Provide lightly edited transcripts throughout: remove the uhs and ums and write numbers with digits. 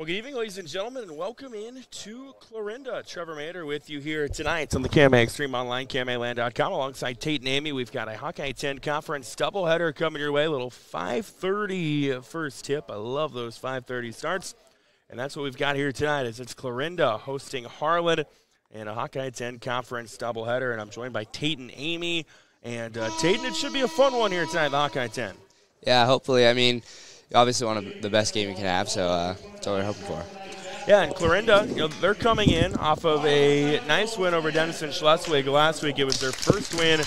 Well, good evening, ladies and gentlemen, and welcome in to Clarinda. Trevor Mader with you here tonight on the KMA Extreme Online, KMAland.com. Alongside Tate and Amy, we've got a Hawkeye 10 Conference doubleheader coming your way. A little 5:30 first tip. I love those 5:30 starts. And that's what we've got here tonight is it's Clarinda hosting Harlan in a Hawkeye 10 Conference doubleheader. And I'm joined by Tate and Amy. And Tate, it should be a fun one here tonight, the Hawkeye 10. Yeah, hopefully. I mean, obviously one of the best game you can have, so that's what we're hoping for. Yeah, and Clarinda, they're coming in off of a nice win over Denison Schleswig last week. It was their first win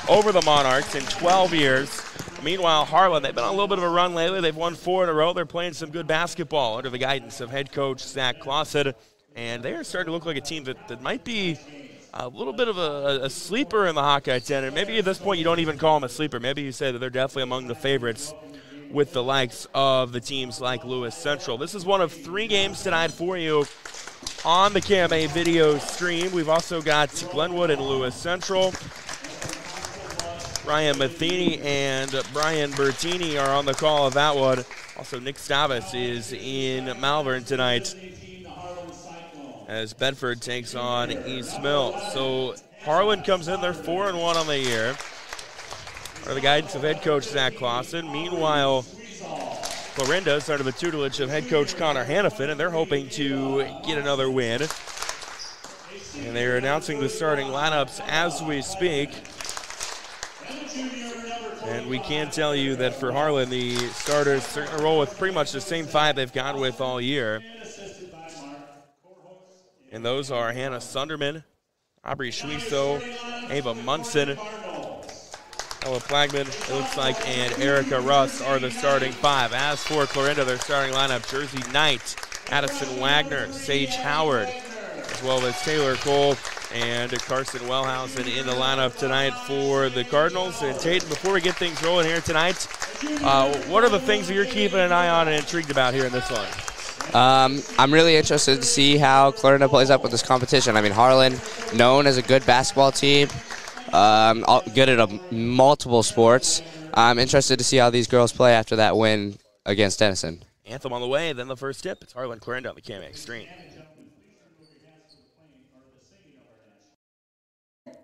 over the Monarchs in 12 years. Meanwhile, Harlan, they've been on a little bit of a run lately. They've won 4 in a row. They're playing some good basketball under the guidance of head coach Zach Clausen, and they are starting to look like a team that might be a little bit of a sleeper in the Hawkeye 10, and maybe at this point you don't even call them a sleeper. Maybe you say that they're definitely among the favorites with the likes of the teams like Lewis Central. This is one of 3 games tonight for you on the KMA video stream. We've also got Glenwood and Lewis Central. Ryan Matheny and Brian Bertini are on the call of that one. Also, Nick Stavas is in Malvern tonight as Bedford takes on East Mill. So Harlan comes in, they're 4-1 on the year under the guidance of head coach Zach Clausen. Meanwhile, Clarinda is under the tutelage of head coach Connor Hannafin, and they're hoping to get another win. And they're announcing the starting lineups as we speak. And we can tell you that for Harlan, the starters are going to roll with pretty much the same 5 they've gone with all year. And those are Hannah Sunderman, Aubrey Schwieso, Ava Munson, Ella Plagman, it looks like, and Erica Russ are the starting 5. As for Clarinda, their starting lineup, Jersey Knight, Addison Wagner, Sage Howard, as well as Taylor Cole and Carson Wellhausen in the lineup tonight for the Cardinals. And Tate, before we get things rolling here tonight, what are the things that you're keeping an eye on and intrigued about here in this one? I'm really interested to see how Clarinda plays up with this competition. I mean, Harlan, known as a good basketball team, good at multiple sports. I'm interested to see how these girls play after that win against Denison. Anthem on the way, then the first tip. It's Harlan Clarinda on the KMA Extreme.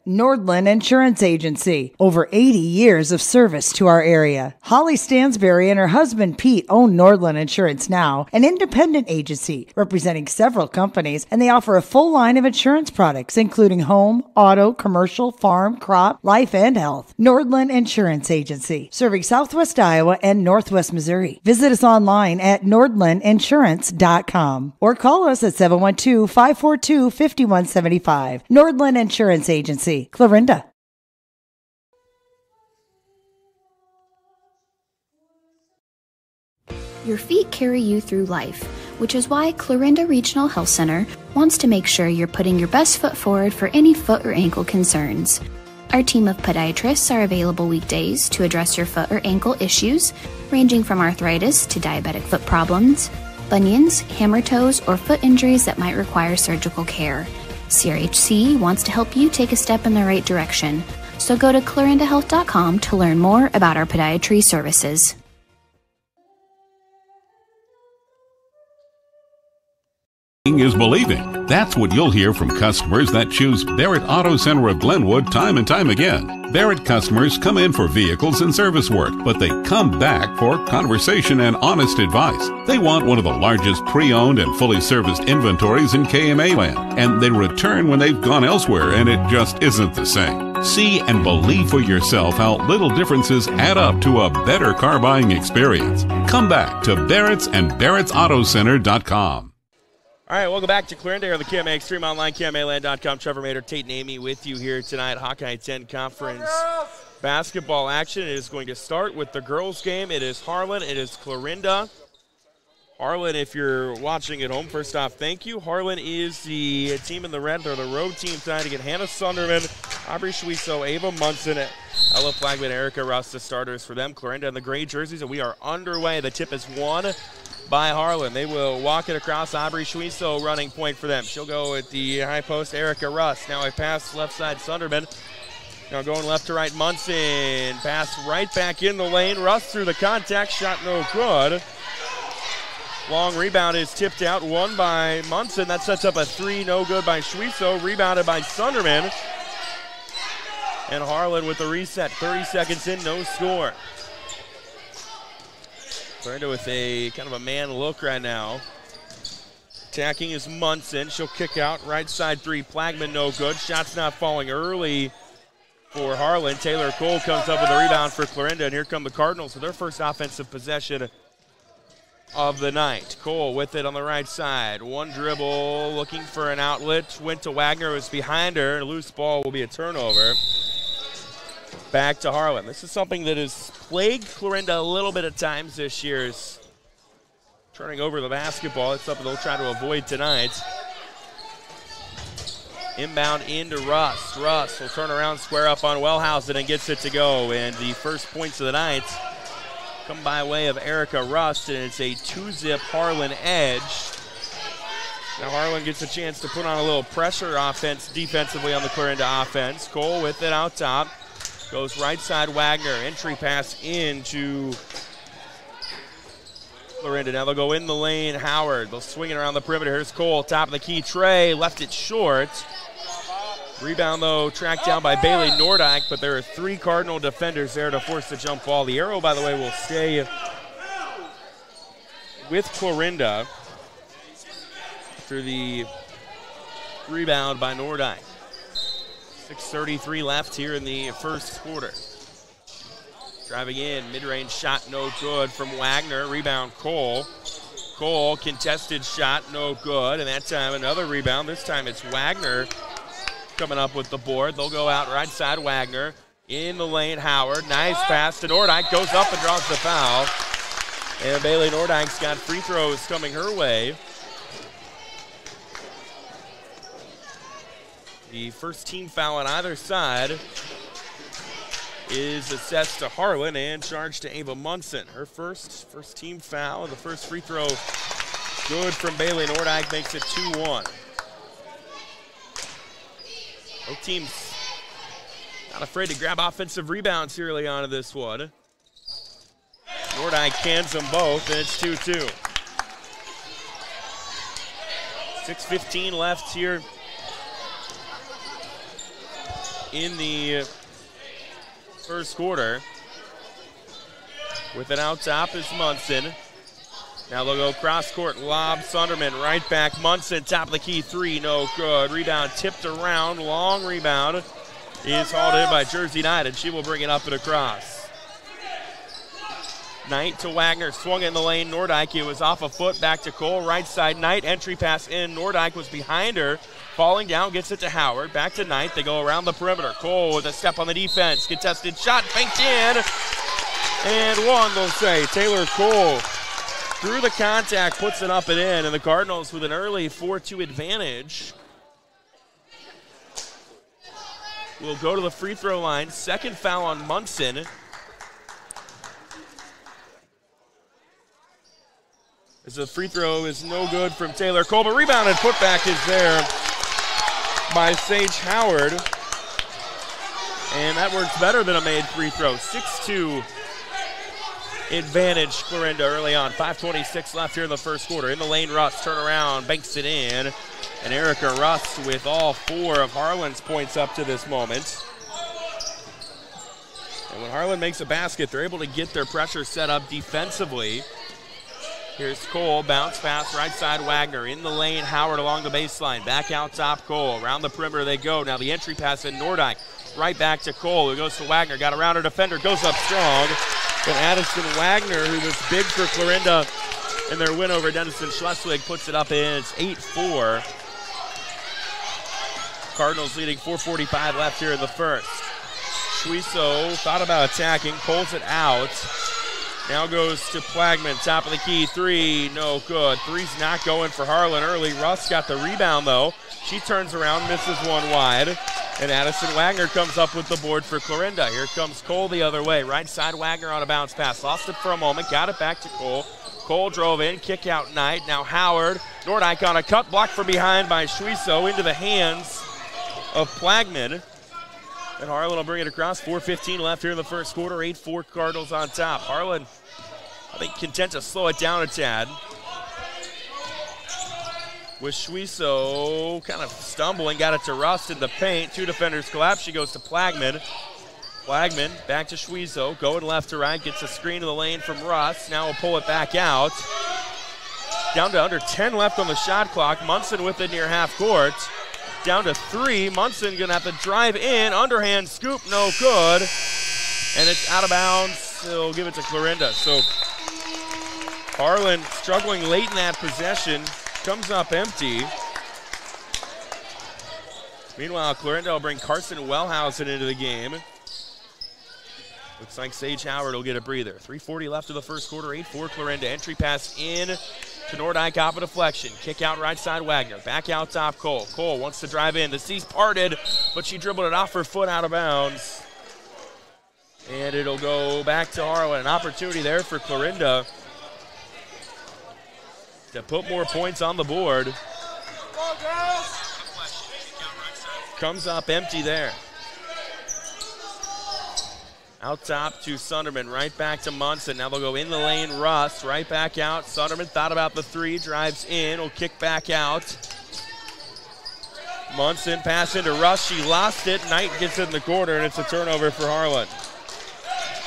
Nordland Insurance Agency. Over 80 years of service to our area. Holly Stansberry and her husband Pete own Nordland Insurance now, an independent agency representing several companies, and they offer a full line of insurance products, including home, auto, commercial, farm, crop, life, and health. Nordland Insurance Agency, serving Southwest Iowa and Northwest Missouri. Visit us online at nordlandinsurance.com or call us at 712-542-5175. Nordland Insurance Agency, Clarinda. Your feet carry you through life, which is why Clarinda Regional Health Center wants to make sure you're putting your best foot forward for any foot or ankle concerns. Our team of podiatrists are available weekdays to address your foot or ankle issues, ranging from arthritis to diabetic foot problems, bunions, hammer toes, or foot injuries that might require surgical care. CRHC wants to help you take a step in the right direction, so go to clarindahealth.com to learn more about our podiatry services. Is believing. That's what you'll hear from customers that choose Barrett Auto Center of Glenwood time and time again. Barrett customers come in for vehicles and service work, but they come back for conversation and honest advice. They want one of the largest pre-owned and fully serviced inventories in KMA land, and they return when they've gone elsewhere and it just isn't the same. See and believe for yourself how little differences add up to a better car buying experience. Come back to Barrett's and Barrett'sAutoCenter.com. All right, welcome back to Clarinda here on the KMA Extreme Online, KMAland.com. Trevor Mader, Tate and Amy with you here tonight. Hawkeye 10 Conference basketball action. It is going to start with the girls' game. It is Harlan. It is Clarinda. Harlan, if you're watching at home, first off, thank you. Harlan is the team in the red. They're the road team tonight to get Hannah Sunderman, Aubrey Schwieso, Ava Munson, Ella Plagman, Erica Russ, the starters for them. Clarinda in the gray jerseys, and we are underway. The tip is won by Harlan. They will walk it across. Aubrey Schwieso running point for them. She'll go at the high post. Erica Russ. Now a pass left side Sunderman. Now going left to right Munson. Pass right back in the lane. Russ through the contact. Shot no good. Long rebound is tipped out, won by Munson. That sets up a three, no good by Schwieso, rebounded by Sunderman. And Harlan with the reset, 30 seconds in, no score. Clarinda with a kind of a man look right now. Attacking is Munson. She'll kick out, right side three. Plagman no good. Shot's not falling early for Harlan. Taylor Cole comes up with a rebound for Clarinda, and here come the Cardinals with their first offensive possession of the night. Cole with it on the right side. One dribble, looking for an outlet. Went to Wagner, was behind her. A loose ball will be a turnover. Back to Harlan. This is something that has plagued Clarinda a little bit at times this year. Is turning over the basketball. It's something they'll try to avoid tonight. Inbound into Russ. Russ will turn around, square up on Wellhausen, and gets it to go. And the first points of the night come by way of Erica Rust, and it's a two-zip Harlan edge. Now Harlan gets a chance to put on a little pressure offense defensively on the Clarinda offense. Cole with it out top. Goes right side Wagner. Entry pass into Clarinda. Now they'll go in the lane. Howard. They'll swing it around the perimeter. Here's Cole. Top of the key. Trey left it short. Rebound, though, tracked down by Bailey Nordyke, but there are three Cardinal defenders there to force the jump ball. The arrow, by the way, will stay with Clarinda after the rebound by Nordyke. 6:33 left here in the first quarter. Driving in, mid-range shot no good from Wagner. Rebound Cole. Cole, contested shot, no good. And that time another rebound. This time it's Wagner coming up with the board. They'll go out right side Wagner. In the lane, Howard. Nice pass to Nordyke. Goes up and draws the foul. And Bailey Nordyke's got free throws coming her way. The first team foul on either side is assessed to Harlan and charged to Ava Munson. Her first team foul. The first free throw good from Bailey Nordyke, makes it 2-1. Both teams not afraid to grab offensive rebounds here early on in this one. Nordyke cans them both, and it's 2-2. 6:15 left here in the first quarter. With it out top is Munson. Now they'll go cross-court lob. Sunderman right back. Munson, top of the key, three, no good. Rebound tipped around. Long rebound is hauled in by Jersey Knight, and she will bring it up and across. Knight to Wagner, swung in the lane. Nordyke, it was off a foot, back to Cole. Right side, Knight, entry pass in. Nordyke was behind her. Falling down, gets it to Howard. Back to Knight. They go around the perimeter. Cole with a step on the defense. Contested shot, banked in. And one, they'll say. Taylor Cole through the contact, puts it up and in. And the Cardinals with an early 4-2 advantage will go to the free throw line. Second foul on Munson. As the free throw is no good from Taylor Cole, but rebounded putback is there by Sage Howard. And that works better than a made free throw. 6-2 advantage Clarinda early on. 5:26 left here in the first quarter. In the lane, Russ, turn around, banks it in. And Erica Russ with all four of Harlan's points up to this moment. And when Harlan makes a basket, they're able to get their pressure set up defensively. Here's Cole, bounce pass, right side Wagner. In the lane, Howard along the baseline. Back out top, Cole. Around the perimeter they go. Now the entry pass in Nordyke. Right back to Cole, who goes to Wagner. Got around her defender, goes up strong. But Addison Wagner, who was big for Clarinda in their win over Denison Schleswig, puts it up in. It's 8-4. Cardinals leading 4:45 left here in the first. Schwieso thought about attacking, pulls it out. Now goes to Plagman, top of the key, three, no good. Three's not going for Harlan early. Russ got the rebound, though. She turns around, misses one wide. And Addison Wagner comes up with the board for Clarinda. Here comes Cole the other way. Right side Wagner on a bounce pass. Lost it for a moment, got it back to Cole. Cole drove in, kick out Knight. Now Howard, Nordyke on a cut, blocked from behind by Schwieso into the hands of Plagman. And Harlan will bring it across. 4:15 left here in the first quarter. 8-4 Cardinals on top. Harlan, I think, content to slow it down a tad. with Schwiso kind of stumbling, got it to Rust in the paint. 2 defenders collapse. She goes to Plagman. Plagman back to Schwiso, going left to right, gets a screen in the lane from Rust. Now we'll pull it back out. Down to under 10 left on the shot clock. Munson with it near half court. Down to 3. Munson gonna have to drive in. Underhand scoop, no good. And it's out of bounds. They'll give it to Clarinda. So Harlan struggling late in that possession. Comes up empty. Meanwhile, Clarinda will bring Carson Wellhausen into the game. Looks like Sage Howard will get a breather. 3:40 left of the first quarter, 8-4 Clarinda. Entry pass in to Nordyke off a deflection. Kick out right side Wagner. Back out top Cole. Cole wants to drive in. The C's parted, but she dribbled it off her foot out of bounds. And it'll go back to Harlan. An opportunity there for Clarinda to put more points on the board. Comes up empty there. Out top to Sunderman, right back to Munson. Now they'll go in the lane, Rust, right back out. Sunderman thought about the 3, drives in, will kick back out. Munson pass into Rust, she lost it. Knight gets it in the corner, and it's a turnover for Harlan.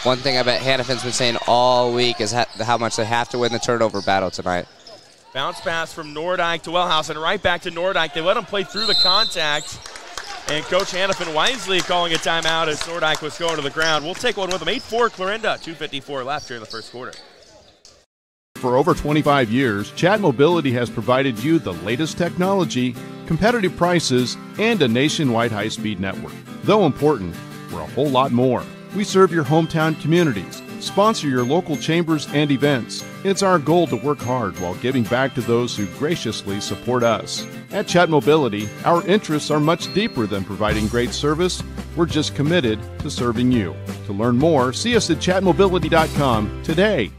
One thing I bet Hannafin's been saying all week is how much they have to win the turnover battle tonight. Bounce pass from Nordyke to Wellhausen, right back to Nordyke. They let him play through the contact. And Coach Hannafin wisely calling a timeout as Nordyke was going to the ground. We'll take one with them. 8-4 Clarinda, 2:54 left here in the first quarter. For over 25 years, Chat Mobility has provided you the latest technology, competitive prices, and a nationwide high-speed network. Though important, we're a whole lot more. We serve your hometown communities, sponsor your local chambers and events. It's our goal to work hard while giving back to those who graciously support us. At Chat Mobility, our interests are much deeper than providing great service. We're just committed to serving you. To learn more, see us at chatmobility.com today.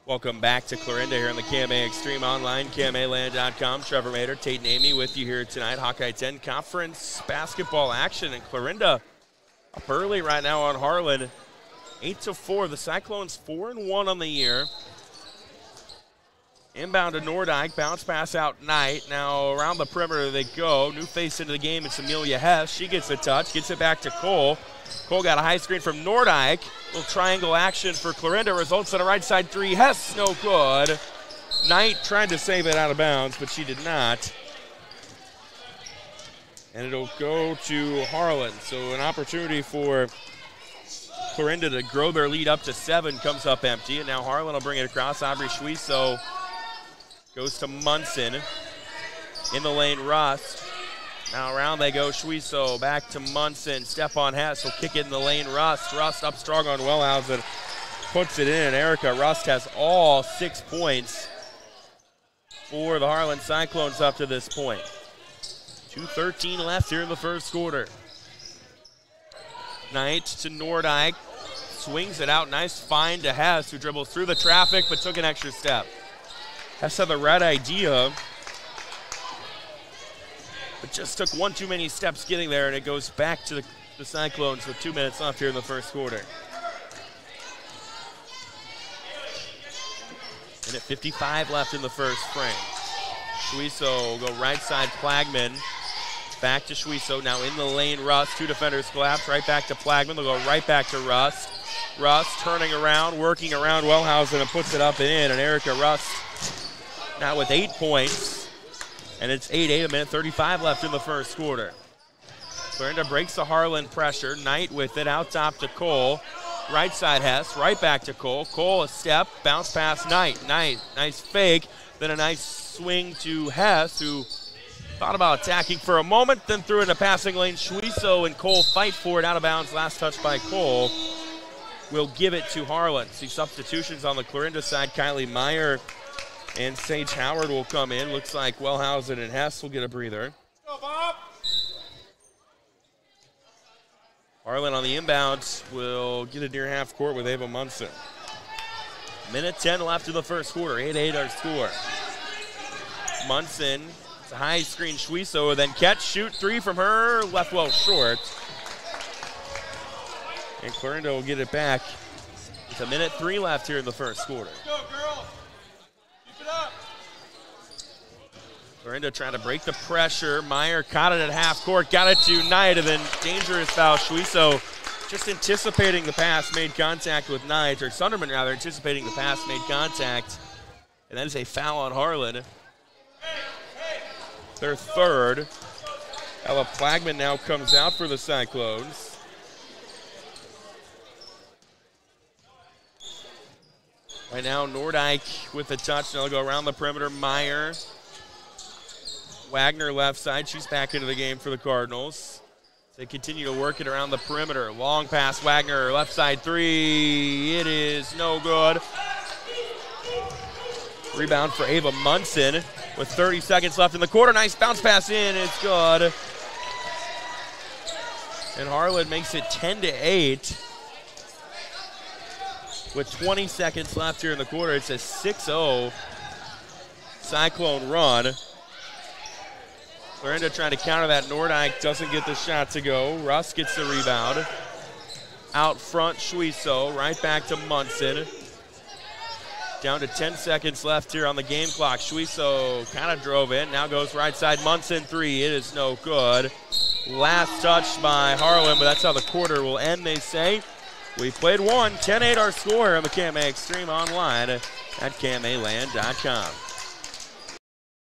Welcome back to Clarinda here on the KMA Extreme Online, KMAland.com. Trevor Mater, Tate and Amy with you here tonight. Hawkeye 10 Conference basketball action, and Clarinda up early right now on Harlan. 8-4. The Cyclones 4-1 on the year. Inbound to Nordyke. Bounce pass out Knight. Now around the perimeter they go. New face into the game. It's Amelia Hess. She gets a touch. Gets it back to Cole. Cole got a high screen from Nordyke. Little triangle action for Clarinda. Results in a right side 3. Hess, no good. Knight tried to save it out of bounds, but she did not. And it'll go to Harlan. So an opportunity for Clarinda to grow their lead up to 7 comes up empty. And now Harlan will bring it across. Aubrey Schwiso goes to Munson. In the lane, Rust. Now around they go. Schwiso back to Munson. Step on Hess will kick it in the lane. Rust up strong on Wellhausen. Puts it in. Erica Rust has all 6 points for the Harlan Cyclones up to this point. 2:13 left here in the first quarter. Knight to Nordyke. Swings it out. Nice find to Hess, who dribbles through the traffic but took an extra step. Hess had the right idea, but just took one too many steps getting there, and it goes back to the Cyclones with 2 minutes left here in the first quarter. And at 55 left in the first frame. Schwiso will go right side, Plagman. Back to Schwiso, now in the lane, Rust. 2 defenders collapse, right back to Plagman. They'll go right back to Rust. Rust turning around, working around Wellhausen, and puts it up and in. And Erica Rust now with 8 points. And it's 8-8, a minute 35 left in the first quarter. Clarinda breaks the Harlan pressure. Knight with it, out top to Cole. Right side Hess, right back to Cole. Cole a step, bounce pass Knight. Nice fake, then a nice swing to Hess, who thought about attacking for a moment, then threw it in a passing lane. Schwiso and Cole fight for it, out of bounds. Last touch by Cole. Will give it to Harlan. See substitutions on the Clarinda side. Kylie Meyer and Sage Howard will come in. Looks like Wellhausen and Hess will get a breather. Go, Bob. Harlan on the inbounds will get it near half court with Ava Munson. Minute 10 left in the first quarter. 8-8 our score. Munson, it's a high screen Schwiso, then catch, shoot, 3 from her, left well short. And Clarinda will get it back. It's a minute 3 left here in the first quarter. Let's go, girls. Keep it up. Clarinda trying to break the pressure. Meyer caught it at half court, got it to Knight, and then dangerous foul. Schwieso just anticipating the pass, made contact with Knight, or Sunderman rather, anticipating the pass, made contact. And that is a foul on Harlan. Their third. Ella Plagman now comes out for the Cyclones. Right now, Nordyke with the touch. Now they'll go around the perimeter. Meyer. Wagner left side. She's back into the game for the Cardinals. They continue to work it around the perimeter. Long pass, Wagner, left side three. It is no good. Rebound for Ava Munson with 30 seconds left in the quarter. Nice bounce pass in. It's good. And Harlan makes it 10-8. With 20 seconds left here in the quarter, it's a 6-0 Cyclone run. Clarinda trying to counter that. Nordyke doesn't get the shot to go. Russ gets the rebound. Out front, Schwieso. Right back to Munson. Down to 10 seconds left here on the game clock. Schwieso kind of drove in. Now goes right side. Munson three. It is no good. Last touch by Harlan, but that's how the quarter will end, they say. We played one. 10-8 our score on the KMA Extreme online at KMAland.com.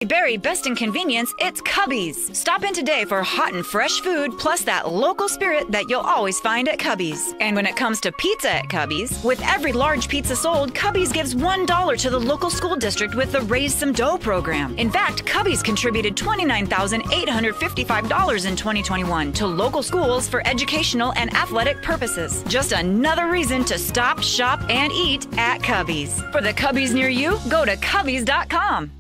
Berry Best in Convenience, it's Cubby's. Stop in today for hot and fresh food, plus that local spirit that you'll always find at Cubby's. And when it comes to pizza at Cubby's, with every large pizza sold, Cubby's gives $1 to the local school district with the Raise Some Dough program. In fact, Cubby's contributed $29,855 in 2021 to local schools for educational and athletic purposes. Just another reason to stop, shop, and eat at Cubby's. For the Cubby's near you, go to Cubby's.com.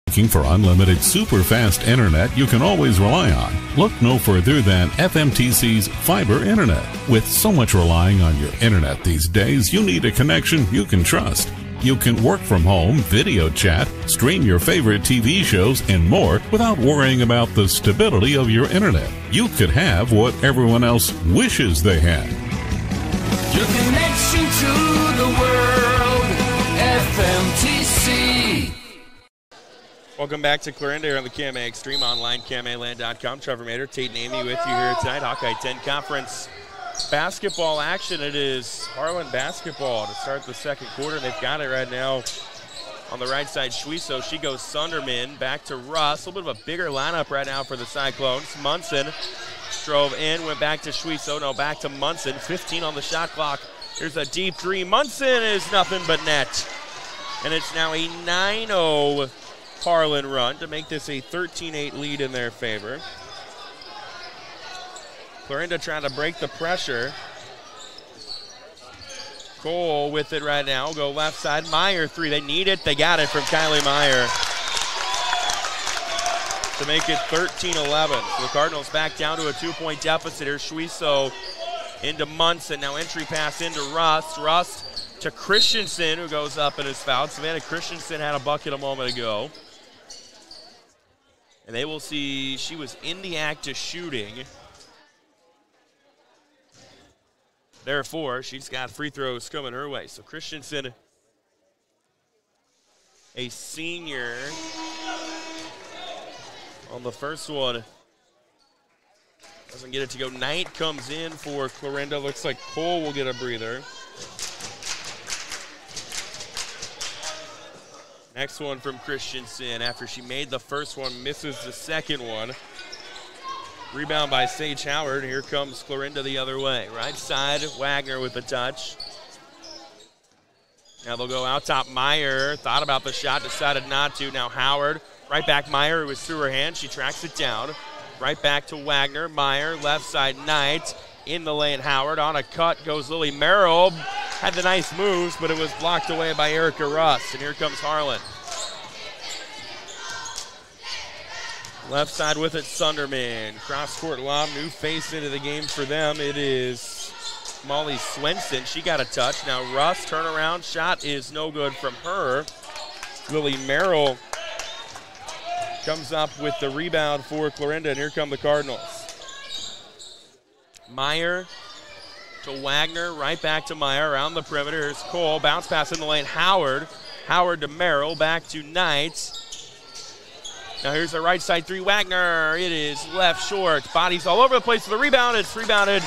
Looking for unlimited super fast internet you can always rely on? Look no further than FMTC's fiber internet. With so much relying on your internet these days, you need a connection you can trust. You can work from home, video chat, stream your favorite TV shows, and more without worrying about the stability of your internet. You could have what everyone else wishes they had. Your connection to the world, FMTC. Welcome back to Clarinda here on the KMA Extreme online, KMAland.com. Trevor Mader, Tate and Amy with you here tonight. Hawkeye 10 Conference basketball action. It is Harlan basketball to start the second quarter. They've got it right now on the right side. Schwieso, she goes Sunderman, back to Russ. A little bit of a bigger lineup right now for the Cyclones. Munson drove in, went back to Schwieso. No, back to Munson. 15 on the shot clock. Here's a deep three. Munson is nothing but net. And it's now a 9-0 Harlan run to make this a 13-8 lead in their favor. Clarinda trying to break the pressure. Cole with it right now. Go left side. Meyer three. They need it. They got it from Kylie Meyer to make it 13-11. So the Cardinals back down to a 2-point deficit here. Schwieso into Munson. Now entry pass into Rust. Rust to Christensen, who goes up and is fouled. Savannah Christensen had a bucket a moment ago. And they will see she was in the act of shooting. Therefore, she's got free throws coming her way. So Christensen, a senior, on the first one. Doesn't get it to go. Knight comes in for Clarinda. Looks like Cole will get a breather. Next one from Christensen after she made the first one, misses the second one. Rebound by Sage Howard. Here comes Clarinda the other way. Right side, Wagner with the touch. Now they'll go out top. Meyer thought about the shot, decided not to. Now Howard, right back Meyer. It was through her hand. She tracks it down. Right back to Wagner. Meyer, left side, Knight. In the lane, Howard. On a cut goes Lily Merrill. Had the nice moves, but it was blocked away by Erica Russ. And here comes Harlan. Left side with it, Sunderman. Cross-court lob, new face into the game for them. It is Molly Swenson. She got a touch. Now Russ, turnaround shot is no good from her. Lily Merrill comes up with the rebound for Clarinda, and here come the Cardinals. Meyer to Wagner, right back to Meyer, around the perimeter. Here's Cole, bounce pass in the lane, Howard. Howard to Merrill, back to Knight. Now here's the right side three, Wagner. It is left short. Bodies all over the place for the rebound. It's rebounded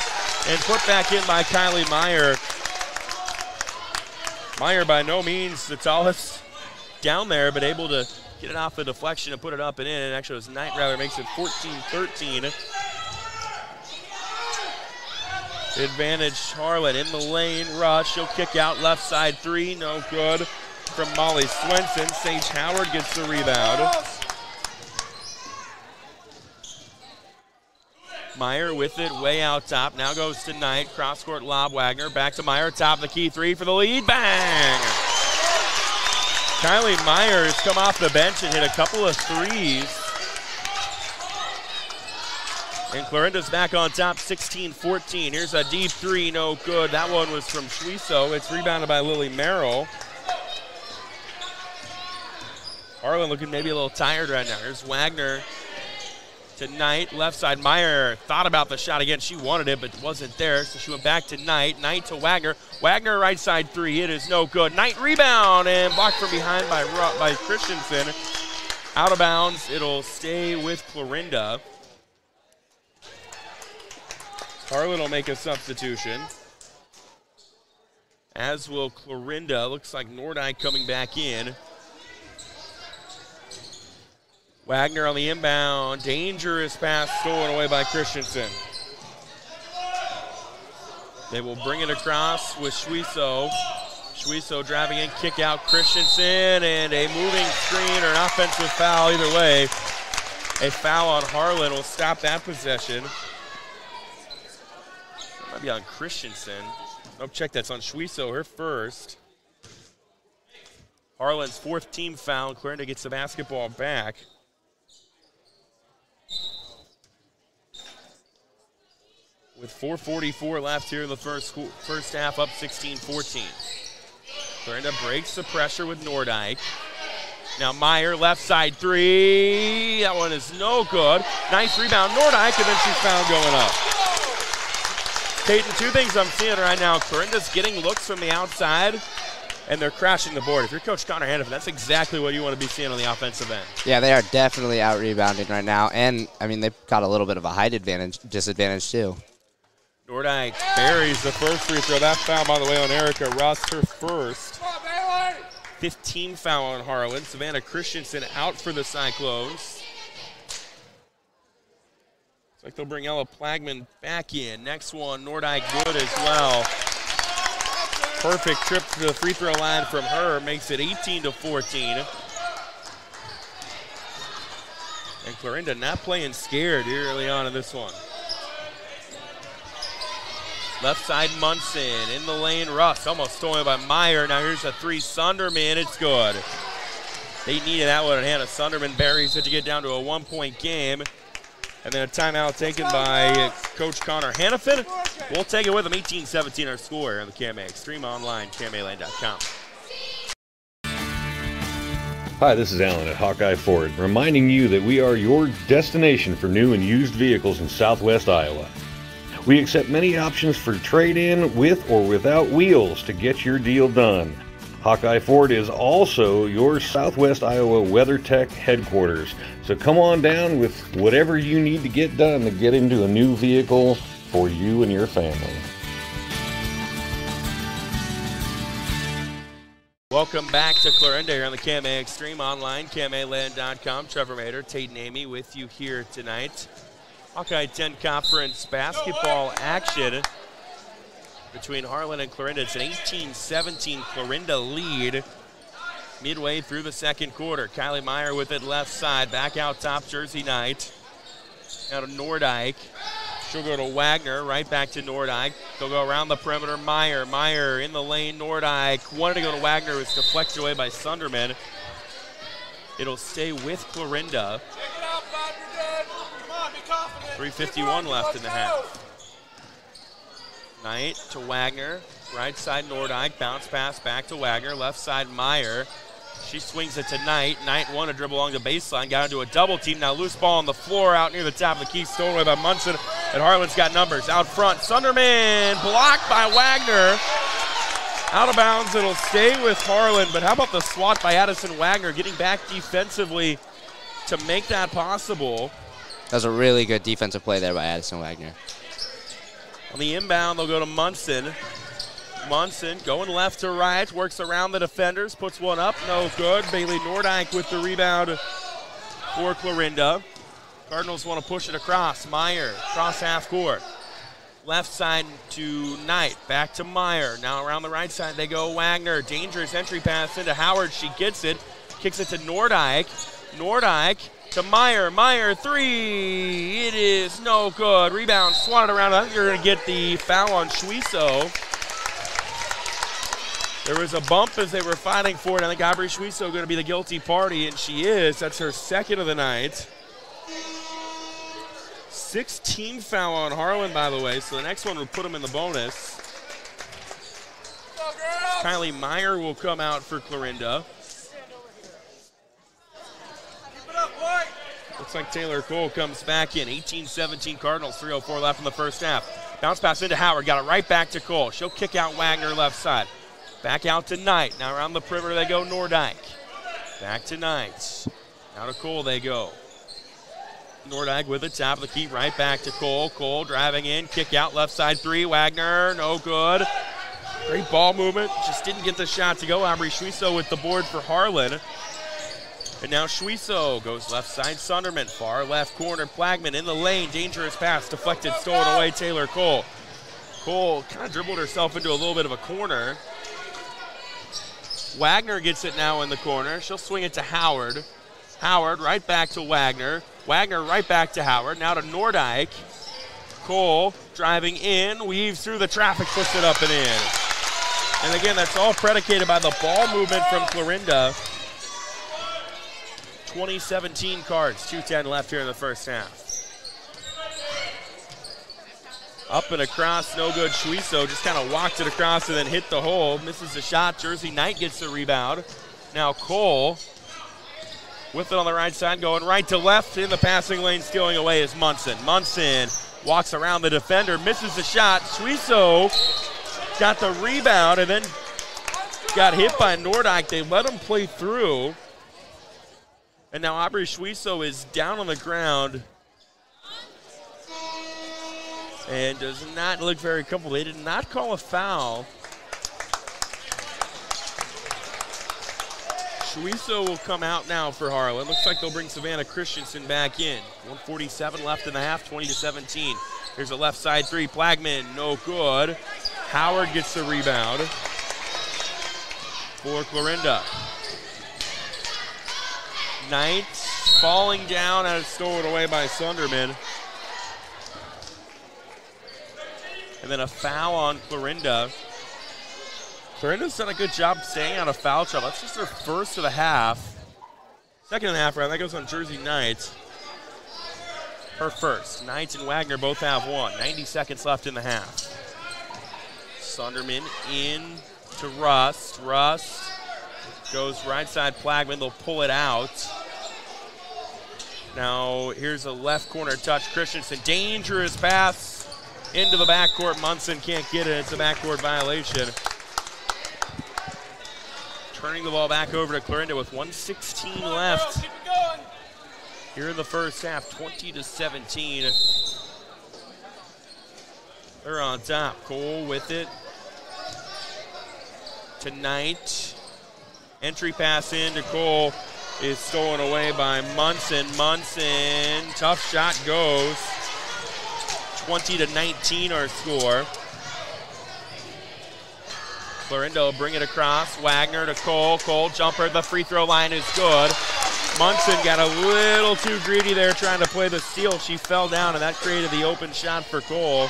and put back in by Kylie Meyer. Meyer by no means the tallest down there, but able to get it off the deflection and put it up and in. And actually, it was Knight rather makes it 14-13. Advantage Harlan in the lane. Rush. She'll kick out left side three. No good from Molly Swenson. Sage Howard gets the rebound. Meyer with it way out top. Now goes to Knight. Cross court lob. Wagner back to Meyer. Top of the key three for the lead. Bang! Kylie Meyer has come off the bench and hit a couple of threes. And Clarinda's back on top, 16-14. Here's a deep three, no good. That one was from Schwiso. It's rebounded by Lily Merrill. Harlan looking maybe a little tired right now. Here's Wagner to Knight, left side. Meyer thought about the shot again. She wanted it, but it wasn't there, so she went back to Knight. Knight to Wagner. Wagner right side three. It is no good. Knight rebound and blocked from behind by Christensen. Out of bounds. It'll stay with Clarinda. Harlan will make a substitution, as will Clarinda. Looks like Nordyke coming back in. Wagner on the inbound. Dangerous pass stolen away by Christensen. They will bring it across with Schwiso. Schwiso driving in, kick out Christensen, and a moving screen or an offensive foul. Either way, a foul on Harlan will stop that possession. Might be on Christensen. Nope, check, that's on Schwiso, her first. Harlan's fourth team foul. Clarinda gets the basketball back. With 4:44 left here in the first half, up 16-14. Clarinda breaks the pressure with Nordyke. Now Meyer, left side three. That one is no good. Nice rebound, Nordyke, and then she's fouled going up. Peyton, two things I'm seeing right now. Clarinda's getting looks from the outside, and they're crashing the board. If you're Coach Connor Hannafin, that's exactly what you want to be seeing on the offensive end. Yeah, they are definitely out-rebounding right now. And, I mean, they've got a little bit of a height disadvantage, too. Nordyke buries the first free throw. That foul, by the way, on Erica Russ, her first. 15 foul on Harlan. Savannah Christensen out for the Cyclones. Looks like they'll bring Ella Plagman back in. Next one, Nordyke good as well. Perfect trip to the free throw line from her. Makes it 18-14. And Clarinda not playing scared here early on in this one. Left side Munson, in the lane Russ, almost stolen by Meyer. Now here's a three, Sunderman, it's good. They needed that one, and Hannah Sunderman buries it to get down to a 1-point game. And then a timeout taken by Coach Connor Hannafin. We'll take it with him, 18-17 our score here on the KMA Extreme Online, KMAland.com. Hi, this is Alan at Hawkeye Ford, reminding you that we are your destination for new and used vehicles in Southwest Iowa. We accept many options for trade-in with or without wheels to get your deal done. Hawkeye Ford is also your Southwest Iowa WeatherTech headquarters. So come on down with whatever you need to get done to get into a new vehicle for you and your family. Welcome back to Clarinda here on the KMA Extreme Online, KMAland.com. Trevor Mader, Tate and Amy with you here tonight. Hawkeye 10 Conference basketball action between Harlan and Clarinda. It's an 18-17 Clarinda lead midway through the second quarter. Kylie Meyer with it left side. Back out top, Jersey Knight. Now to Nordyke. She'll go to Wagner, right back to Nordyke. They'll go around the perimeter. Meyer in the lane. Nordyke wanted to go to Wagner. It was deflected away by Sunderman. It'll stay with Clarinda. 3:51 left in the half. Knight to Wagner. Right side Nordyke. Bounce pass back to Wagner. Left side Meyer. She swings it to Knight. Knight won a dribble along the baseline. Got into a double team. Now loose ball on the floor out near the top of the key. Stolen away by Munson. And Harlan's got numbers. Out front, Sunderman blocked by Wagner. Out of bounds, it'll stay with Harlan, but how about the swat by Addison Wagner, getting back defensively to make that possible. That was a really good defensive play there by Addison Wagner. On the inbound, they'll go to Munson. Munson going left to right, works around the defenders, puts one up, no good. Bailey Nordyke with the rebound for Clarinda. Cardinals want to push it across. Meyer, cross half court. Left side to Knight, back to Meyer. Now around the right side they go Wagner. Dangerous entry pass into Howard. She gets it, kicks it to Nordyke. Nordyke to Meyer. Meyer, three. It is no good. Rebound swatted around. I think you're going to get the foul on Schwiso. There was a bump as they were fighting for it. I think Aubrey Schwiso going to be the guilty party, and she is. That's her second of the night. 16 foul on Harlan, by the way, so the next one would put him in the bonus. Kylie Meyer will come out for Clarinda. Looks like Taylor Cole comes back in. 18-17 Cardinals, 3:04 left in the first half. Bounce pass into Howard, got it right back to Cole. She'll kick out Wagner left side. Back out to Knight. Now around the perimeter they go Nordyke. Back to Knight. Now to Cole they go. Nordyke with the top of the key, right back to Cole. Cole driving in, kick out, left side three. Wagner, no good. Great ball movement, just didn't get the shot to go. Aubrey Schwiso with the board for Harlan. And now Schwiso goes left side, Sunderman, far left corner. Plagman in the lane, dangerous pass, deflected, stolen away, Taylor Cole. Cole kind of dribbled herself into a little bit of a corner. Wagner gets it now in the corner. She'll swing it to Howard. Howard right back to Wagner. Wagner right back to Howard. Now to Nordyke. Cole driving in, weaves through the traffic, puts it up and in. And again, that's all predicated by the ball movement from Clarinda. 2017 Cards, 2:10 left here in the first half. Up and across, no good. Schwiso just kind of walked it across and then hit the hole. Misses the shot. Jersey Knight gets the rebound. Now Cole with it on the right side, going right to left in the passing lane, stealing away is Munson. Munson walks around the defender, misses the shot. Schwiso got the rebound and then got hit by Nordyke. They let him play through. And now Aubrey Schwiso is down on the ground and does not look very comfortable. They did not call a foul. Schwiso will come out now for Harlan. Looks like they'll bring Savannah Christensen back in. 1:47 left in the half, 20-17. Here's a left side three. Plagman, no good. Howard gets the rebound for Clarinda. Knight falling down and stolen away by Sunderman. And then a foul on Clarinda. Clarinda's done a good job staying out of foul trouble. That's just their first of the half. Second of the half round, that goes on Jersey Knight. Her first. Knight and Wagner both have one. 90 seconds left in the half. Sunderman in to Rust. Rust goes right side Plagman. They'll pull it out. Now here's a left corner touch. Christensen, dangerous pass into the backcourt. Munson can't get it. It's a backcourt violation. Turning the ball back over to Clarinda with 1:16 left here in the first half, 20-17. They're on top. Cole with it to Knight. Entry pass in to Cole is stolen away by Munson. Munson, tough shot goes. 20-19 our score. Clarinda will bring it across. Wagner to Cole. Cole jumper. The free throw line is good. Munson got a little too greedy there trying to play the steal. She fell down, and that created the open shot for Cole.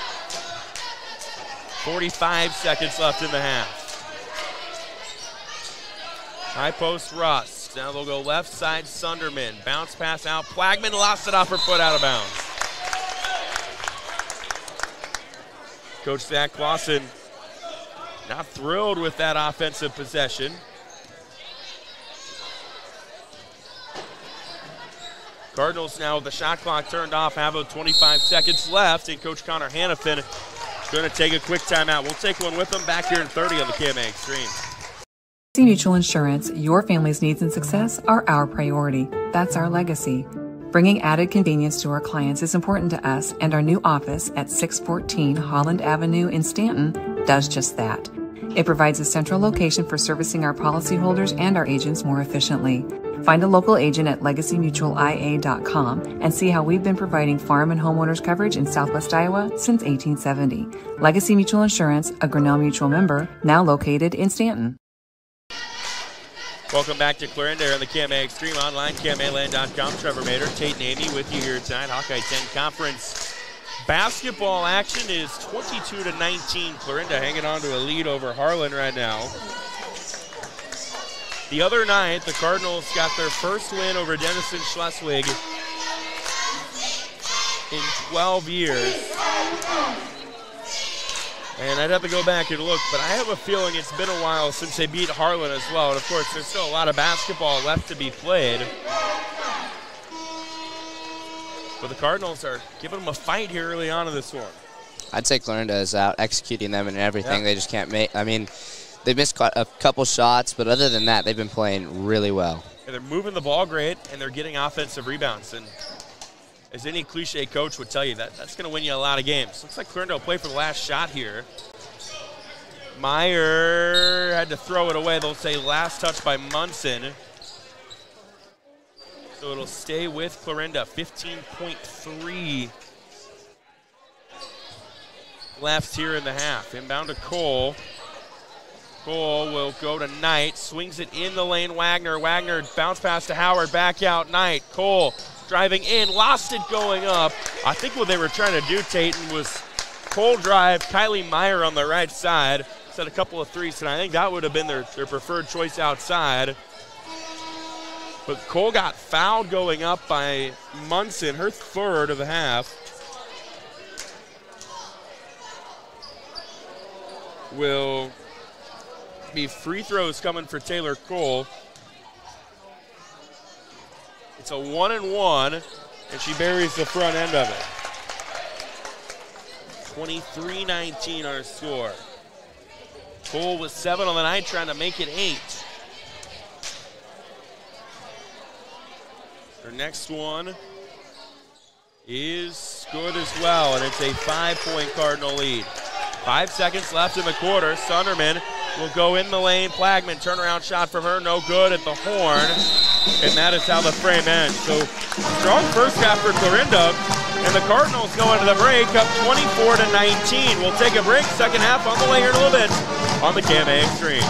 45 seconds left in the half. High post Rust. Now they'll go left side Sunderman. Bounce pass out. Plagman lost it off her foot out of bounds. Coach Zach Clausen not thrilled with that offensive possession. Cardinals now with the shot clock turned off, have about 25 seconds left, and Coach Connor Hannafin is going to take a quick timeout. We'll take one with them back here in 30 on the KMA Extreme. Mutual Insurance, your family's needs and success are our priority. That's our legacy. Bringing added convenience to our clients is important to us, and our new office at 614 Holland Avenue in Stanton does just that. It provides a central location for servicing our policyholders and our agents more efficiently. Find a local agent at legacymutualia.com and see how we've been providing farm and homeowners coverage in Southwest Iowa since 1870. Legacy Mutual Insurance, a Grinnell Mutual member, now located in Stanton. Welcome back to Clarinda on the KMA Extreme online, KMAland.com. Trevor Mater, Tate and Amy with you here tonight. Hawkeye 10 Conference basketball action is 22-19. Clarinda hanging on to a lead over Harlan right now. The other night, the Cardinals got their first win over Denison Schleswig in 12 years. And I'd have to go back and look, but I have a feeling it's been a while since they beat Harlan as well. And, of course, there's still a lot of basketball left to be played. But the Cardinals are giving them a fight here early on in this one. I'd say Clarinda is out executing them and everything. They just can't make. I mean, they missed a couple shots, but other than that, they've been playing really well. And they're moving the ball great, and they're getting offensive rebounds. And as any cliche coach would tell you, that's going to win you a lot of games. Looks like Clarinda will play for the last shot here. Meyer had to throw it away. They'll say last touch by Munson. So it'll stay with Clarinda. 15.3 left here in the half. Inbound to Cole. Cole will go to Knight. Swings it in the lane. Wagner bounce pass to Howard. Back out Knight. Cole driving in. Lost it going up. I think what they were trying to do, Tatum, was Cole drive. Kylie Meyer on the right side. Set a couple of threes, and I think that would have been their preferred choice outside. But Cole got fouled going up by Munson, her third of the half. Will be free throws coming for Taylor Cole. It's a 1-and-1, and she buries the front end of it. 23-19 our score. Cole with 7 on the night, trying to make it 8. Her next one is good as well, and it's a 5-point Cardinal lead. 5 seconds left in the quarter. Sunderman will go in the lane. Plagman, turnaround shot from her, no good at the horn. And that is how the frame ends. So strong first half for Clarinda, and the Cardinals go into the break up 24-19. We'll take a break. Second half on the way here in a little bit on the KMA Extreme.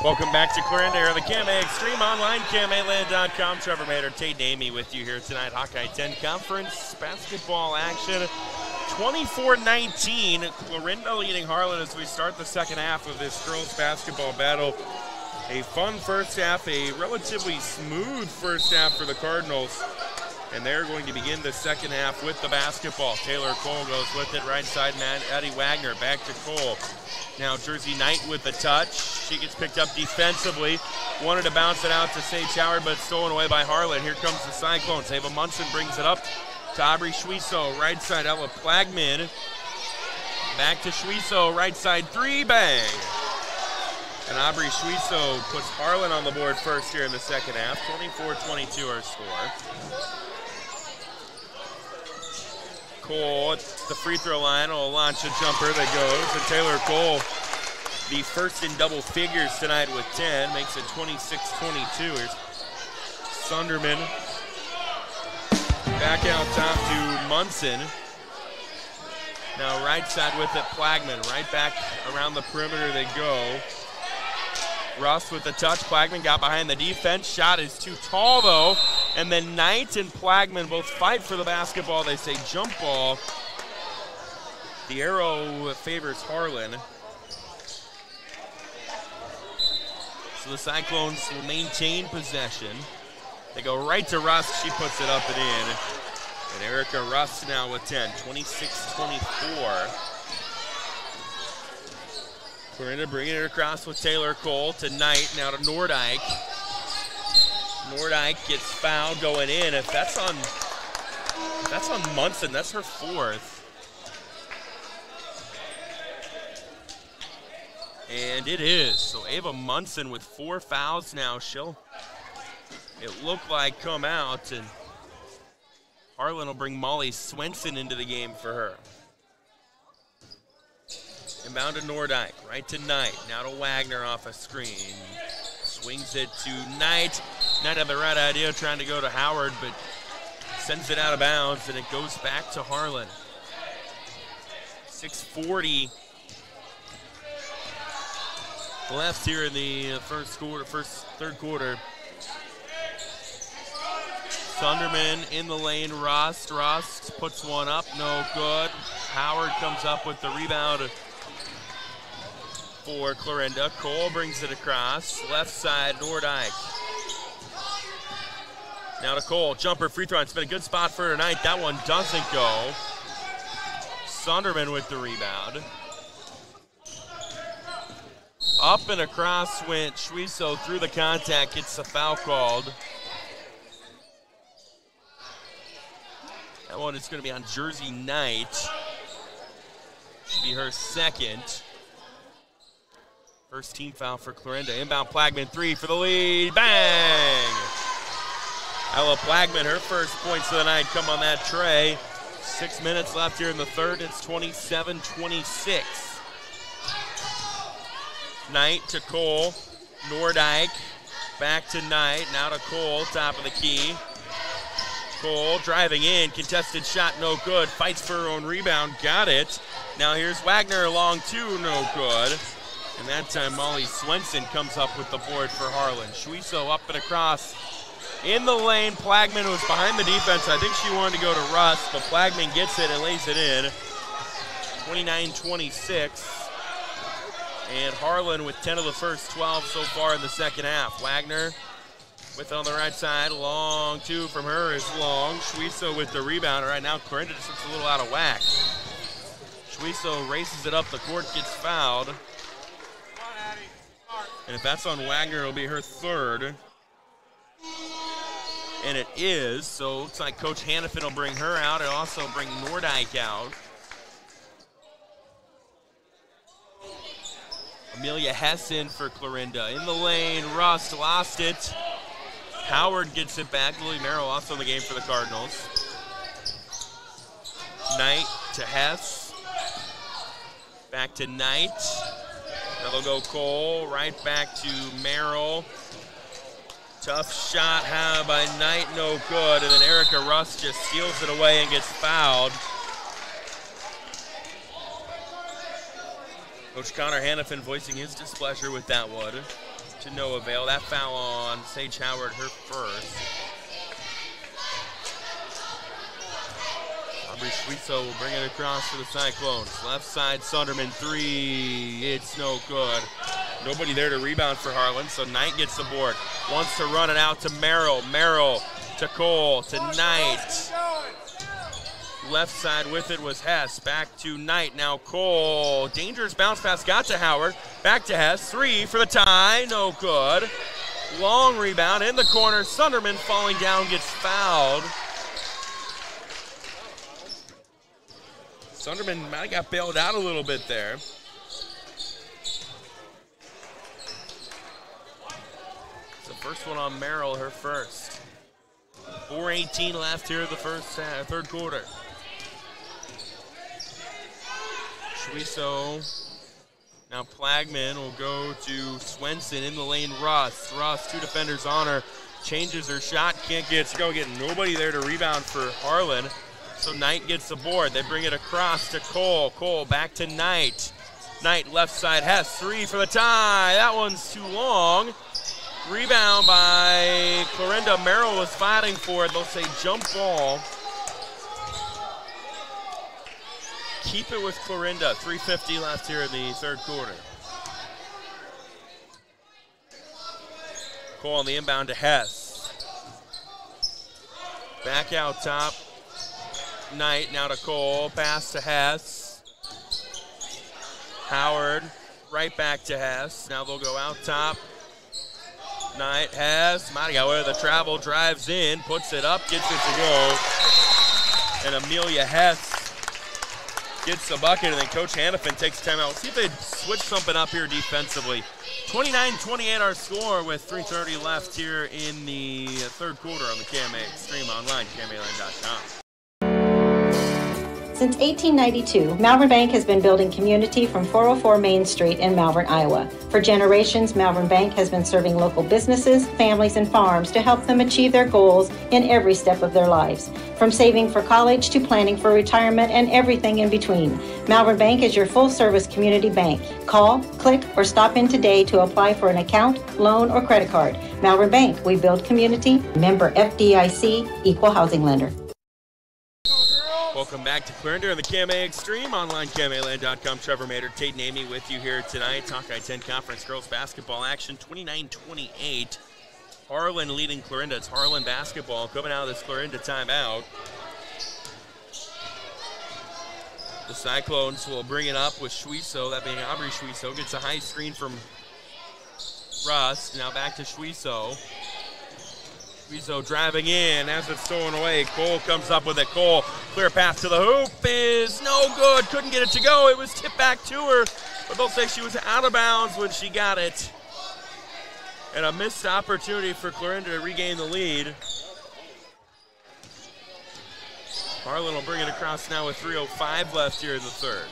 Welcome back to Clarinda here on the KMA Extreme Online, KMAland.com. Trevor Mater, Tate and Amy with you here tonight. Hawkeye 10 Conference basketball action. 24-19, Clarinda leading Harlan as we start the second half of this girls basketball battle. A fun first half, a relatively smooth first half for the Cardinals. And they're going to begin the second half with the basketball. Taylor Cole goes with it, right side man, Eddie Wagner, back to Cole. Now Jersey Knight with the touch. She gets picked up defensively. Wanted to bounce it out to Sage Howard, but stolen away by Harlan. Here comes the Cyclones. Ava Munson brings it up to Aubrey Schwieso, right side Ella Plagman. Back to Schwieso, right side three, bang! And Aubrey Schwieso puts Harlan on the board first here in the second half. 24-22 our score. Cole at the free throw line will launch a jumper that goes. And Taylor Cole, the first in double figures tonight with 10, makes it 26-22. Here's Sunderman. Back out top to Munson. Now right side with it, Plagman. Right back around the perimeter they go. Russ with the touch. Plagman got behind the defense. Shot is too tall, though. And then Knight and Plagman both fight for the basketball. They say jump ball. The arrow favors Harlan. So the Cyclones will maintain possession. They go right to Russ. She puts it up and in. And Erica Russ now with 10. 26-24. Clarinda bringing it across with Taylor Cole to Knight, now to Nordyke. Nordyke gets fouled going in. If that's on Munson, that's her fourth. And it is. So Ava Munson with 4 fouls now. It looked like come out, and Harlan will bring Molly Swenson into the game for her. Inbound to Nordyke, right to Knight. Now to Wagner off a screen. Swings it to Knight. Knight had the right idea trying to go to Howard, but sends it out of bounds, and it goes back to Harlan. 6:40 left here in the third quarter. Sunderman in the lane, Rust puts one up, no good. Howard comes up with the rebound for Clarinda. Cole brings it across. Left side, Nordyke. Now to Cole. Jumper, free throw. It's been a good spot for her tonight. That one doesn't go. Sunderman with the rebound. Up and across went Schwieso through the contact. Gets a foul called. That one is going to be on Jersey Knight. Should be her second. First team foul for Clarinda. Inbound Plagman, 3 for the lead. Bang! Ella Plagman, her first points of the night come on that tray. 6 minutes left here in the third. It's 27-26. Knight to Cole. Nordyke. Back to Knight. Now to Cole, top of the key. Cole driving in. Contested shot, no good. Fights for her own rebound. Got it. Now here's Wagner, long two, no good. And that time Molly Swenson comes up with the board for Harlan. Schwieso up and across in the lane. Plagman was behind the defense. I think she wanted to go to Russ, but Plagman gets it and lays it in. 29-26. And Harlan with 10 of the first 12 so far in the second half. Wagner with it on the right side. Long two from her is long. Schwieso with the rebound. Right now Clarinda just looks a little out of whack. Schwieso races it up the court, gets fouled. And if that's on Wagner, it'll be her third. And it is, so it looks like Coach Hannafin will bring her out and also bring Nordyke out. Amelia Hessen for Clarinda. In the lane, Rust lost it. Howard gets it back. Lily Merrill also in the game for the Cardinals. Knight to Hess. Back to Knight. Now they'll go Cole, right back to Merrill. Tough shot by Knight, no good. And then Erica Russ just steals it away and gets fouled. Coach Connor Hannafin voicing his displeasure with that one. to no avail. That foul on Sage Howard, her first. Aubrey Schweitzel will bring it across to the Cyclones. Left side, Sunderman, three. It's no good. Nobody there to rebound for Harlan, so Knight gets the board. Wants to run it out to Merrill. Merrill to Cole, to Knight. Left side with it was Hess. Back to Knight. Now Cole. Dangerous bounce pass. Got to Howard. Back to Hess. Three for the tie. No good. Long rebound in the corner. Sunderman falling down gets fouled. Sunderman might have got bailed out a little bit there. The first one on Merrill, her first. 4:18 left here in the third quarter. Schweitzel. Now Plagman will go to Swenson in the lane. Russ, two defenders on her. Changes her shot, can't get to go. Getting nobody there to rebound for Harlan. So Knight gets the board. They bring it across to Cole. Cole back to Knight. Knight left side has three for the tie. That one's too long. Rebound by Clarinda. Merrill was fighting for it. They'll say jump ball. Keep it with Clarinda. 3:50 left here in the third quarter. Cole on the inbound to Hess. Back out top. Knight now to Cole. Pass to Hess. Howard right back to Hess. Now they'll go out top. Knight, Hess, might have got away with the travel, drives in, puts it up, gets it to go. And Amelia Hess gets the bucket, and then Coach Hannafin takes time out. Let's see if they switch something up here defensively. 29-28 our score with 3:30 left here in the third quarter on the KMA Extreme online, KMAland.com. Since 1892, Malvern Bank has been building community from 404 Main Street in Malvern, Iowa. For generations, Malvern Bank has been serving local businesses, families, and farms to help them achieve their goals in every step of their lives. From saving for college to planning for retirement and everything in between, Malvern Bank is your full-service community bank. Call, click, or stop in today to apply for an account, loan, or credit card. Malvern Bank, we build community. Member FDIC, Equal Housing Lender. Welcome back to Clarinda and the KMA Extreme, online KMAland.com. Trevor Mader, Tate and Amy with you here tonight. Hawkeye 10 Conference Girls Basketball action, 29-28. Harlan leading Clarinda. It's Harlan basketball coming out of this Clarinda timeout. The Cyclones will bring it up with Schweitzel, that being Aubrey Schweitzel. Gets a high screen from Russ. Now back to Schweitzel. Schweitzel driving in as it's stolen away. Cole comes up with it. Cole, clear path to the hoop is no good. Couldn't get it to go. It was tipped back to her, but they'll say she was out of bounds when she got it. And a missed opportunity for Clarinda to regain the lead. Harlan will bring it across now with 3:05 left here in the third.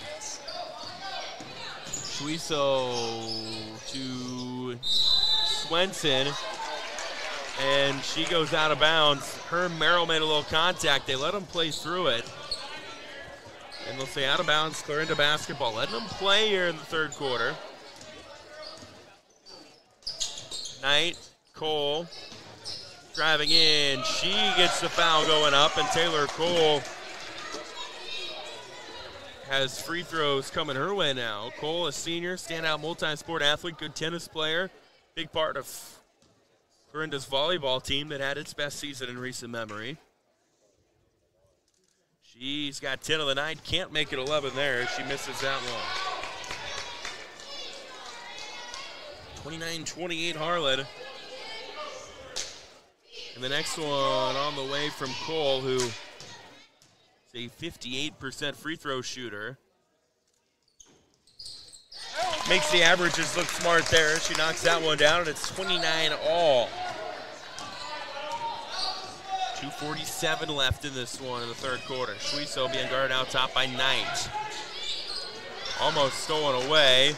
Schweitzel to Swenson. And she goes out of bounds. Her and Merrill made a little contact. They let them play through it. And they'll say out of bounds, Clarinda basketball. Letting them play here in the third quarter. Knight, Cole, driving in. She gets the foul going up, and Taylor Cole has free throws coming her way now. Cole, a senior, standout multi-sport athlete, good tennis player, big part of Clarinda's volleyball team that had its best season in recent memory. She's got 10 of the night, can't make it 11 there. She misses that one. 29-28 Harlan. And the next one on the way from Cole, who is a 58% free throw shooter. Makes the averages look smart there. She knocks that one down, and it's 29 all. 2:47 left in this one in the third quarter. Schweitzel being guarded out top by Knight. Almost stolen away.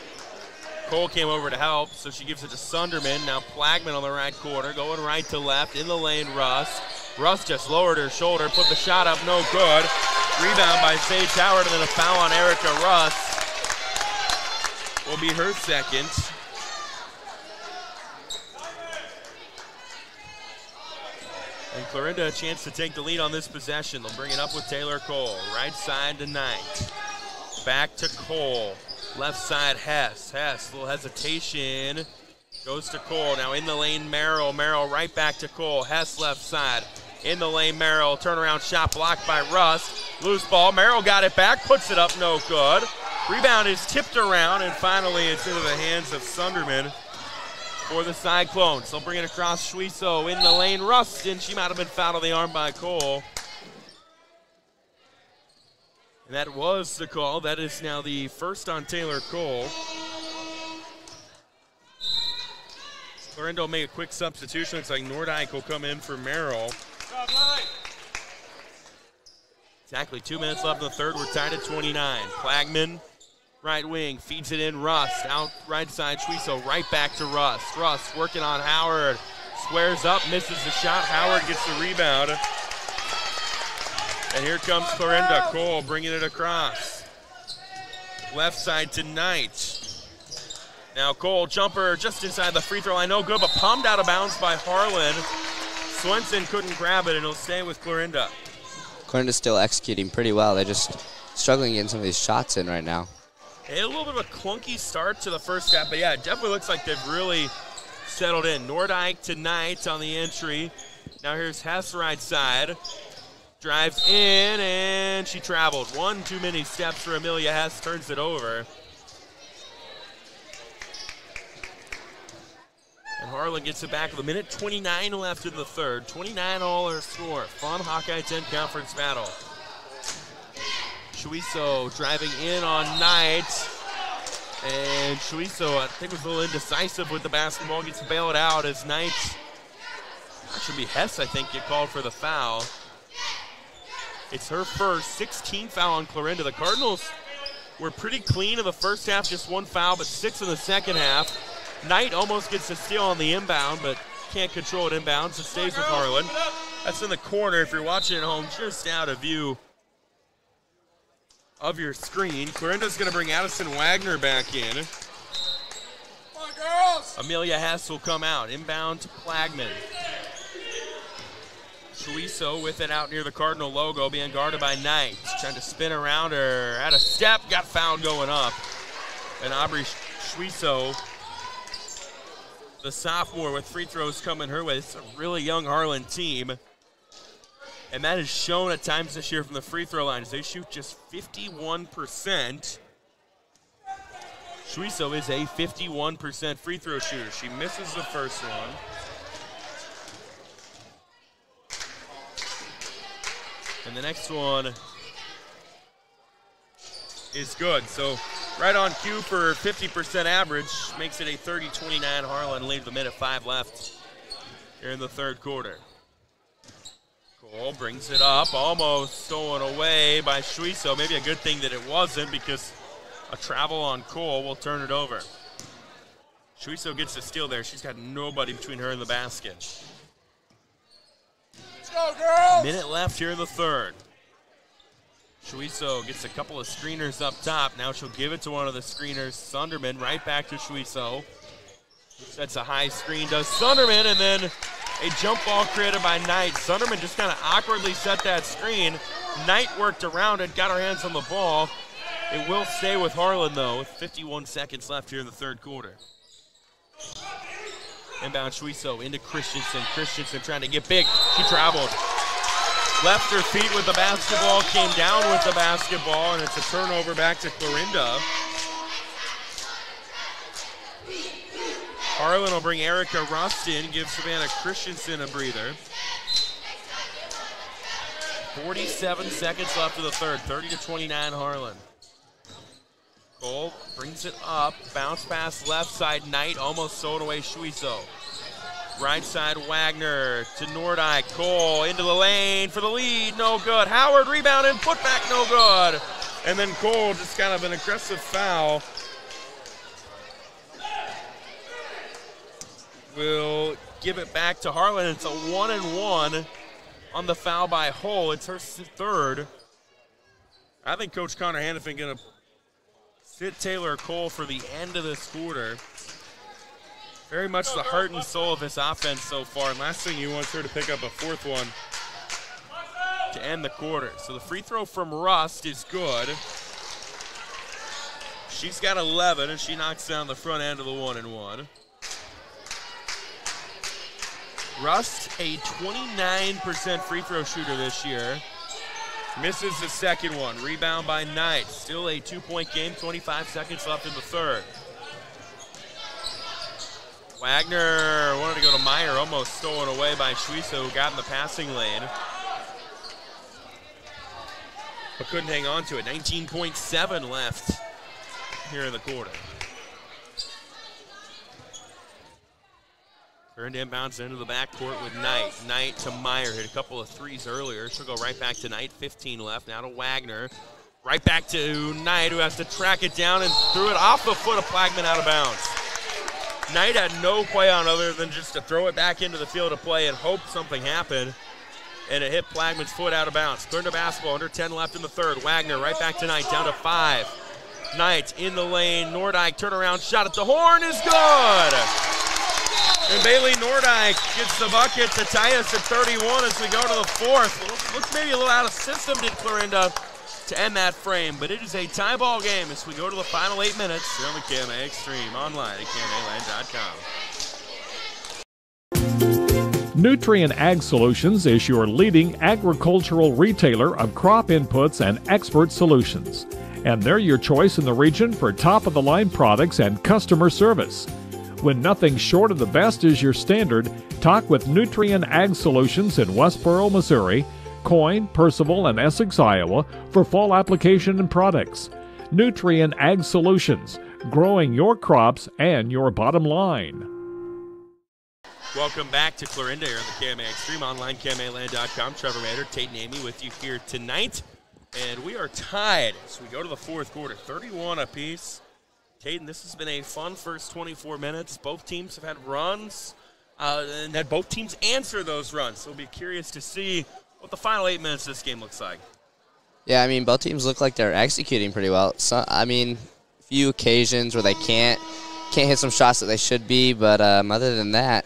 Cole came over to help, so she gives it to Sunderman. Now Plagman on the right corner, going right to left. In the lane, Russ. Russ just lowered her shoulder, put the shot up, no good. Rebound by Sage Howard, and then a foul on Erica Russ. Will be her second. And Clarinda a chance to take the lead on this possession. They'll bring it up with Taylor Cole. Right side to Knight. Back to Cole. Left side Hess. Hess, little hesitation. Goes to Cole. Now in the lane, Merrill. Merrill right back to Cole. Hess left side. In the lane, Merrill. Turnaround shot blocked by Rust. Loose ball. Merrill got it back. Puts it up. No good. Rebound is tipped around, and finally it's into the hands of Sunderman for the Cyclones. They'll bring it across Schweiso in the lane. Rust, and she might have been fouled on the arm by Cole. And that was the call. That is now the first on Taylor Cole. Clarinda will make a quick substitution. Looks like Nordyke will come in for Merrill. Exactly 2 minutes left in the third. We're tied at 29. Plagman, right wing, feeds it in. Rust, out right side. Schweiso right back to Rust. Rust working on Howard. Squares up, misses the shot. Howard gets the rebound. And here comes Clarinda. Cole bringing it across. Left side to Knight. Now Cole, jumper just inside the free throw line. No good, but palmed out of bounds by Harlan. Swenson couldn't grab it, and it'll stay with Clarinda. Clarinda's still executing pretty well. They're just struggling getting some of these shots in right now. A little bit of a clunky start to the first half, but yeah, it definitely looks like they've really settled in. Nordyke to Knight on the entry. Now here's Hess right side. Drives in, and she traveled. One too many steps for Amelia Hess, turns it over. And Harlan gets it back with 1:29 left in the third. 29 all our score. Fun Hawkeye 10 conference battle. Schweiso driving in on Knight. And Schweiso, I think, was a little indecisive with the basketball. Gets bailed out as Knight, that should be Hess, I think, get called for the foul. It's her first 16th foul on Clarinda. The Cardinals were pretty clean in the first half, just one foul, but 6 in the second half. Knight almost gets a steal on the inbound, but can't control it inbounds. It stays with Harlan. That's in the corner. If you're watching at home, just out of view of your screen. Clarinda's going to bring Addison Wagner back in. Come on, girls. Amelia Hess will come out. Inbound to Plagman. Schweiso with it out near the Cardinal logo, being guarded by Knight. Trying to spin around her. At a step, got fouled going up. And Aubrey Schweiso, the sophomore, with free throws coming her way. It's a really young Harlan team. And that is shown at times this year from the free throw line as they shoot just 51%. Schweiso is a 51% free throw shooter. She misses the first one. And the next one is good. So right on cue for 50% average. Makes it a 30-29 Harlan. Leaves a minute 5 left here in the third quarter. Cole brings it up, almost stolen away by Schweiso. Maybe a good thing that it wasn't, because a travel on Cole will turn it over. Schweiso gets the steal there. She's got nobody between her and the basket. Let's go, girls! Minute left here in the third. Schweiso gets a couple of screeners up top. Now she'll give it to one of the screeners, Sunderman, right back to Schweiso. Sets a high screen, does Sunderman, and then a jump ball created by Knight. Sunderman just kind of awkwardly set that screen. Knight worked around it, got her hands on the ball. It will stay with Harlan, though, with 51 seconds left here in the third quarter. Inbound Schweiso into Christensen. Christensen trying to get big. She traveled. Left her feet with the basketball, came down with the basketball, and it's a turnover back to Clarinda. Harlan will bring Erica Rust in, give Savannah Christensen a breather. 47 seconds left of the third, 30-29 Harlan. Cole brings it up, bounce pass left side, Knight almost sold away Schweiso. Right side Wagner to Nordyke, Cole into the lane for the lead, no good. Howard rebounded, put back, no good. And then Cole, just kind of an aggressive foul, will give it back to Harlan. It's a 1-and-1 on the foul by Hull. It's her third. I think Coach Connor Hannafin going to sit Taylor Cole for the end of this quarter. Very much the heart and soul of this offense so far. And last thing you want her to pick up a fourth one to end the quarter. So the free throw from Rust is good. She's got 11, and she knocks down the front end of the 1-and-1. Rust, a 29% free throw shooter this year. Misses the second one. Rebound by Knight. Still a 2-point game, 25 seconds left in the third. Wagner wanted to go to Meyer, almost stolen away by Schweizer, who got in the passing lane, but couldn't hang on to it. 19.7 left here in the quarter. Turned inbounds into the backcourt with Knight. Knight to Meyer, hit a couple of threes earlier. She'll go right back to Knight, 15 left. Now to Wagner. Right back to Knight, who has to track it down and threw it off the foot of Plagman out of bounds. Knight had no play on other than just to throw it back into the field of play and hope something happened. And it hit Plagman's foot out of bounds. Clarinda basketball, under 10 left in the third. Wagner right back to Knight, down to 5. Knight in the lane. Nordyke turnaround shot at the horn is good. And Bailey Nordyke gets the bucket to tie us at 31 as we go to the fourth. Looks maybe a little out of system, did Clarinda, to end that frame, but it is a tie ball game as we go to the final 8 minutes here on the KMA Extreme, online at KMAland.com. Nutrien Ag Solutions is your leading agricultural retailer of crop inputs and expert solutions. And they're your choice in the region for top-of-the-line products and customer service. When nothing short of the best is your standard, talk with Nutrien Ag Solutions in Westboro, Missouri, Coyne, Percival, and Essex, Iowa for fall application and products. Nutrien Ag Solutions, growing your crops and your bottom line. Welcome back to Clarinda here on the KMA Extreme, online, KMAland.com. Trevor Mader, Tate and Amy with you here tonight. And we are tied as we go to the fourth quarter, 31 apiece. Tate, this has been a fun first 24 minutes. Both teams have had runs and had both teams answer those runs. So we'll be curious to see what the final 8 minutes of this game looks like. Yeah, I mean, both teams look like they're executing pretty well. So, I mean, few occasions where they can't hit some shots that they should be, but other than that.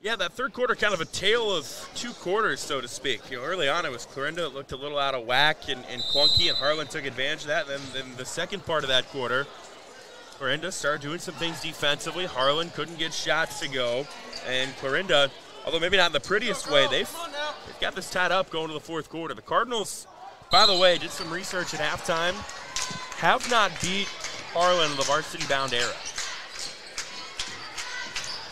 Yeah, that third quarter kind of a tale of two quarters, so to speak. You know, early on it was Clarinda. It looked a little out of whack and clunky, and Harlan took advantage of that. And then the second part of that quarter, Clarinda started doing some things defensively. Harlan couldn't get shots to go, and Clarinda, although maybe not in the prettiest way, they've got this tied up going to the fourth quarter. The Cardinals, by the way, did some research at halftime, have not beat Harlan in the varsity-bound era.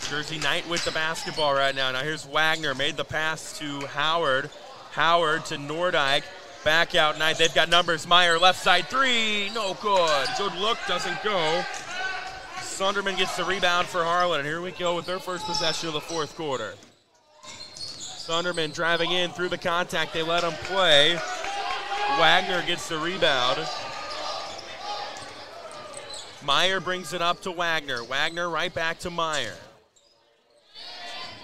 Jersey Knight with the basketball right now. Now here's Wagner, made the pass to Howard. Howard to Nordyke, back out Knight. They've got numbers. Meyer, left side three, no good. Good look, doesn't go. Sunderman gets the rebound for Harlan, and here we go with their first possession of the fourth quarter. Sunderman driving in through the contact. They let him play. Wagner gets the rebound. Meyer brings it up to Wagner. Wagner right back to Meyer.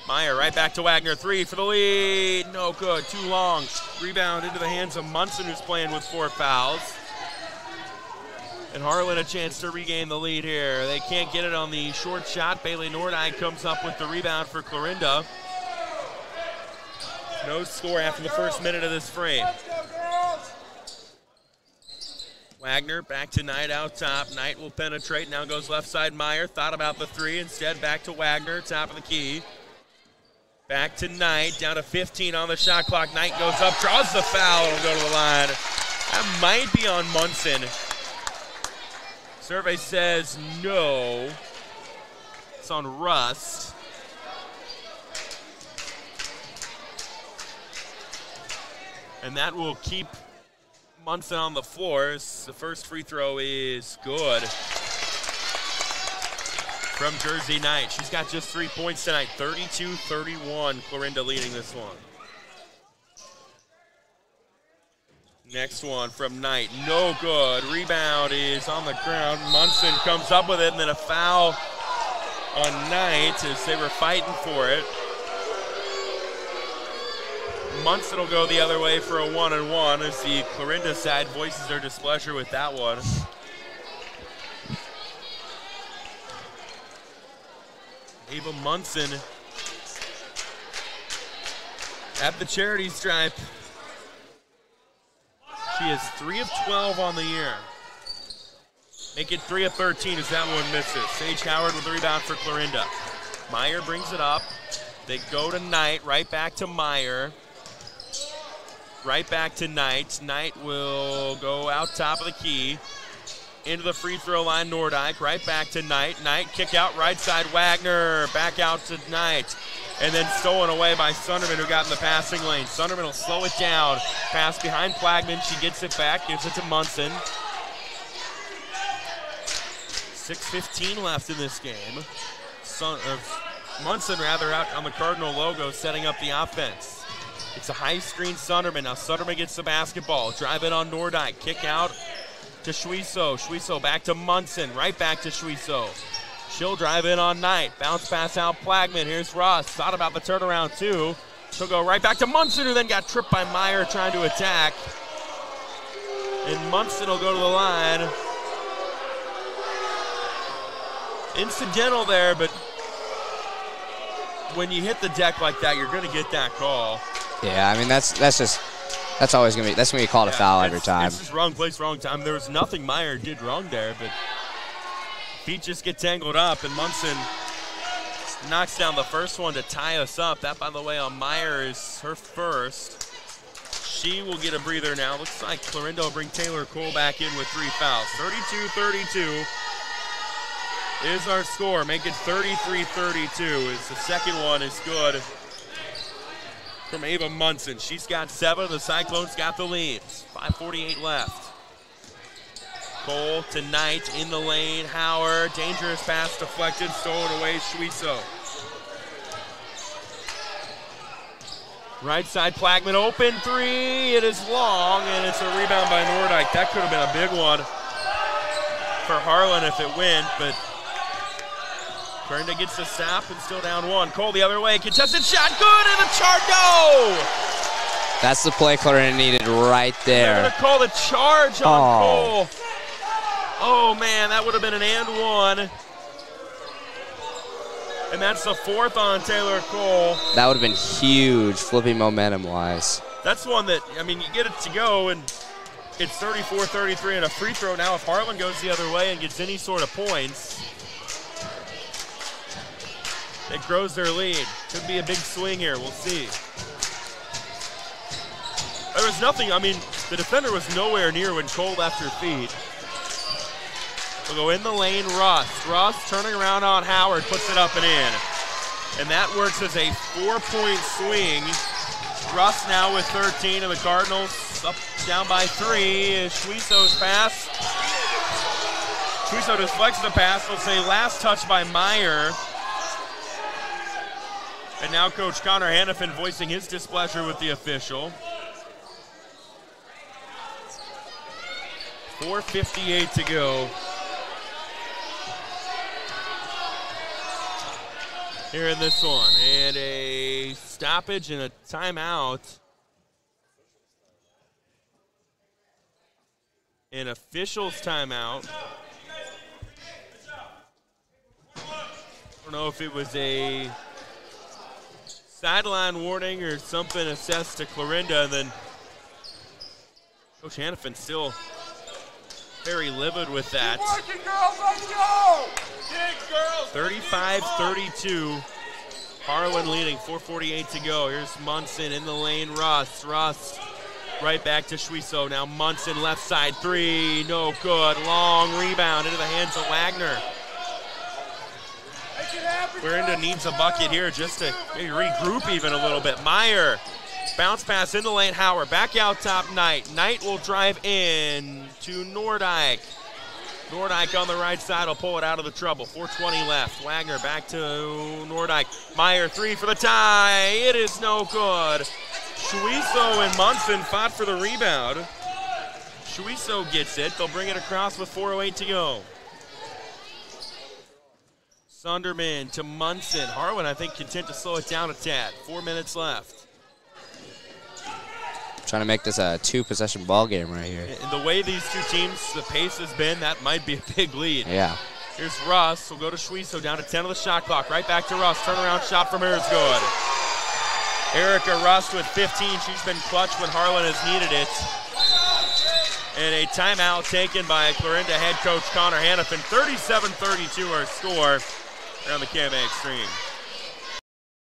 Meyer right back to Wagner. Three for the lead. No good. Too long. Rebound into the hands of Munson, who's playing with 4 fouls. And Harlan a chance to regain the lead here. They can't get it on the short shot. Bailey Nordyke comes up with the rebound for Clarinda. No score after the first minute of this frame. Wagner back to Knight out top. Knight will penetrate. Now goes left side. Meyer thought about the three. Instead, back to Wagner, top of the key. Back to Knight, down to 15 on the shot clock. Knight goes up, draws the foul. It'll go to the line. That might be on Munson. Survey says no. It's on Rust. And that will keep Munson on the floor. The first free throw is good from Jersey Knight. She's got just 3 points tonight, 32-31. Clarinda leading this one. Next one from Knight, no good. Rebound is on the ground. Munson comes up with it, and then a foul on Knight as they were fighting for it. Munson will go the other way for a 1-and-1 as the Clarinda side voices their displeasure with that one. Ava Munson at the charity stripe. She is 3 of 12 on the year. Make it 3 of 13 as that one misses. Sage Howard with the rebound for Clarinda. Meyer brings it up. They go to Knight, right back to Meyer. Right back to Knight. Knight will go out top of the key. Into the free throw line, Nordyke. Right back to Knight. Knight kick out right side, Wagner. Back out to Knight. And then stolen away by Sunderman, who got in the passing lane. Sunderman will slow it down. Pass behind Plagman. She gets it back, gives it to Munson. 6:15 left in this game. Munson, rather, out on the Cardinal logo, setting up the offense. It's a high screen Sunderman. Now Sunderman gets the basketball. Drive it on Nordyke. Kick out to Schwiso. Schwiso back to Munson. Right back to Schwiso. She'll drive in on Knight. Bounce pass out Plagman. Here's Ross. Thought about the turnaround too. She'll go right back to Munson, who then got tripped by Meyer trying to attack. And Munson will go to the line. Incidental there, but when you hit the deck like that, you're going to get that call. Yeah, I mean that's always going to be called a foul every time. It's just wrong place, wrong time. There was nothing Meyer did wrong there, but feet just get tangled up, and Munson knocks down the first one to tie us up. That, by the way, on Meyer is her first. She will get a breather now. Looks like Clarinda will bring Taylor Cole back in with 3 fouls. 32-32 is our score. Make it 33-32 as the second one is good from Ava Munson. She's got 7. The Cyclones got the lead. 5:48 left. Cole to Knight in the lane. Howard, dangerous pass deflected, stolen away, Schwiso. Right side, Plagman open 3. It is long, and it's a rebound by Nordyke. That could have been a big one for Harlan if it went, but Clarinda gets the stop and still down 1. Cole the other way, contested shot, good, and the charge, no! That's the play Clarinda needed right there. They're going to call the charge on Cole. Oh, man, that would have been an and 1. And that's the 4th on Taylor Cole. That would have been huge, flipping momentum-wise. That's one that, I mean, you get it to go, and it's 34-33 and a free throw. Now if Harlan goes the other way and gets any sort of points, it grows their lead. Could be a big swing here. We'll see. There was nothing, I mean, the defender was nowhere near when Cole left her feet. We'll go in the lane, Russ. Russ turning around on Howard, puts it up and in. And that works as a 4-point swing. Russ now with 13, and the Cardinals up down by 3. Schwiso's pass. Schwiso deflects the pass. We'll say last touch by Meyer. And now Coach Connor Hannafin voicing his displeasure with the official. 4:58 to go. Here in this one. And a stoppage and a timeout. An official's timeout. I don't know if it was a sideline warning or something assessed to Clarinda, and then Coach Hannafin still very livid with that. 35-32. Harlan leading, 4:48 to go. Here's Munson in the lane, Russ. Russ right back to Schwiso. Now Munson left side 3, no good. Long rebound into the hands of Wagner. Clarinda needs a bucket here just to maybe regroup even a little bit. Meyer, bounce pass in the lane, Howard, back out top, Knight. Knight will drive in to Nordyke. Nordyke on the right side will pull it out of the trouble. 4:20 left. Wagner back to Nordyke. Meyer 3 for the tie. It is no good. Schwiso and Munson fought for the rebound. Schwiso gets it. They'll bring it across with 4:08 to go. Sunderman to Munson. Harlan, I think, content to slow it down a tad. 4 minutes left. Trying to make this a 2-possession ball game right here. And the way these two teams, the pace has been, that might be a big lead. Yeah. Here's Russ. We'll go to Schwieso, down to 10 on the shot clock. Right back to Russ. Turnaround shot from her is good. Erica Rust with 15. She's been clutch when Harlan has needed it. And a timeout taken by Clarinda head coach Connor Hannafin. 37-32 our score here on the KMA Extreme.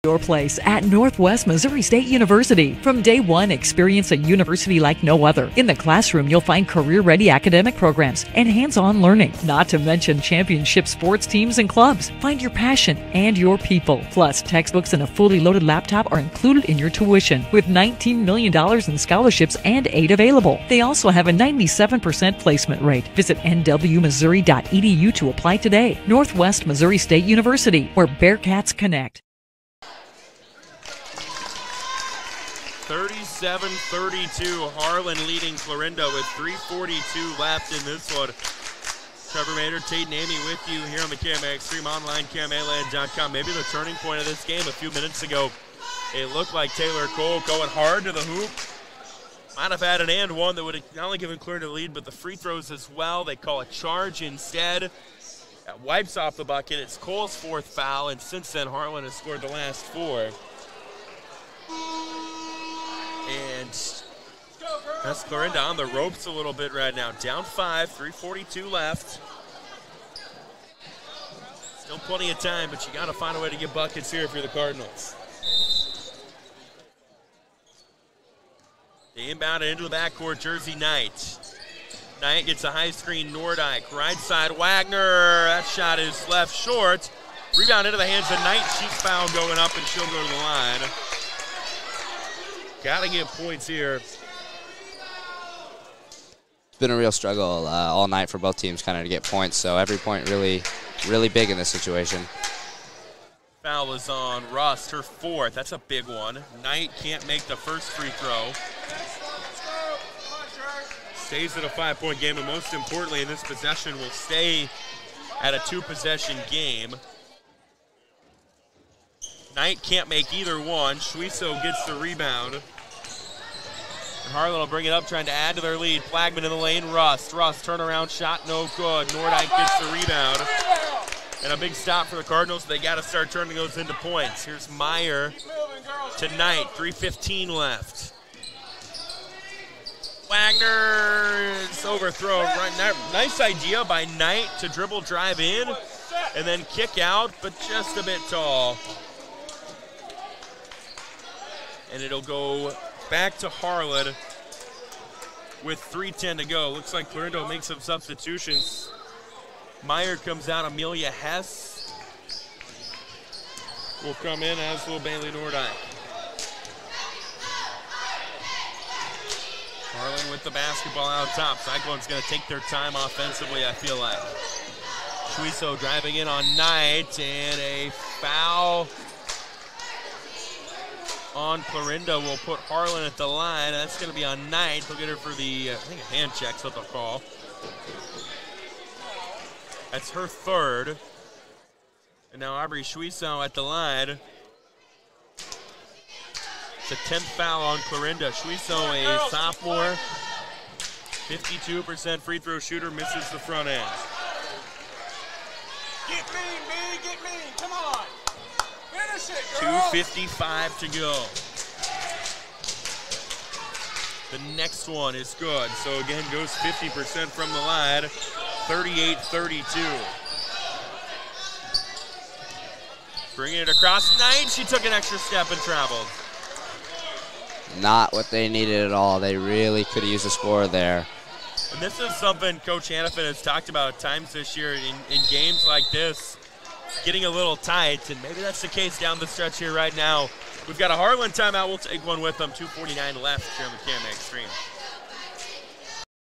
Your place at Northwest Missouri State University. From day one, experience a university like no other. In the classroom, you'll find career-ready academic programs and hands-on learning, not to mention championship sports teams and clubs. Find your passion and your people. Plus, textbooks and a fully loaded laptop are included in your tuition, with $19 million in scholarships and aid available. They also have a 97% placement rate. Visit nwmissouri.edu to apply today. Northwest Missouri State University, where Bearcats connect. 37-32, Harlan leading Clarinda with 3:42 left in this one. Trevor Mater, Tate and Amy with you here on the KMA Extreme online, KMAland.com. Maybe the turning point of this game a few minutes ago, it looked like Taylor Cole going hard to the hoop. Might have had an and one that would have not only given Clarinda the lead, but the free throws as well. They call a charge instead. That wipes off the bucket. It's Cole's fourth foul, and since then, Harlan has scored the last four. And that's Clarinda on the ropes a little bit right now. Down 5, 3:42 left. Still plenty of time, but you got to find a way to get buckets here if you're the Cardinals. They inbound it into the backcourt, Jersey Knight. Knight gets a high screen, Nordyke. Right side, Wagner. That shot is left short. Rebound into the hands of Knight. She's fouled going up, and she'll go to the line. Got to get points here. It's been a real struggle all night for both teams kind of to get points, so every point really big in this situation. Foul is on Rust, her fourth. That's a big one. Knight can't make the first free throw. Stays at a 5-point game, and most importantly in this possession will stay at a 2-possession game. Knight can't make either one. Schwieso gets the rebound. And Harlan will bring it up, trying to add to their lead. Flagman in the lane, Rust. Rust, turnaround shot, no good. Nordyke gets the rebound. And a big stop for the Cardinals. They got to start turning those into points. Here's Meyer to Knight, 3:15 left. Wagner's overthrow. Nice idea by Knight to dribble, drive in, and then kick out, but just a bit tall. And it'll go back to Harlan with 3:10 to go. Looks like Clarinda will make some substitutions. Meyer comes out. Amelia Hess will come in, as will Bailey Nordyke. Harlan with the basketball out top. Cyclones going to take their time offensively, I feel like. Schwieso driving in on Knight, and a foul on Clarinda will put Harlan at the line. That's going to be on Knight. He'll get her for the, I think, a hand check's what they'll call. That's her third. And now Aubrey Schwieso at the line. It's a 10th foul on Clarinda. Schwieso, a sophomore, 52% free throw shooter, misses the front end. Get me, come on. Finish it, 2:55 to go. The next one is good. So again, goes 50% from the line, 38-32. Bringing it across Knight. She took an extra step and traveled. Not what they needed at all. They really could have used a score there. And this is something Coach Hannafin has talked about at times this year in games like this, getting a little tight, and maybe that's the case down the stretch here right now. We've got a Harlan timeout. We'll take one with them. 2:49 left here on the KMA Extreme.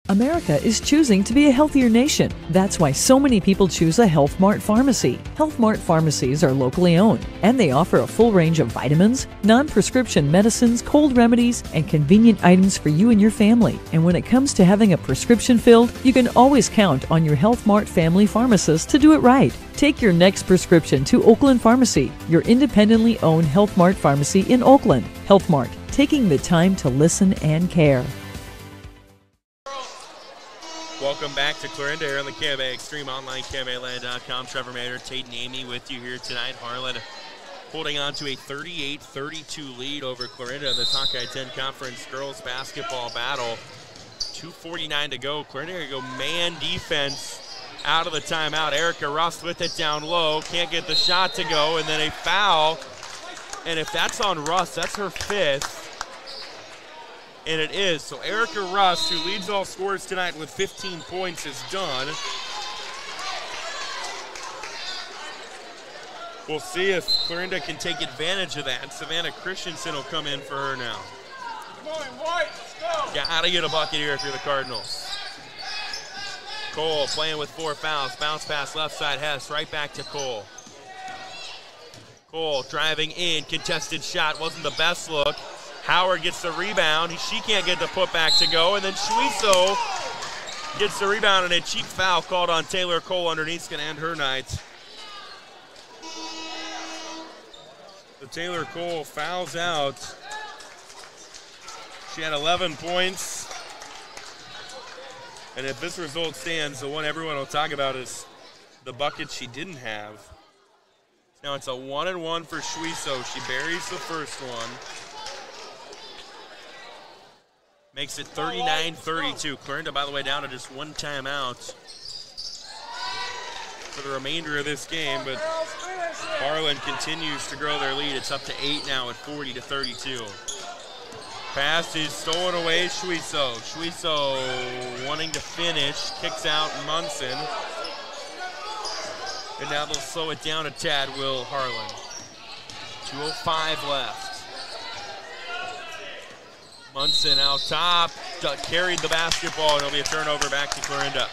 America is choosing to be a healthier nation. That's why so many people choose a Health Mart pharmacy. Health Mart pharmacies are locally owned, and they offer a full range of vitamins, non-prescription medicines, cold remedies, and convenient items for you and your family. And when it comes to having a prescription filled, you can always count on your Health Mart family pharmacist to do it right. Take your next prescription to Oakland Pharmacy, your independently owned Health Mart pharmacy in Oakland. Health Mart, taking the time to listen and care. Welcome back to Clarinda here on the KMA Extreme Online, KMAland.com. Trevor Mater, Tate and Amy with you here tonight. Harlan holding on to a 38-32 lead over Clarinda in this Hawkeye 10 Conference girls basketball battle. 2:49 to go. Clarinda going to go man defense out of the timeout. Erica Rust with it down low. Can't get the shot to go, and then a foul. And if that's on Rust, that's her 5th. And it is. So Erica Rust, who leads all scorers tonight with 15 points, is done. We'll see if Clarinda can take advantage of that. Savannah Christensen will come in for her now. Come on, White, let's go. Gotta get a bucket here if you're the Cardinals. Cole playing with 4 fouls. Bounce pass left side, Hess right back to Cole. Cole driving in, contested shot, wasn't the best look. Howard gets the rebound. She can't get the putback to go, and then Schwieso gets the rebound, and a cheap foul called on Taylor Cole underneath. It's going to end her night. So Taylor Cole fouls out. She had 11 points. And if this result stands, the one everyone will talk about is the bucket she didn't have. Now it's a 1-and-1 for Schwieso. She buries the first one. Makes it 39-32. Clarinda, by the way, down to just 1 timeout for the remainder of this game, but Harlan continues to grow their lead. It's up to 8 now at 40-32. Pass is stolen away, Schwieso. Schwieso wanting to finish, kicks out Munson. And now they'll slow it down a tad, will Harlan. 2:05 left. Munson out top, carried the basketball, and it'll be a turnover back to Clarinda.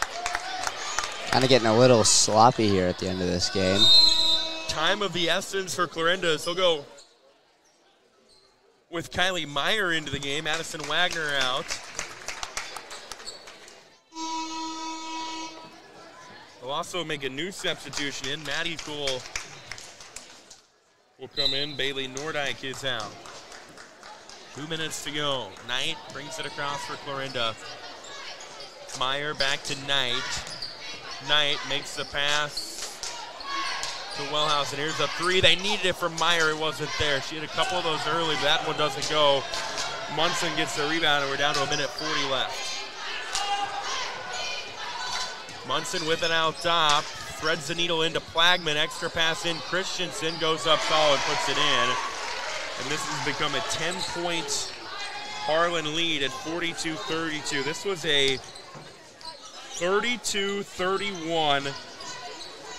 Kind of getting a little sloppy here at the end of this game. Time of the essence for Clarinda, so they'll go with Kylie Meyer into the game, Madison Wagner out. They'll also make a new substitution in. Maddie Cool will come in. Bailey Nordyke is out. 2 minutes to go. Knight brings it across for Clarinda. Meyer back to Knight. Knight makes the pass to Wellhouse, and here's a 3. They needed it from Meyer. It wasn't there. She had a couple of those early, but that one doesn't go. Munson gets the rebound, and we're down to 1:40 left. Munson with it out top. Threads the needle into Plagman. Extra pass in. Christensen goes up tall and puts it in. And this has become a 10-point Harlan lead at 42-32. This was a 32-31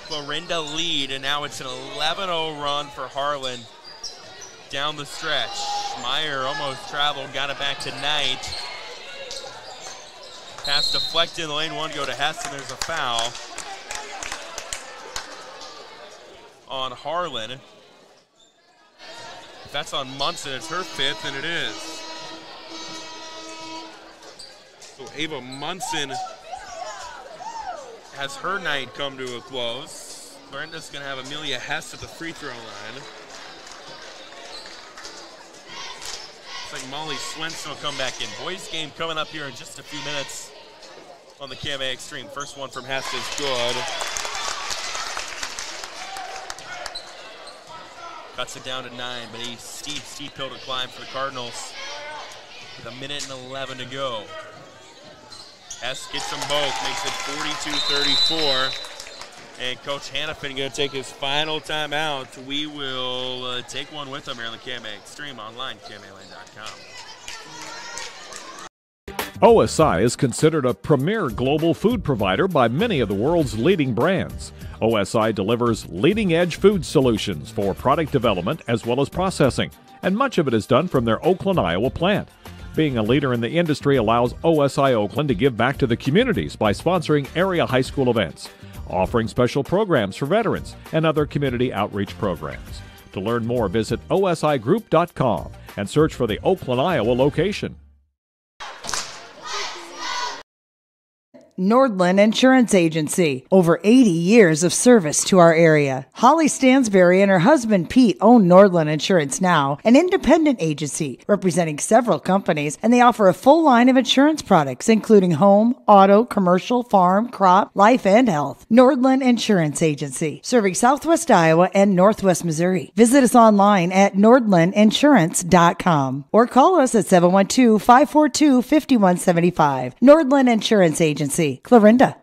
Clarinda lead, and now it's an 11-0 run for Harlan down the stretch. Meyer almost traveled, got it back to Knight. Pass deflected in the lane, one go to Hess, and there's a foul on Harlan. If that's on Munson, it's her 5th, and it is. So Ava Munson has her night come to a close. Clarinda's going to have Amelia Hess at the free throw line. Looks like Molly Swenson will come back in. Boys game coming up here in just a few minutes on the KMA Extreme. First one from Hess is good. Cuts it down to 9, but a steep hill to climb for the Cardinals with 1:11 to go. Hess gets them both, makes it 42-34. And Coach Hannafin going to take his final timeout. We will take one with him here on the KMA Extreme online, KMAland.com. OSI is considered a premier global food provider by many of the world's leading brands. OSI delivers leading-edge food solutions for product development as well as processing, and much of it is done from their Oakland, Iowa plant. Being a leader in the industry allows OSI Oakland to give back to the communities by sponsoring area high school events, offering special programs for veterans, and other community outreach programs. To learn more, visit osigroup.com and search for the Oakland, Iowa location. Nordland Insurance Agency. Over 80 years of service to our area. Holly Stansberry and her husband Pete own Nordland Insurance Now, an independent agency representing several companies, and they offer a full line of insurance products, including home, auto, commercial, farm, crop, life, and health. Nordland Insurance Agency, serving Southwest Iowa and Northwest Missouri. Visit us online at nordlandinsurance.com or call us at 712-542-5175. Nordland Insurance Agency, Clarinda.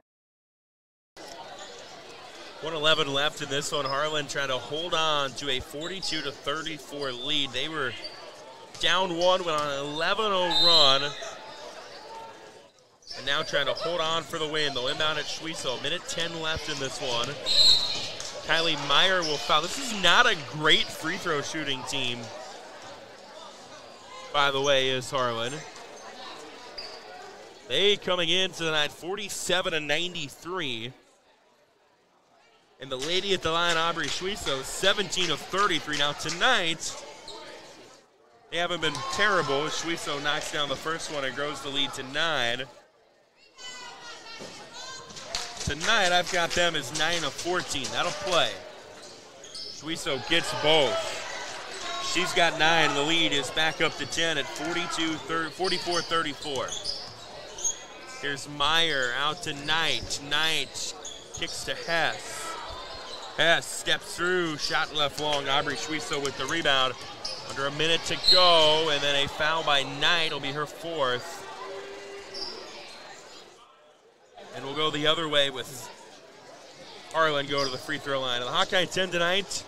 1:11 left in this one. Harlan trying to hold on to a 42-34 lead. They were down one, went on an 11-0 run, and now trying to hold on for the win. They'll inbound at Schwiesel. Minute 10 left in this one. Kylie Meyer will foul. This is not a great free throw shooting team, by the way, is Harlan. They coming in tonight 47-93. And the lady at the line, Aubrey Schwiesel, 17 of 33. Now tonight, they haven't been terrible. Schwiesel knocks down the first one and grows the lead to 9. Tonight, I've got them as 9 of 14. That'll play. Schwiesel gets both. She's got 9. The lead is back up to 10 at 44-34. Here's Meyer out to Knight. Knight kicks to Hess. Hess steps through, shot left long. Aubrey Schwiesel with the rebound. Under a minute to go, and then a foul by Knight will be her 4th. And we'll go the other way with Harlan go to the free throw line. And the Hawkeye 10 tonight,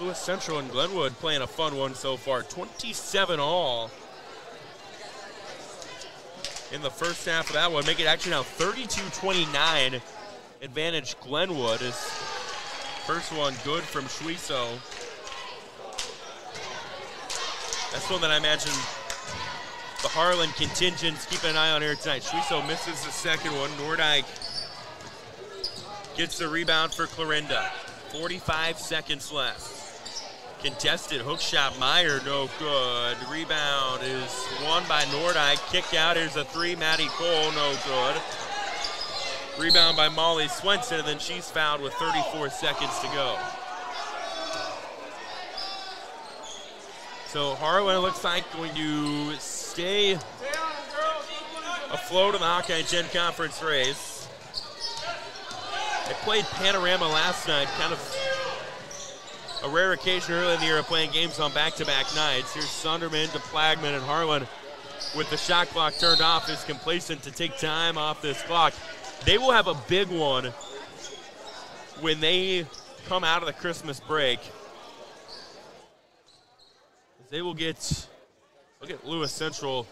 Lewis Central and Glenwood playing a fun one so far. 27 all in the first half of that one. Make it actually now 32-29. Advantage Glenwood is first one good from Schwiesel. That's one that I imagine the Harlan contingents keep an eye on here tonight. Schwiesel misses the second one. Nordyke gets the rebound for Clarinda. 45 seconds left. Contested hook shot, Meyer, no good. Rebound is won by Nordyke. Kick out, here's a 3, Maddie Cole, no good. Rebound by Molly Swenson, and then she's fouled with 34 seconds to go. So Harlan looks like going to stay afloat in the Hawkeye 10 conference race. They played Panorama last night, kind of a rare occasion early in the year of playing games on back-to-back nights. Here's Sunderman to Plagman, and Harlan, with the shot clock turned off, is complacent to take time off this clock. They will have a big one when they come out of the Christmas break. They will get Lewis Central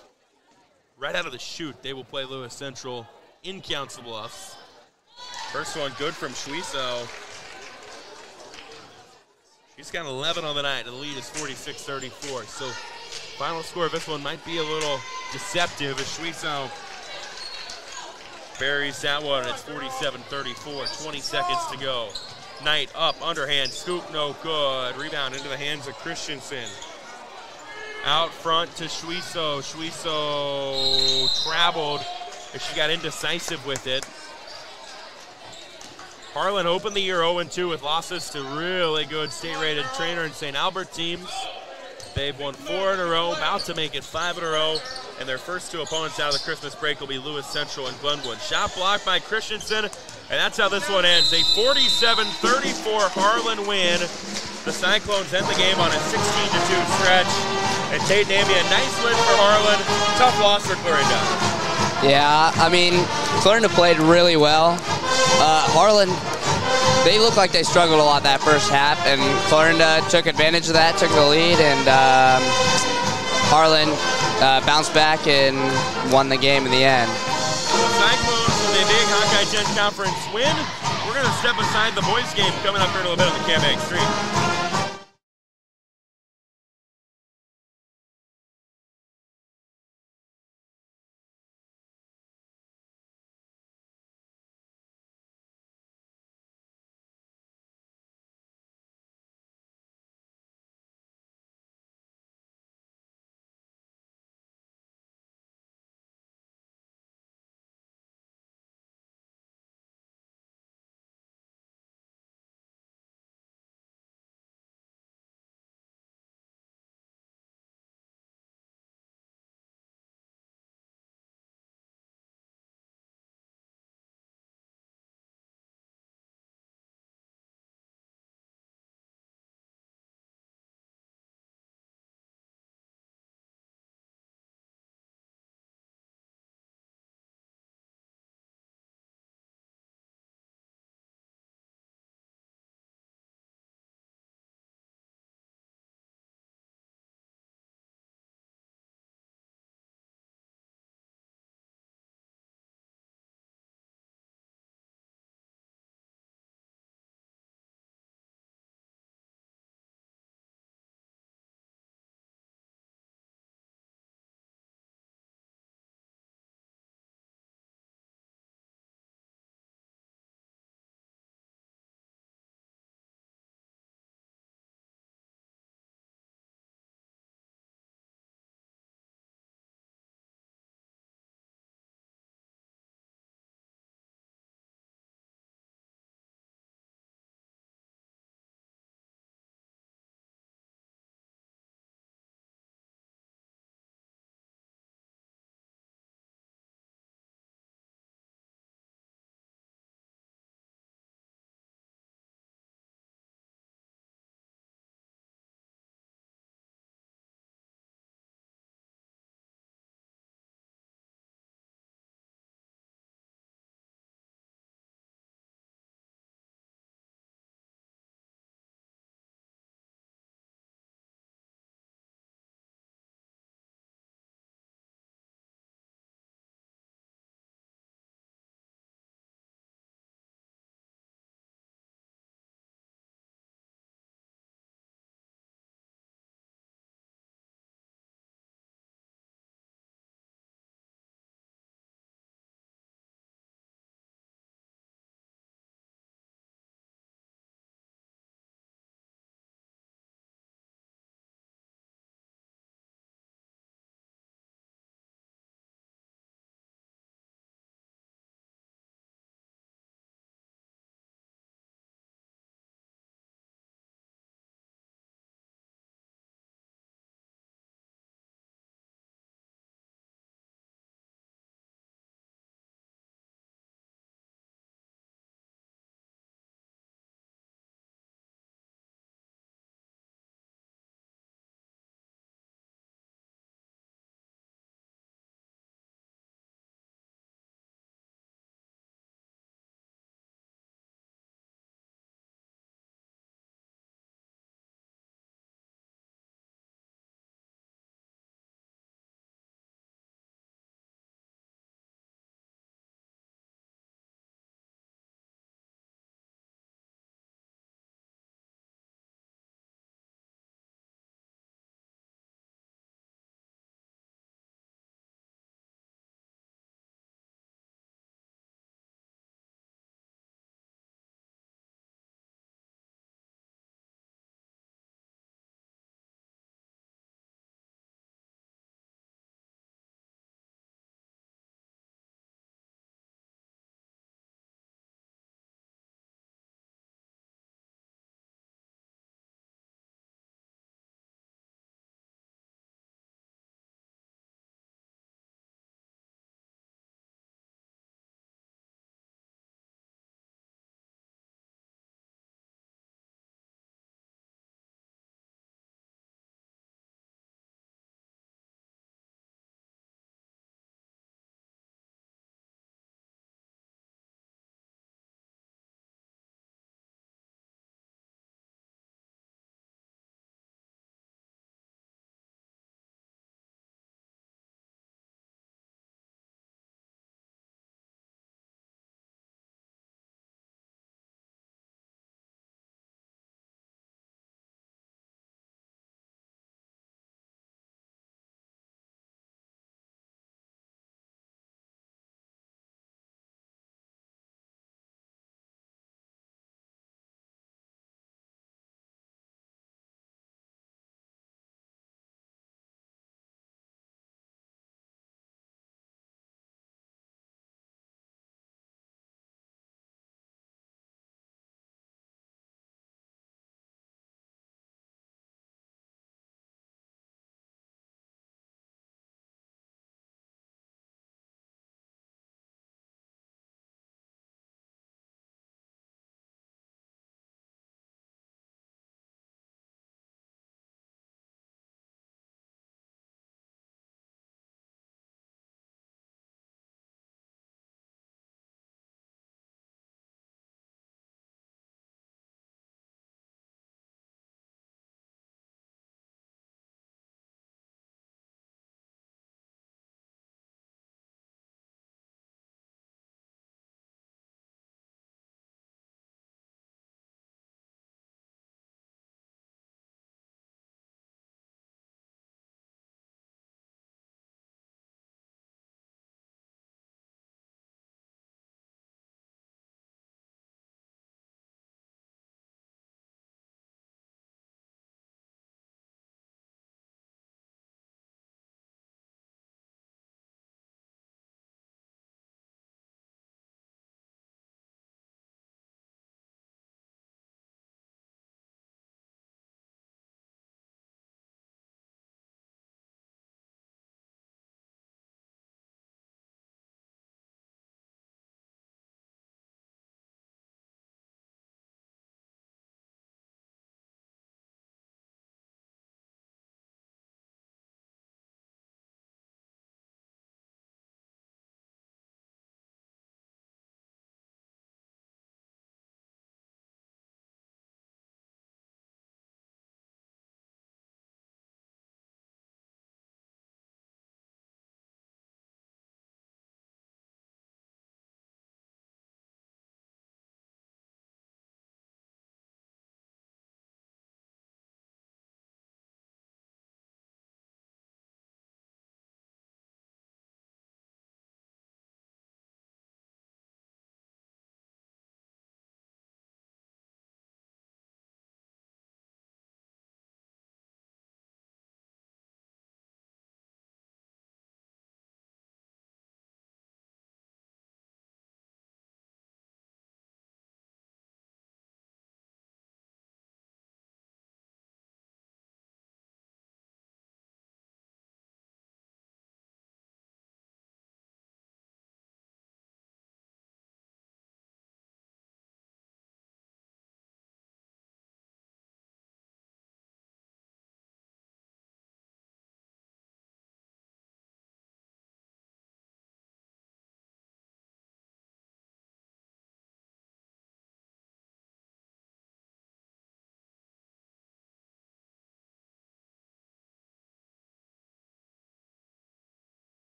right out of the chute. They will play Lewis Central in Council Bluffs. First one good from Schwiesel. She's got 11 on the night. The lead is 46-34. So final score of this one might be a little deceptive as Schwiesel buries that one. It's 47-34. 20 seconds to go. Knight up, underhand, scoop, no good. Rebound into the hands of Christensen. Out front to Schwiesel. Schwiesel traveled, and she got indecisive with it. Harlan opened the year 0-2 with losses to really good state-rated Trainer and St. Albert teams. They've won 4 in a row, about to make it 5 in a row, and their first 2 opponents out of the Christmas break will be Lewis Central and Glenwood. Shot blocked by Christensen, and that's how this one ends. A 47-34 Harlan win. The Cyclones end the game on a 16-2 stretch. And Tate and Amy, a nice win for Harlan. Tough loss for Clarinda. Yeah, I mean, Clarinda played really well. Harlan, they looked like they struggled a lot that first half, and Clarinda took advantage of that, took the lead, and Harlan bounced back and won the game in the end. The Cyclones with a big Hawkeye 10 conference win. We're going to step aside the boys game coming up here in a little bit on the KMA Extreme.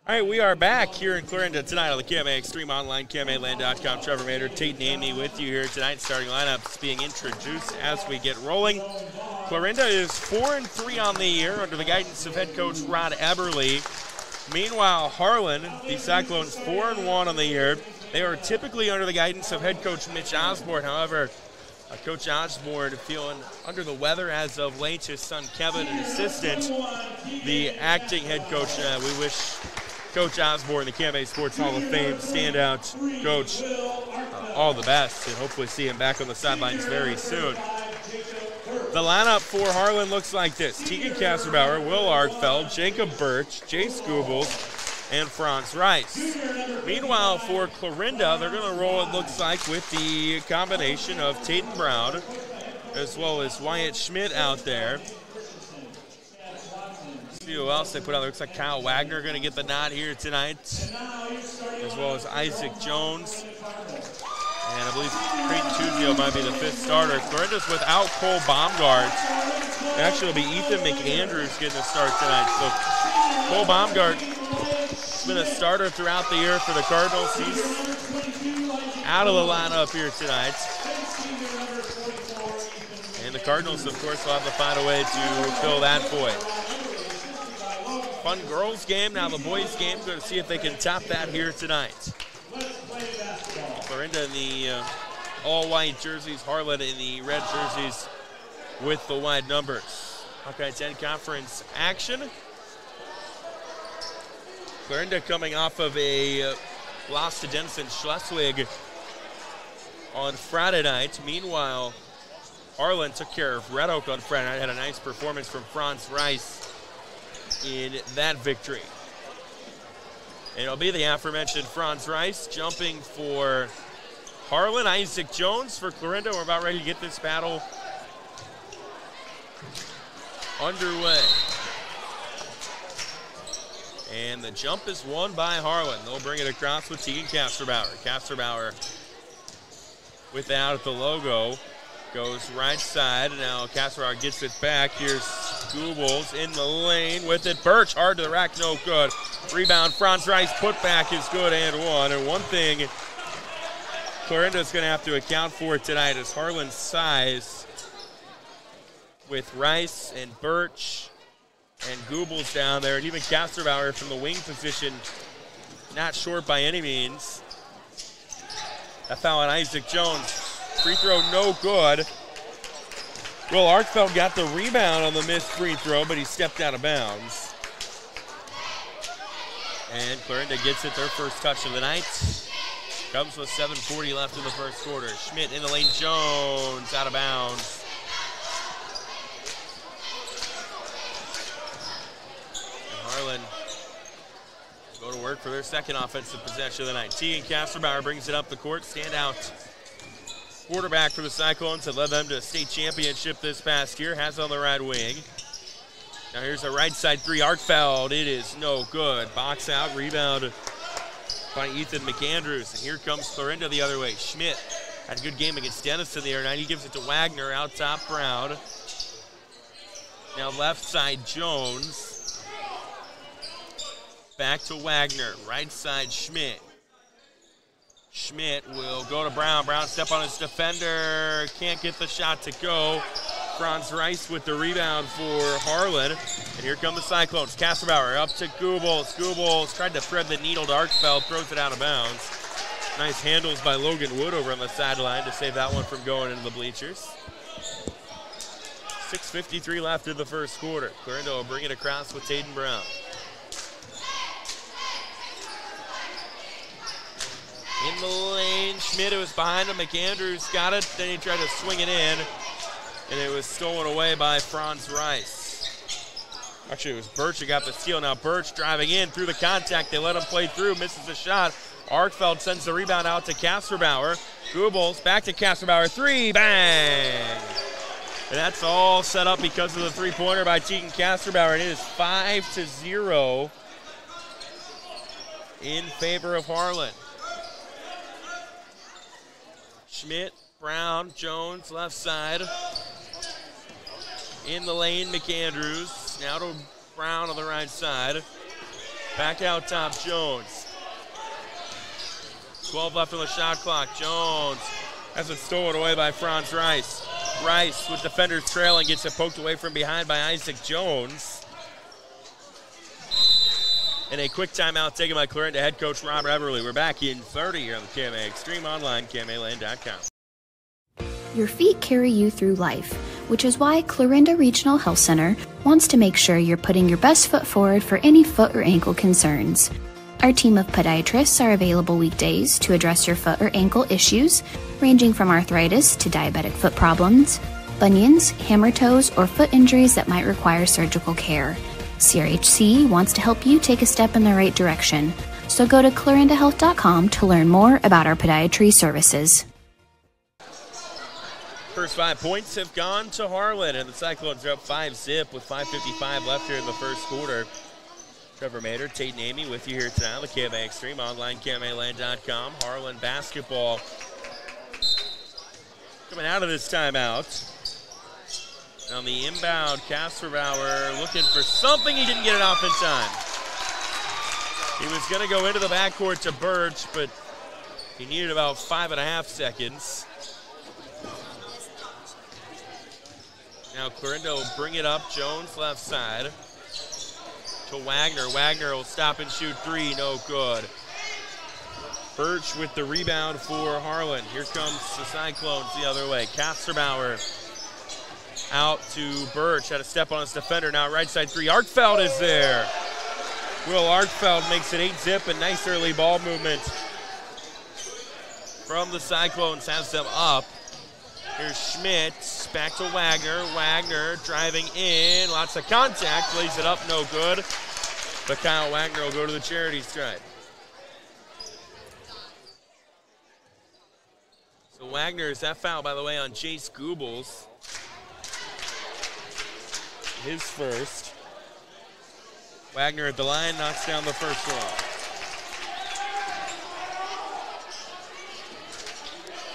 All right, we are back here in Clarinda tonight on the KMA Extreme Online, KMAland.com. Trevor Mater, Tate and Amy with you here tonight. Starting lineups being introduced as we get rolling. Clarinda is 4-3 on the year under the guidance of head coach Rod Eberly. Meanwhile, Harlan, the Cyclones, 4-1 on the year. They are typically under the guidance of head coach Mitch Osborne. However, Coach Osborne feeling under the weather as of late. His son Kevin, an assistant, the acting head coach. We wish Coach Osborne, the KMA Sports Hall of Fame standout coach, all the best, and hopefully see him back on the sidelines very soon. The lineup for Harlan looks like this: Tegan Kasserbauer, Will Arkfeld, Jacob Birch, Jace Goebbels, and Franz Rice. Meanwhile, for Clarinda, they're going to roll, it looks like, with the combination of Tatum Brown as well as Wyatt Schmidt out there. See who else they put out there. Looks like Kyle Wagner going to get the nod here tonight, as well as Isaac Jones. And I believe Creighton Tuzio might be the fifth starter. Clarinda's without Cole Baumgart. Actually, it'll be Ethan McAndrews getting the start tonight. So Cole Baumgart has been a starter throughout the year for the Cardinals. He's out of the lineup here tonight. And the Cardinals, of course, will have to find a way to fill that void. Fun girls game. Now the boys game. Going to see if they can top that here tonight. Clarinda in the all-white jerseys. Harlan in the red jerseys with the wide numbers. Hawkeye 10 conference action. Clarinda coming off of a loss to Denison Schleswig on Friday night. Meanwhile, Harlan took care of Red Oak on Friday night. Had a nice performance from Franz Rice in that victory. And it'll be the aforementioned Franz Rice jumping for Harlan. Isaac Jones for Clarinda. We're about ready to get this battle underway. And the jump is won by Harlan. They'll bring it across with Tegan Kasserbauer. Kasserbauer without the logo. Goes right side. Now Kasserbauer gets it back. Here's Goebbels in the lane with it. Birch hard to the rack, no good. Rebound, Franz Rice, put back is good and one. And one thing Clarinda's going to have to account for tonight is Harlan's size with Rice and Birch and Goebbels down there, and even Kasserbauer from the wing position, not short by any means. That foul on Isaac Jones. Free throw no good. Will Arkfeld got the rebound on the missed free throw, but he stepped out of bounds. And Clarinda gets it, their first touch of the night. Cubs with 7:40 left in the first quarter. Schmidt in the lane, Jones out of bounds. Harlan go to work for their second offensive possession of the night. Tegan Kasserbauer brings it up the court. Standout quarterback for the Cyclones that led them to a state championship this past year. Has on the right wing. Now here's a right side three. Arkfeld. It is no good. Box out. Rebound by Ethan McAndrews. And here comes Clarinda the other way. Schmidt had a good game against Denison the other night. He gives it to Wagner out top. Brown. Now left side Jones. Back to Wagner, right side Schmidt. Schmidt will go to Brown. Brown step on his defender, can't get the shot to go. Franz Rice with the rebound for Harlan. And here come the Cyclones. Kasserbauer up to Goebbels. Goebbels tried to thread the needle to Arkfeld, throws it out of bounds. Nice handles by Logan Wood over on the sideline to save that one from going into the bleachers. 6:53 left in the first quarter. Clarinda will bring it across with Tatum Brown. In the lane, Schmidt, was behind him. McAndrews got it, then he tried to swing it in, and it was stolen away by Franz Rice. Actually, it was Birch who got the steal. Now Birch driving in through the contact. They let him play through, misses the shot. Arkfeld sends the rebound out to Kasserbauer. Goebbels back to Kasserbauer. Three, bang! And that's all set up because of the three-pointer by Tegan Kasserbauer. And it is 5-0 in favor of Harlan. Schmidt, Brown, Jones, left side. In the lane, McAndrews. Now to Brown on the right side. Back out top, Jones. 12 left on the shot clock. Jones has it stolen away by Franz Rice. Rice, with defenders trailing, gets it poked away from behind by Isaac Jones. And a quick timeout taken by Clarinda head coach Robert Everly. We're back in 30 here on the KMA Extreme online, KMAland.com. Your feet carry you through life, which is why Clarinda Regional Health Center wants to make sure you're putting your best foot forward for any foot or ankle concerns. Our team of podiatrists are available weekdays to address your foot or ankle issues, ranging from arthritis to diabetic foot problems, bunions, hammer toes, or foot injuries that might require surgical care. CRHC wants to help you take a step in the right direction, so go to clarindahealth.com to learn more about our podiatry services. First 5 points have gone to Harlan, and the Cyclones are up 5-zip with 5:55 left here in the first quarter. Trevor Mater, Tate and Amy with you here tonight on the KMA Extreme online, KMAland.com. Harlan basketball coming out of this timeout. On the inbound, Kasperbauer looking for something. He didn't get it off in time. He was going to go into the backcourt to Birch, but he needed about 5.5 seconds. Now Clarinda will bring it up. Jones left side to Wagner. Wagner will stop and shoot three. No good. Birch with the rebound for Harlan. Here comes the Cyclones the other way. Kasperbauer out to Birch. Had to step on his defender. Now right side three. Arkfeld is there. Will Arkfeld makes it 8-zip. A nice early ball movement from the Cyclones. Has them up. Here's Schmidt. Back to Wagner. Wagner driving in. Lots of contact. Lays it up. No good. But Kyle Wagner will go to the charity stripe. So Wagner's that foul, by the way, on Chase Goebbels. His first. Wagner at the line, knocks down the first one.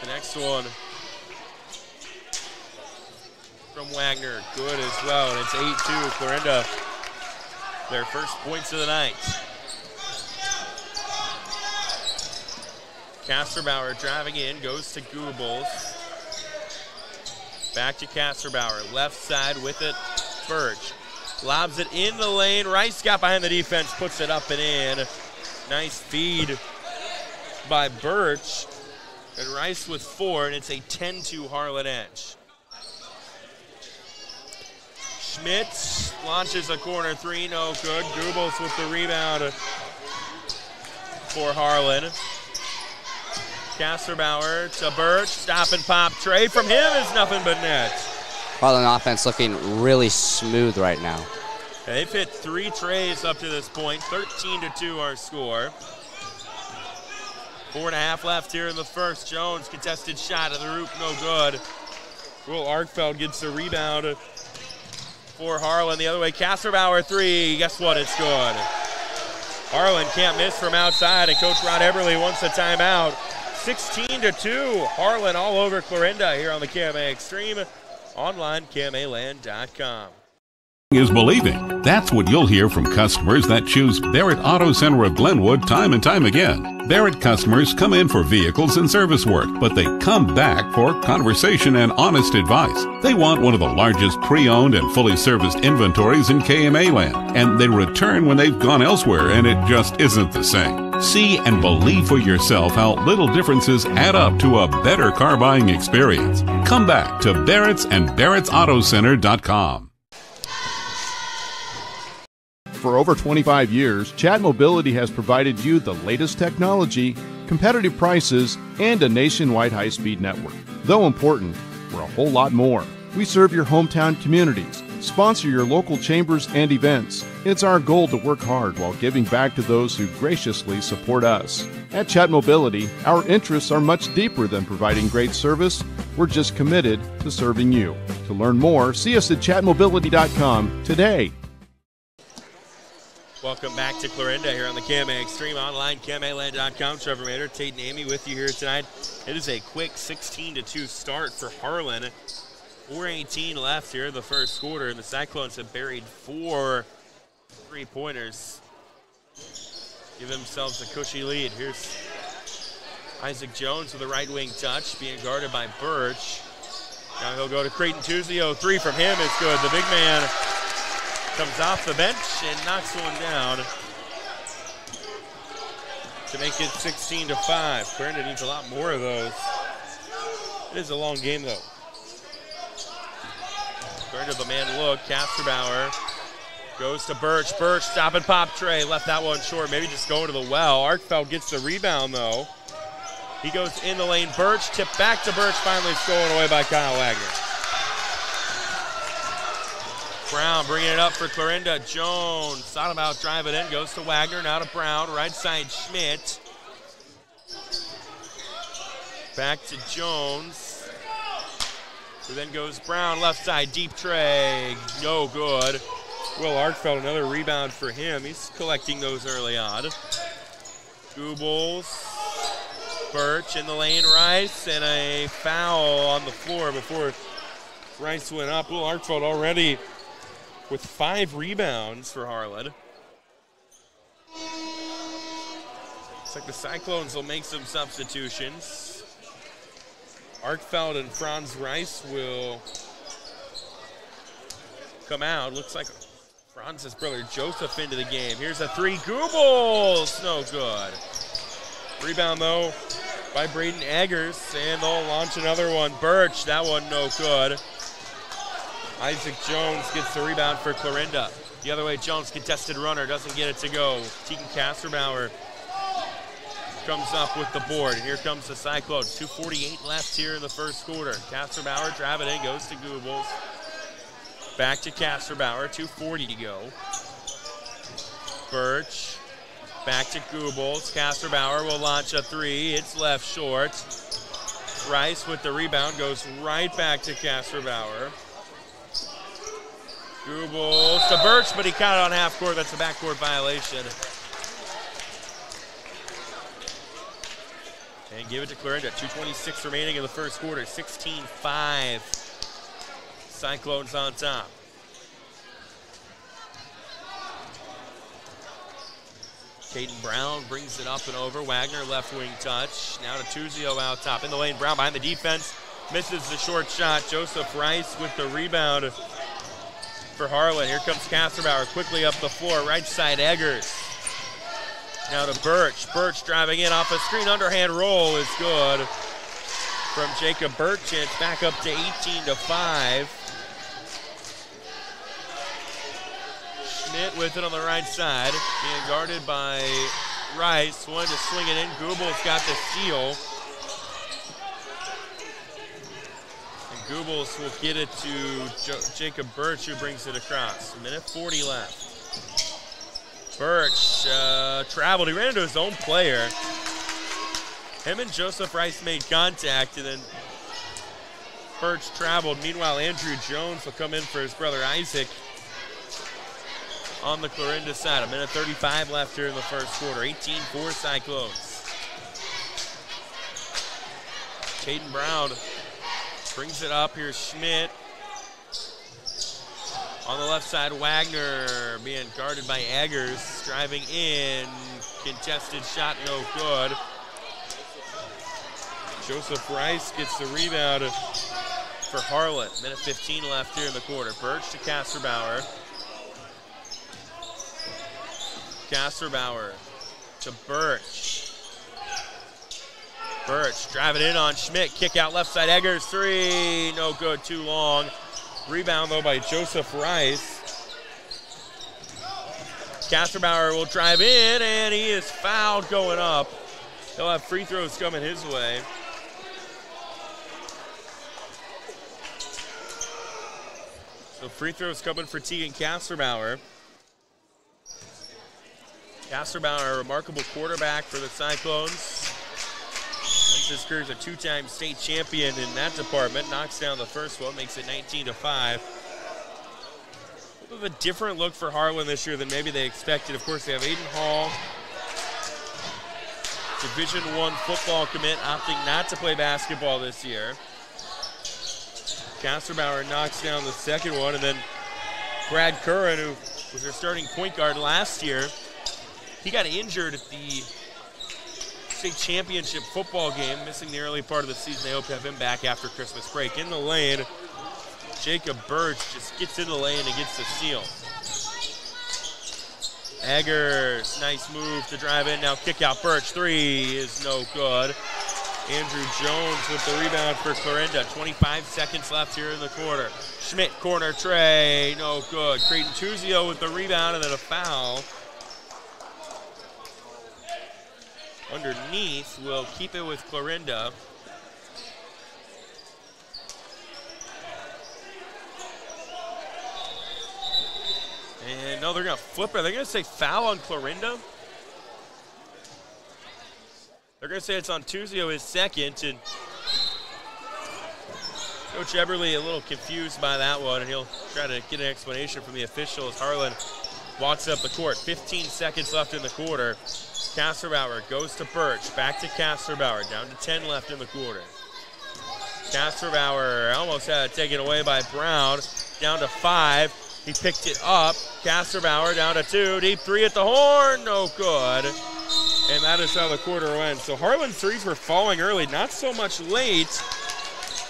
The next one from Wagner, good as well, and it's 8-2. Clarinda, their first points of the night. Kasperbauer driving in, goes to Goebbels. Back to Kasperbauer, left side with it. Birch lobs it in the lane. Rice got behind the defense, puts it up and in. Nice feed by Birch. And Rice with 4, and it's a 10-2 Harlan edge. Schmidt launches a corner three, no good. Goebbels with the rebound for Harlan. Kasperbauer to Birch, stop and pop. Trey from him is nothing but net. Harlan offense looking really smooth right now. They've hit 3 trays up to this point. 13-2 our score. 4.5 left here in the first. Jones contested shot at the roof, no good. Will Arkfeld gets the rebound for Harlan. The other way, Kasperbauer three. Guess what? It's good. Harlan can't miss from outside, and Coach Rod Eberly wants a timeout. 16-2. Harlan all over Clarinda here on the KMA Extreme. Online, KMAland.com. Is believing. That's what you'll hear from customers that choose Barrett Auto Center of Glenwood time and time again. Barrett customers come in for vehicles and service work, but they come back for conversation and honest advice. They want one of the largest pre-owned and fully serviced inventories in KMA land, and they return when they've gone elsewhere and it just isn't the same. See and believe for yourself how little differences add up to a better car buying experience. Come back to Barrett's and Barrett'sAutoCenter.com. For over 25 years, Chat Mobility has provided you the latest technology, competitive prices, and a nationwide high-speed network. Though important, we're a whole lot more. We serve your hometown communities, sponsor your local chambers and events. It's our goal to work hard while giving back to those who graciously support us. At Chat Mobility, our interests are much deeper than providing great service. We're just committed to serving you. To learn more, see us at chatmobility.com today. Welcome back to Clarinda here on the KMA Extreme online, KMAland.com. Trevor Mater, Tate and Amy with you here tonight. It is a quick 16-2 start for Harlan. 4:18 left here in the first quarter, and the Cyclones have buried 4 3-pointers give themselves a cushy lead. Here's Isaac Jones with a right wing touch, being guarded by Birch. Now he'll go to Creighton Tuzio. 3 from him is good. The big man comes off the bench and knocks one down to make it 16-5. Clarinda needs a lot more of those. It is a long game, though. Clarinda, the man look. Kasterbauer goes to Birch. Birch, stop and pop tray. Left that one short. Maybe just going to the well. Arkfeld gets the rebound, though. He goes in the lane. Birch, tip back to Birch. Finally stolen away by Kyle Wagner. Brown bringing it up for Clarinda. Jones thought about driving in. Goes to Wagner. Now to Brown. Right side, Schmidt. Back to Jones. Who then goes Brown. Left side, deep tray. No good. Will Arkfeld, another rebound for him. He's collecting those early on. Goobles. Birch in the lane, Rice, and a foul on the floor before Rice went up. Will Arkfeld already with 5 rebounds for Harlan. Looks like the Cyclones will make some substitutions. Arkfeld and Franz Rice will come out. Looks like Franz's brother Joseph into the game. Here's a 3, Goobles, no good. Rebound, though, by Braden Eggers, and they'll launch another one. Birch, that one no good. Isaac Jones gets the rebound for Clarinda. The other way, Jones, contested runner, doesn't get it to go. Tegan Kasterbauer comes up with the board. Here comes the Cyclones. 2:48 left here in the first quarter. Kasterbauer driving in, goes to Goobles. Back to Kasterbauer, 2:40 to go. Birch. Back to Goobles. Kasterbauer will launch a 3. It's left short. Rice with the rebound goes right back to Kasterbauer. Goobles to Birch, but he caught it on half court. That's a backcourt violation. And give it to Clarinda. 2:26 remaining in the first quarter. 16-5. Cyclones on top. Caden Brown brings it up and over. Wagner left wing touch. Now to Tuzio out top. In the lane, Brown behind the defense. Misses the short shot. Joseph Rice with the rebound for Harlan. Here comes Kasterbauer quickly up the floor. Right side, Eggers. Now to Birch. Birch driving in off a screen. Underhand roll is good from Jacob Birch. It's back up to 18-5. Schmidt with it on the right side, being guarded by Rice. Wanted to swing it in. Goobles got the steal. And Goobles will get it to Jacob Birch, who brings it across. 1:40 left. Birch traveled. He ran into his own player. Him and Joseph Rice made contact, and then Birch traveled. Meanwhile, Andrew Jones will come in for his brother Isaac on the Clarinda side. 1:35 left here in the first quarter. 18-4 Cyclones. Caden Brown brings it up. Here's Schmidt. On the left side, Wagner being guarded by Eggers. Driving in. Contested shot, no good. Joseph Rice gets the rebound for Harlan. 1:15 left here in the quarter. Birch to Kasterbauer. Kasterbauer to Birch. Birch driving in on Schmidt. Kick out left side. Eggers 3. No good. Too long. Rebound, though, by Joseph Rice. Kasterbauer will drive in, and he is fouled going up. He'll have free throws coming his way. So free throws coming for Tegan Kasterbauer. Kasterbauer, a remarkable quarterback for the Cyclones. His career is a 2-time state champion in that department. Knocks down the first one, makes it 19-5. A little bit of a different look for Harlan this year than maybe they expected. Of course, they have Aiden Hall, Division I football commit, opting not to play basketball this year. Kasterbauer knocks down the second one, and then Brad Curran, who was their starting point guard last year, He got injured at the state championship football game, missing the early part of the season. They hope to have him back after Christmas break. In the lane, Jacob Birch just gets in the lane and gets the steal. Eggers, nice move to drive in. Now kick out Birch. 3 is no good. Andrew Jones with the rebound for Clarinda. 25 seconds left here in the quarter. Schmidt, corner tray, no good. Creighton Tuzio with the rebound and then a foul. Underneath, will keep it with Clarinda. And no, they're going to flip it. They're going to say foul on Clarinda. They're going to say it's on Tuzio, his second, and Coach Eberly a little confused by that one, and he'll try to get an explanation from the official as Harlan walks up the court. 15 seconds left in the quarter. Kasserbauer goes to Birch, back to Kasserbauer, down to 10 left in the quarter. Kasserbauer almost had it taken away by Brown, down to 5. He picked it up. Kasserbauer down to 2. Deep 3 at the horn, no good. And that is how the quarter went. So Harlan's threes were falling early, not so much late,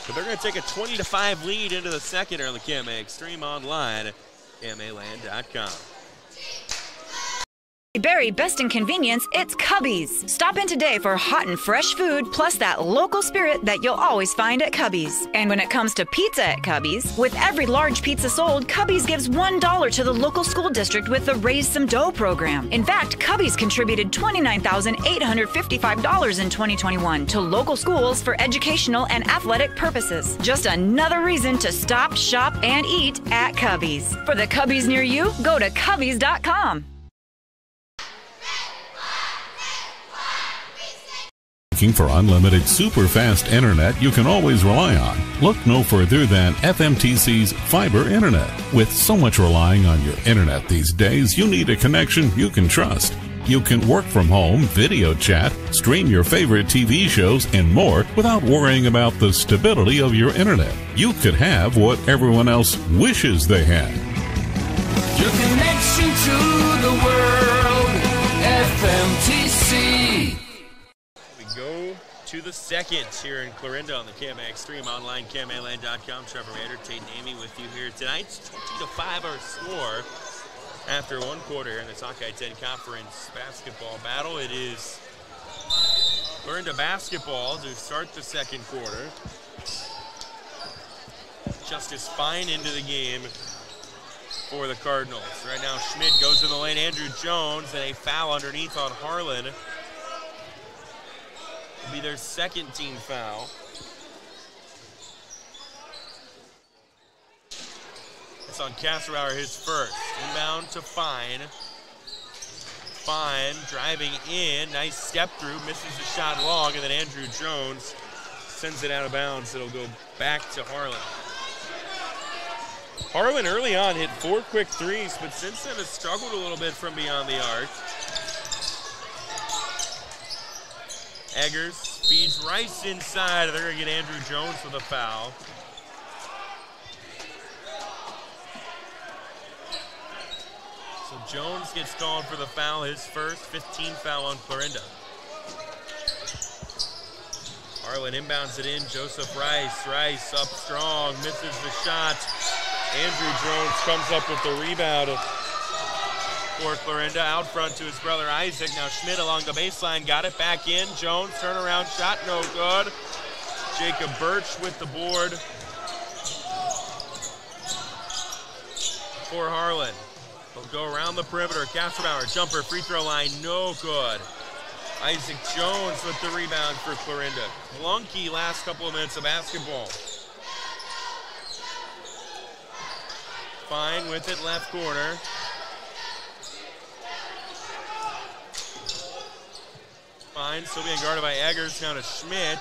but they're going to take a 20-5 lead into the second early. KMA Extreme Online, KMAland.com. Berry Best in Convenience, it's Cubby's. Stop in today for hot and fresh food, plus that local spirit that you'll always find at Cubby's. And when it comes to pizza at Cubby's, with every large pizza sold, Cubby's gives $1 to the local school district with the Raise Some Dough program. In fact, Cubby's contributed $29,855 in 2021 to local schools for educational and athletic purposes. Just another reason to stop, shop, and eat at Cubby's. For the Cubby's near you, go to Cubby's.com. Looking for unlimited super fast internet you can always rely on? Look no further than FMTC's fiber internet. With so much relying on your internet these days, you need a connection you can trust. You can work from home, video chat, stream your favorite TV shows, and more without worrying about the stability of your internet. You could have what everyone else wishes they had. Your connection to the world, FMTC. Go to the second here in Clarinda on the KMA Extreme Online, KMAland.com. Trevor Mater, Tate and Amy with you here tonight. It's 20-5 our score after one quarter in the Hawkeye 10 Conference basketball battle. It is Clarinda basketball to start the second quarter. Justice Fine into the game for the Cardinals. Right now Schmidt goes in the lane. Andrew Jones, and a foul underneath on Harlan. Will be their second team foul. It's on Kasserbauer, his first. Inbound to Fine. Fine driving in. Nice step through. Misses the shot long, and then Andrew Jones sends it out of bounds. It'll go back to Harlan. Harlan early on hit 4 quick threes, but since then has struggled a little bit from beyond the arc. Eggers feeds Rice inside. They're going to get Andrew Jones with a foul. So Jones gets called for the foul, his first, 15 foul on Clarinda. Harlan inbounds it in. Joseph Rice. Rice up strong, misses the shot. Andrew Jones comes up with the rebound for Clarinda, out front to his brother Isaac. Now Schmidt along the baseline, got it back in. Jones, turnaround shot, no good. Jacob Birch with the board for Harlan. They'll go around the perimeter. Kasserbauer, jumper, free throw line, no good. Isaac Jones with the rebound for Clarinda. Clunky last couple of minutes of basketball. Fine with it, left corner. Fine, still being guarded by Eggers, down to Schmidt.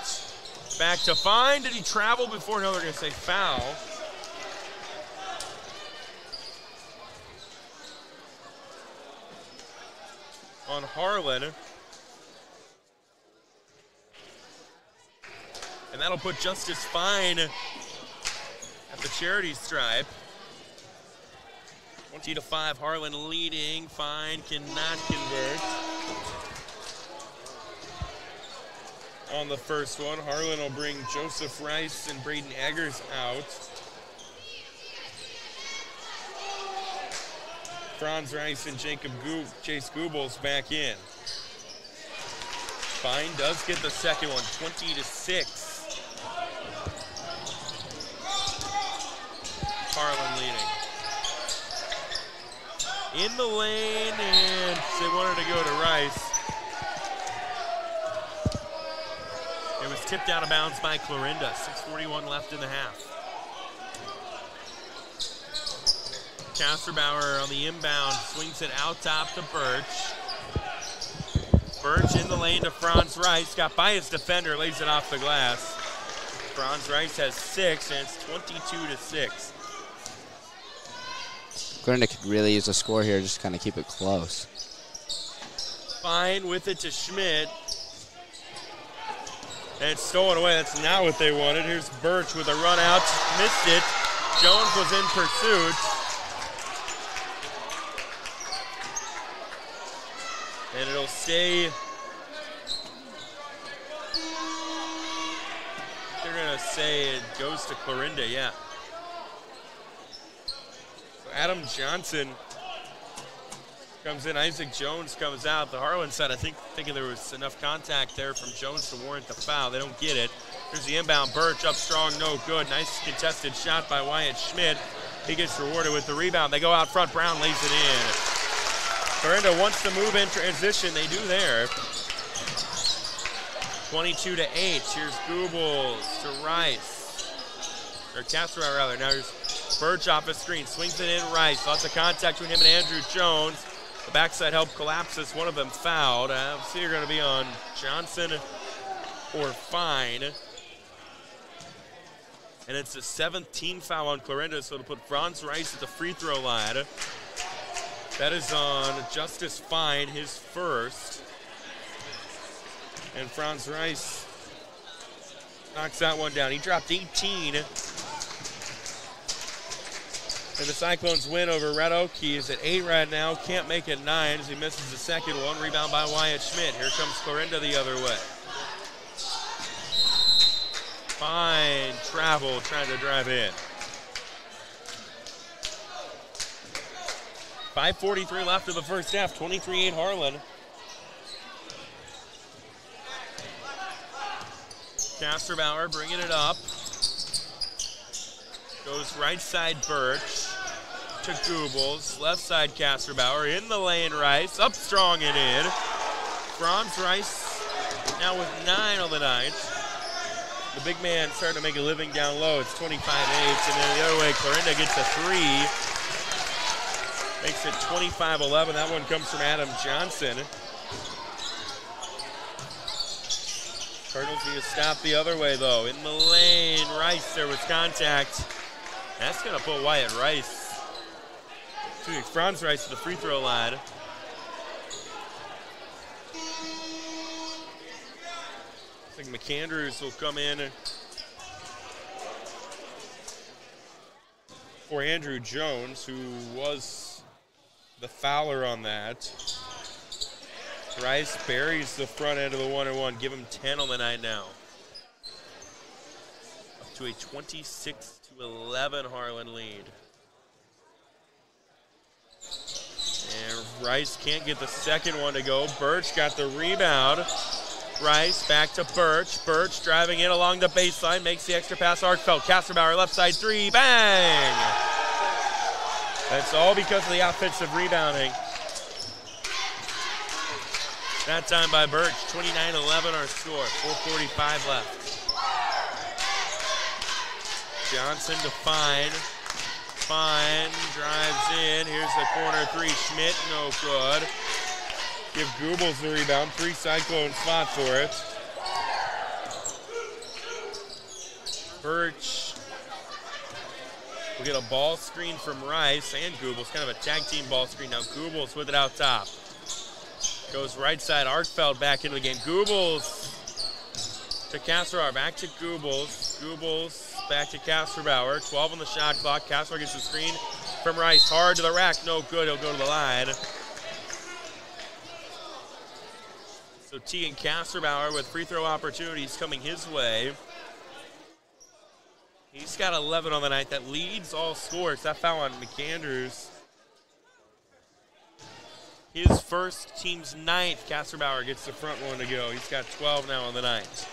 Back to Fine. Did he travel before? No, they're going to say foul. On Harlan. And that'll put Justice Fine at the charity stripe. 20-5, Harlan leading. Fine cannot convert. On the first one, Harlan will bring Joseph Rice and Braden Eggers out. Franz Rice and Chase Goebbels back in. Fine does get the second one, 20-6. Harlan leading. In the lane, and they wanted to go to Rice. It was tipped out of bounds by Clarinda. 6:41 left in the half. Kasserbauer on the inbound, swings it out top to Birch. Birch in the lane to Franz Rice, got by his defender, lays it off the glass. Franz Rice has 6, and it's 22-6. Clarinda could really use a score here, just kind of keep it close. Fine with it to Schmidt. And it's stolen away. That's not what they wanted. Here's Birch with a run out. Missed it. Jones was in pursuit. And it'll stay. They're going to say it goes to Clarinda, yeah. So Adam Johnson comes in. Isaac Jones comes out. The Harlan side, I think, thinking there was enough contact there from Jones to warrant the foul. They don't get it. Here's the inbound. Birch up strong, no good. Nice contested shot by Wyatt Schmidt. He gets rewarded with the rebound. They go out front. Brown lays it in. Clarinda wants to move in transition. They do there. 22-8. Here's Goebbels to Rice. Or Kasserbauer, rather. Now here's Birch off his screen. Swings it in. Rice. Lots of contact with him and Andrew Jones. The backside help collapses. One of them fouled. So you're going to be on Johnson or Fine. And it's the 7th team foul on Clarinda, so it'll put Franz Rice at the free throw line. That is on Justice Fine, his first. And Franz Rice knocks that one down. He dropped 18. And the Cyclones win over Red Oak. He is at 8 right now. Can't make it 9 as he misses the second one. Rebound by Wyatt Schmidt. Here comes Clarinda the other way. Fine travel trying to drive in. 5:43 left of the first half. 23-8 Harlan. Kasserbauer bringing it up. Goes right side Birch to Goebbels. Left side Kasserbauer. In the lane Rice. Up strong and in. Franz Rice now with 9 on the night. The big man starting to make a living down low. It's 25-8. And then the other way, Clarinda gets a 3. Makes it 25-11. That one comes from Adam Johnson. Cardinals need to stop the other way, though. In the lane, Rice, there was contact. That's going to put Wyatt Rice, Franz Rice to the free throw line. I think McAndrews will come in for Andrew Jones, who was the fouler on that. Rice buries the front end of the 1-and-1. Give him 10 on the night now. Up to a 26-11 Harlan lead. And Rice can't get the second one to go. Birch got the rebound. Rice back to Birch. Birch driving in along the baseline. Makes the extra pass. Arkfeld. Kasserbauer left side 3. Bang! That's all because of the offensive rebounding. That time by Birch. 29-11 our score. 4:45 left. Johnson to Fine. Fine drives in. Here's the corner 3. Schmidt, no good. Give Goebbels the rebound. 3 Cyclones fought for it. Birch will get a ball screen from Rice and Goebbels. Kind of a tag team ball screen. Now Goebbels with it out top. Goes right side. Arkfeld back into the game. Goebbels to Kasserbauer. Back to Goebbels. Goebbels back to Kasserbauer. 12 on the shot clock. Kasserbauer gets the screen from Rice. Hard to the rack. No good. He'll go to the line. So Tegan Kasserbauer with free throw opportunities coming his way. He's got 11 on the night. That leads all scores. That foul on McAndrews. His first, team's ninth. Kasserbauer gets the front one to go. He's got 12 now on the night.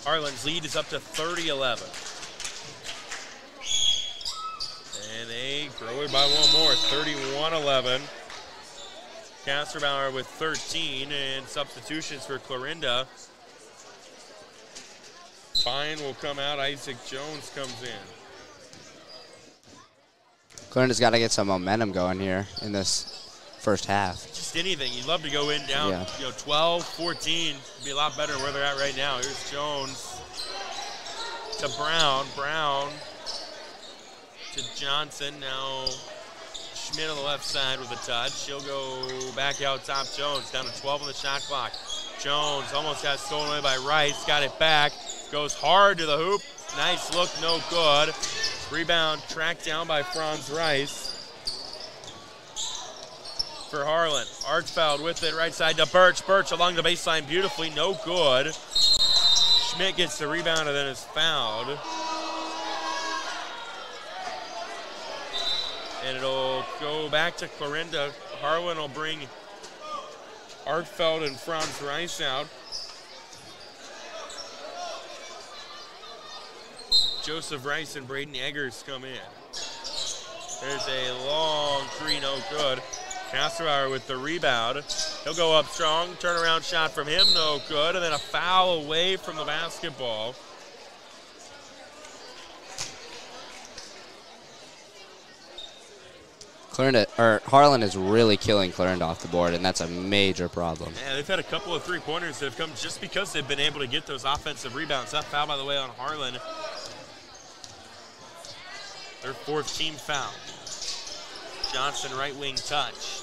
Harlan's lead is up to 30-11. And they grow it by one more, 31-11. Kasserbauer with 13, and substitutions for Clarinda. Fine will come out. Isaac Jones comes in. Clarinda's got to get some momentum going here in this first half. Just anything. You'd love to go in down, 12, 14. It'd be a lot better where they're at right now. Here's Jones to Brown. Brown to Johnson. Now Schmidt on the left side with a touch. She'll go back out top. Jones down to 12 on the shot clock. Jones almost got stolen away by Rice. Got it back. Goes hard to the hoop. Nice look, no good. Rebound tracked down by Franz Rice. For Harlan. Archfeld with it, right side to Birch. Birch along the baseline beautifully, no good. Schmidt gets the rebound and then is fouled. And it'll go back to Clarinda. Harlan will bring Archfeld and Franz Rice out. Joseph Rice and Braden Eggers come in. There's a long three, no good. Kasserbauer with the rebound. He'll go up strong. Turnaround shot from him, no good. And then a foul away from the basketball. Harlan is really killing Clarinda off the board, and that's a major problem. Yeah, they've had a couple of three-pointers that have come just because they've been able to get those offensive rebounds. That foul, by the way, on Harlan. Their fourth team foul. Johnson right wing touch.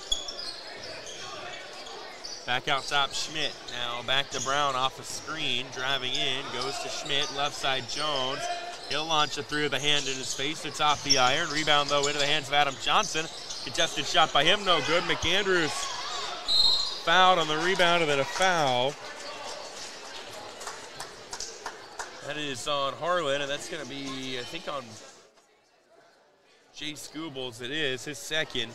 Back out top Schmidt. Now back to Brown off a screen. Driving in. Goes to Schmidt. Left side Jones. He'll launch a three with a hand in his face. It's off the iron. Rebound though into the hands of Adam Johnson. Contested shot by him. No good. McAndrews fouled on the rebound and then a foul. That is on Harlan, and that's going to be, I think, on Jay Scoobles. It is his second.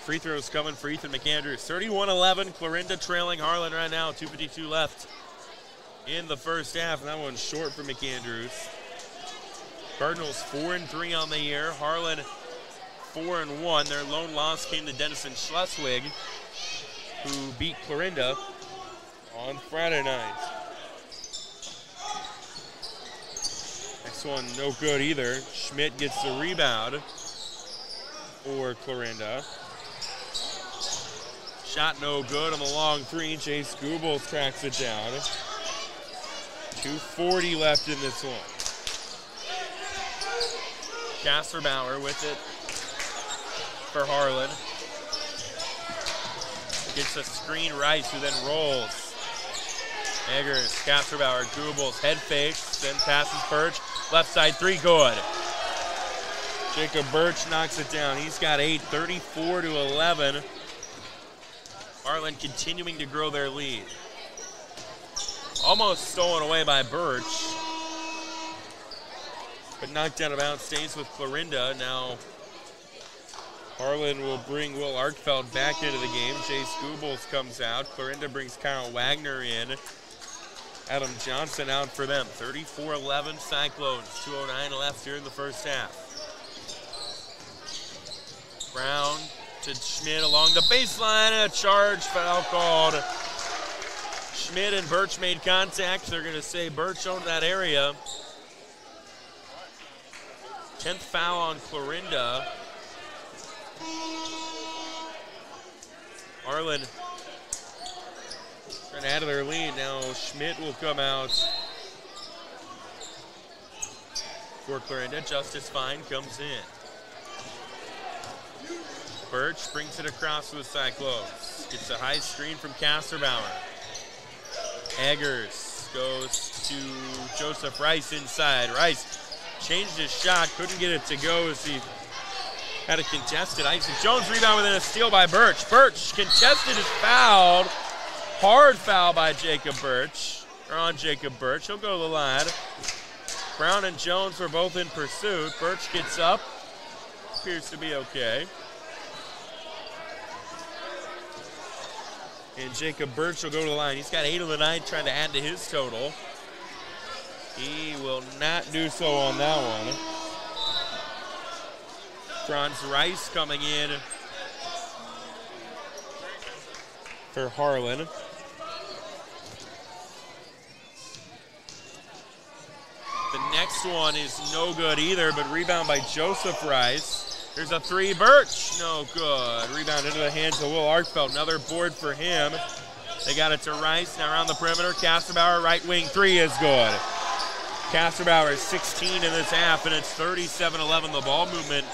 Free throws coming for Ethan McAndrews. 31-11, Clarinda trailing Harlan right now. 2:52 left in the first half, and that one's short for McAndrews. Cardinals 4-3 on the year. Harlan 4-1. Their lone loss came to Denison Schleswig, who beat Clarinda on Friday night. Next one, no good either. Schmidt gets the rebound for Clarinda. Shot no good on the long three. Chase Goebbels tracks it down. 2:40 left in this one. Kasserbauer with it for Harlan. Gets a screen, Rice, who then rolls. Eggers, Kasserbauer, Goebbels, head fakes, then passes Birch. Left side three, good. Jacob Birch knocks it down. He's got 8, 34-11. Harlan continuing to grow their lead. Almost stolen away by Birch, but knocked out of bounds, stays with Clarinda. Now Harlan will bring Will Archfeld back into the game. Chase Goebbels comes out. Clarinda brings Kyle Wagner in. Adam Johnson out for them. 34-11 Cyclones. 2:09 left here in the first half. Brown to Schmidt along the baseline. A charge foul called. Schmidt and Birch made contact. They're going to say Birch owned that area. 10th foul on Clarinda. Harlan trying to add to their lead. Now Schmidt will come out for Clarinda. Justice Fine comes in. Birch brings it across to the Cyclones. Gets a high screen from Kasserbauer. Eggers goes to Joseph Rice inside. Rice changed his shot, couldn't get it to go as he Had a contested. Isaac Jones rebound within a steal by Birch. Birch contested is fouled. Hard foul by Jacob Birch. Or on Jacob Birch. He'll go to the line. Brown and Jones were both in pursuit. Birch gets up. Appears to be okay. And Jacob Birch will go to the line. He's got 8 of the night, trying to add to his total. He will not do so on that one. Franz Rice coming in for Harlan. The next one is no good either, but rebound by Joseph Rice. There's a 3, Birch, no good. Rebound into the hands of Will Arkfeld. Another board for him. They got it to Rice, now around the perimeter. Kasserbauer, right wing 3 is good. Kasserbauer is 16 in this half, and it's 37-11. The ball movement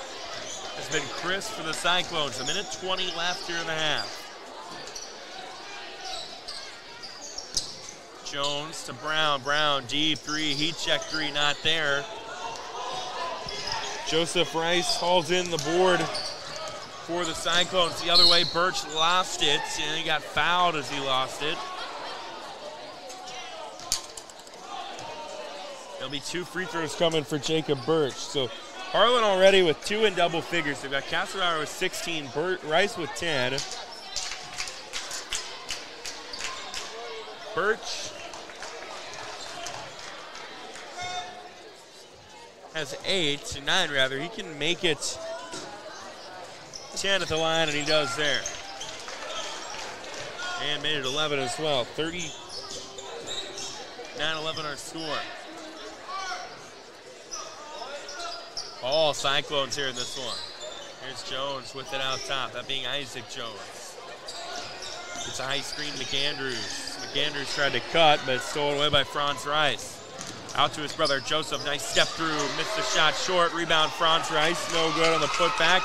has been crisp for the Cyclones. 1:20 left here in the half. Jones to Brown. Brown, deep 3, heat check 3, not there. Joseph Rice hauls in the board for the Cyclones. The other way, Birch lost it, and he got fouled as he lost it. There'll be 2 free throws coming for Jacob Birch. So Harlan already with 2 in double figures. They've got Kasserbauer with 16, Rice with 10. Birch has 9 rather. He can make it 10 at the line, and he does there. And made it 11 as well. 39-11 our score. All Cyclones here in this one. Here's Jones with it out top, that being Isaac Jones. It's a high screen, McAndrews. McAndrews tried to cut, but it's stolen away by Franz Rice. Out to his brother Joseph, nice step through, missed the shot short. Rebound Franz Rice, no good on the putback.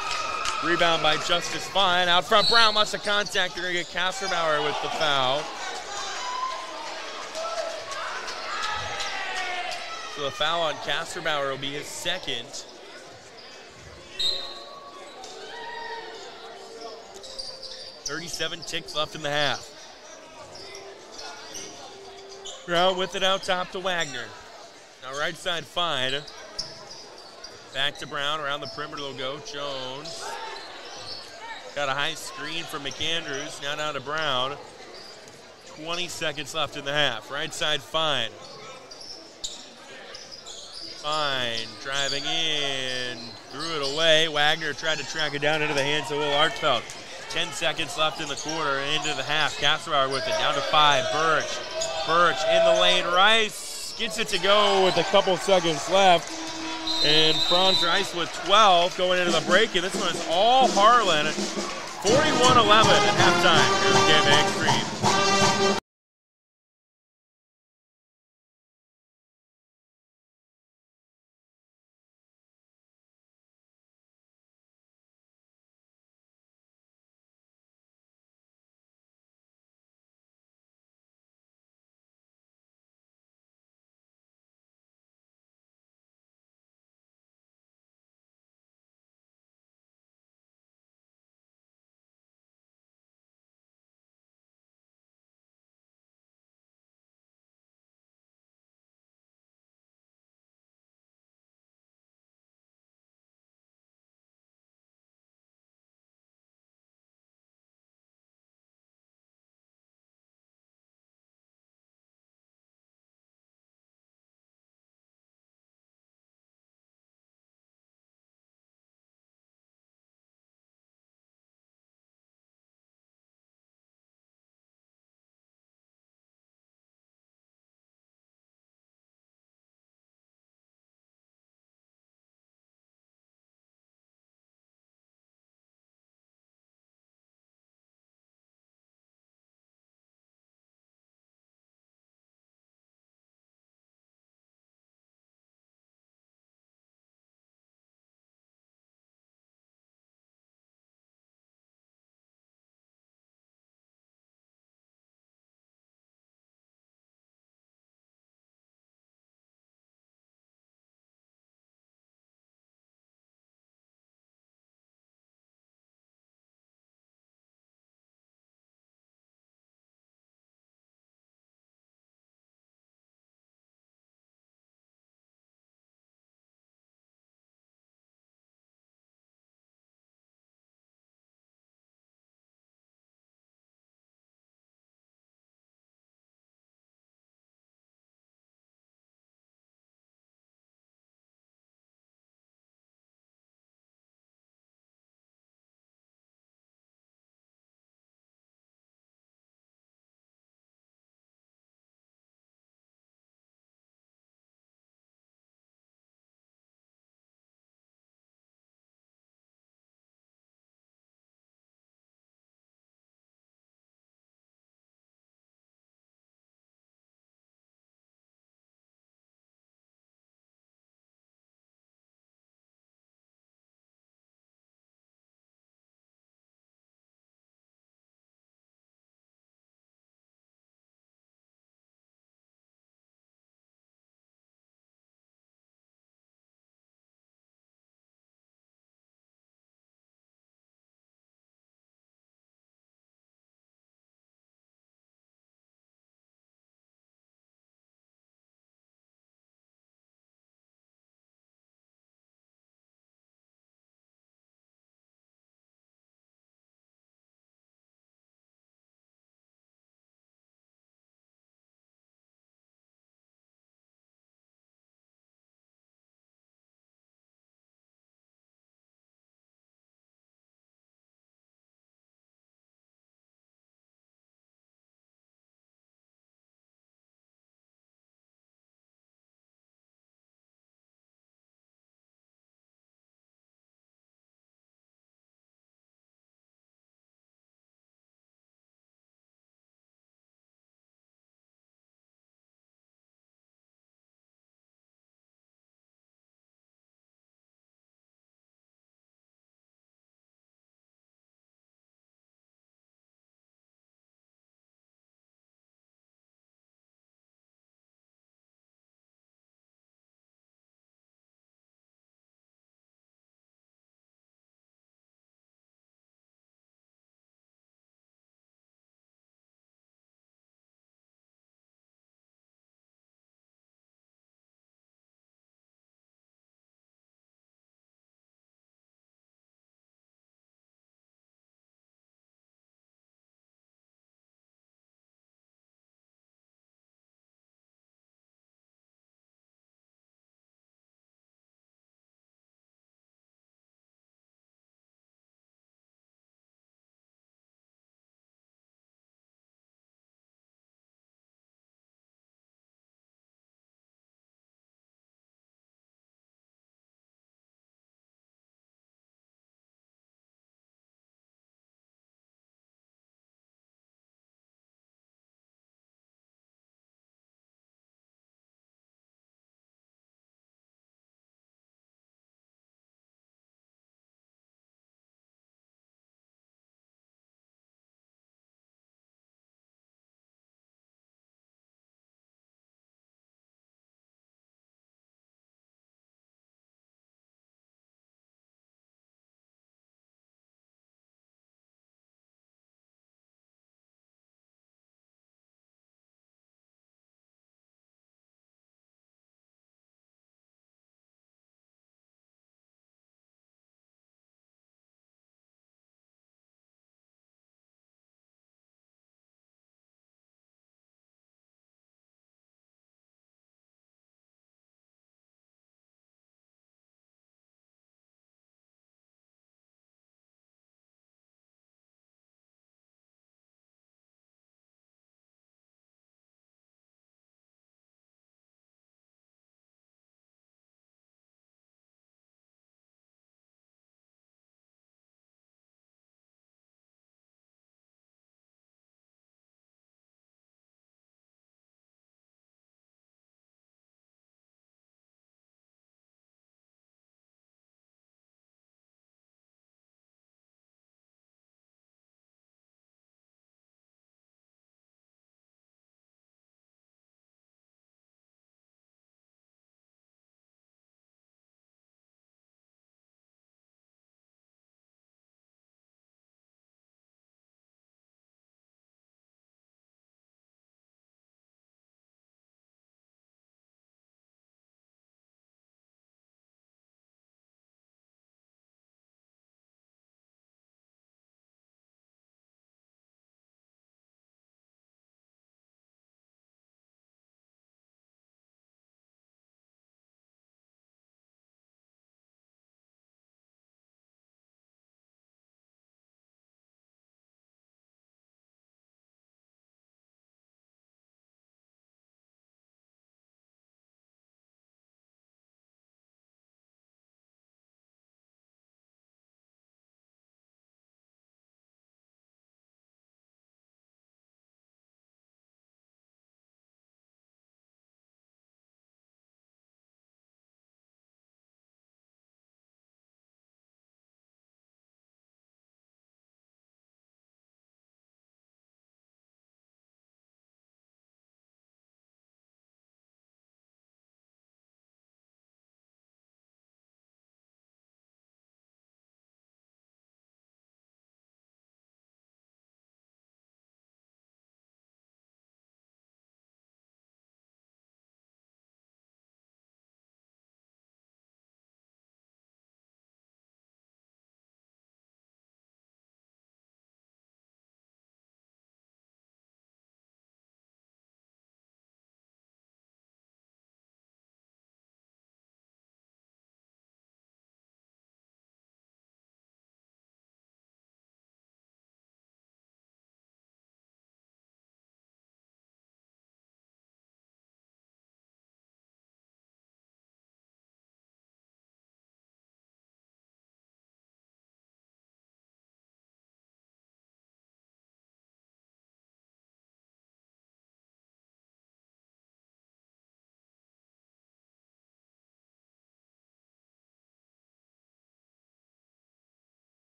Rebound by Justice Fine. Out front, Brown lost the contact. They're gonna get Kasserbauer with the foul. So the foul on Kasserbauer will be his second. .37 ticks left in the half. Brown with it out top to Wagner. Now right side Fine. Back to Brown, around the perimeter they'll go. Jones. Got a high screen from McAndrews, now down to Brown. 20 seconds left in the half. Right side Fine. Fine, driving in, threw it away. Wagner tried to track it down into the hands of Will Arkfeld. 10 seconds left in the quarter, into the half. Kasserbauer with it, down to 5. Birch in the lane. Rice gets it to go with a couple seconds left. And Franz Rice with 12 going into the break. And this one is all Harlan. 41-11 at halftime. Here's the game Extreme.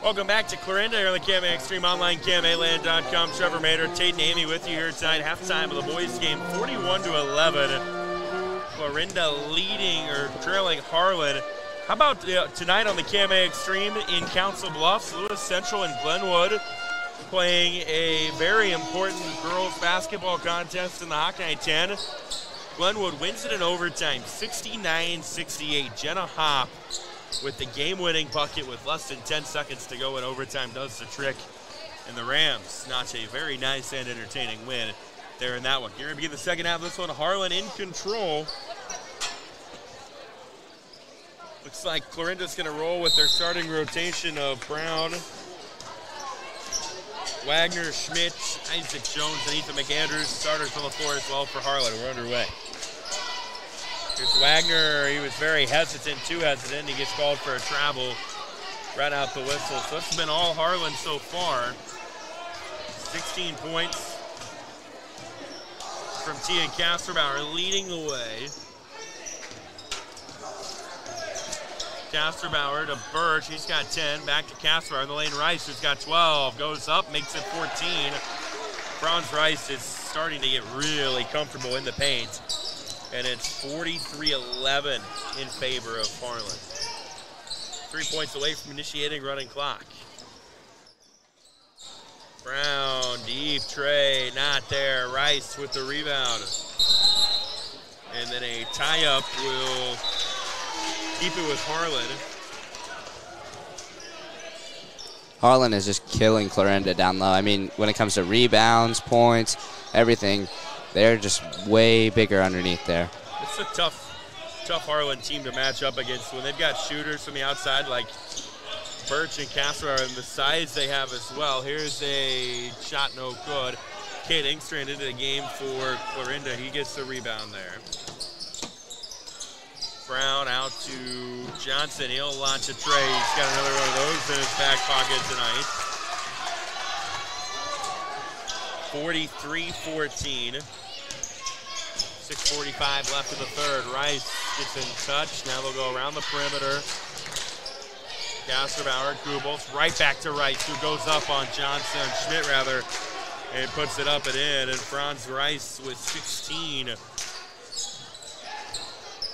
Welcome back to Clarinda here on the KMA Extreme Online, KMAland.com. Trevor Mater, Tate and Amy with you here tonight. Halftime of the boys' game, 41-11. Clarinda leading or trailing Harlan. How about tonight on the KMA Extreme in Council Bluffs, Lewis Central and Glenwood playing a very important girls basketball contest in the Hawkeye 10. Glenwood wins it in overtime, 69-68. Jenna Hopp with the game-winning bucket with less than 10 seconds to go in overtime does the trick. And the Rams notch a very nice and entertaining win there in that one. Here we begin the second half of this one. Harlan in control. Looks like Clarinda's going to roll with their starting rotation of Brown, Wagner, Schmidt, Isaac Jones, and Ethan McAndrews. Starters on the floor as well for Harlan. We're underway. Here's Wagner. He was very hesitant, too hesitant. He gets called for a travel right out the whistle. So it's been all Harlan so far. 16 points from Tia Kasterbauer leading the way. Kasterbauer to Birch. He's got 10. Back to Kasterbauer in the lane. Rice, who's got 12. Goes up, makes it 14. Franz Rice is starting to get really comfortable in the paint. And it's 43-11 in favor of Harlan. 3 points away from initiating running clock. Brown, deep tray, not there. Rice with the rebound. And then a tie-up will keep it with Harlan. Harlan is just killing Clarinda down low. I mean, when it comes to rebounds, points, everything, they're just way bigger underneath there. It's a tough Harlan team to match up against when they've got shooters from the outside like Birch and Kasterbauer and the size they have as well. Here's a shot no good. Kate Engstrand into the game for Clarinda. He gets the rebound there. Brown out to Johnson. He'll launch a tray. He's got another one of those in his back pocket tonight. 43-14. 6:45 left in the third. Rice gets in touch. Now they'll go around the perimeter. Kasterbauer, Kubels, right back to Rice, who goes up on Johnson, Schmidt rather, and puts it up and in. And Franz Rice with 16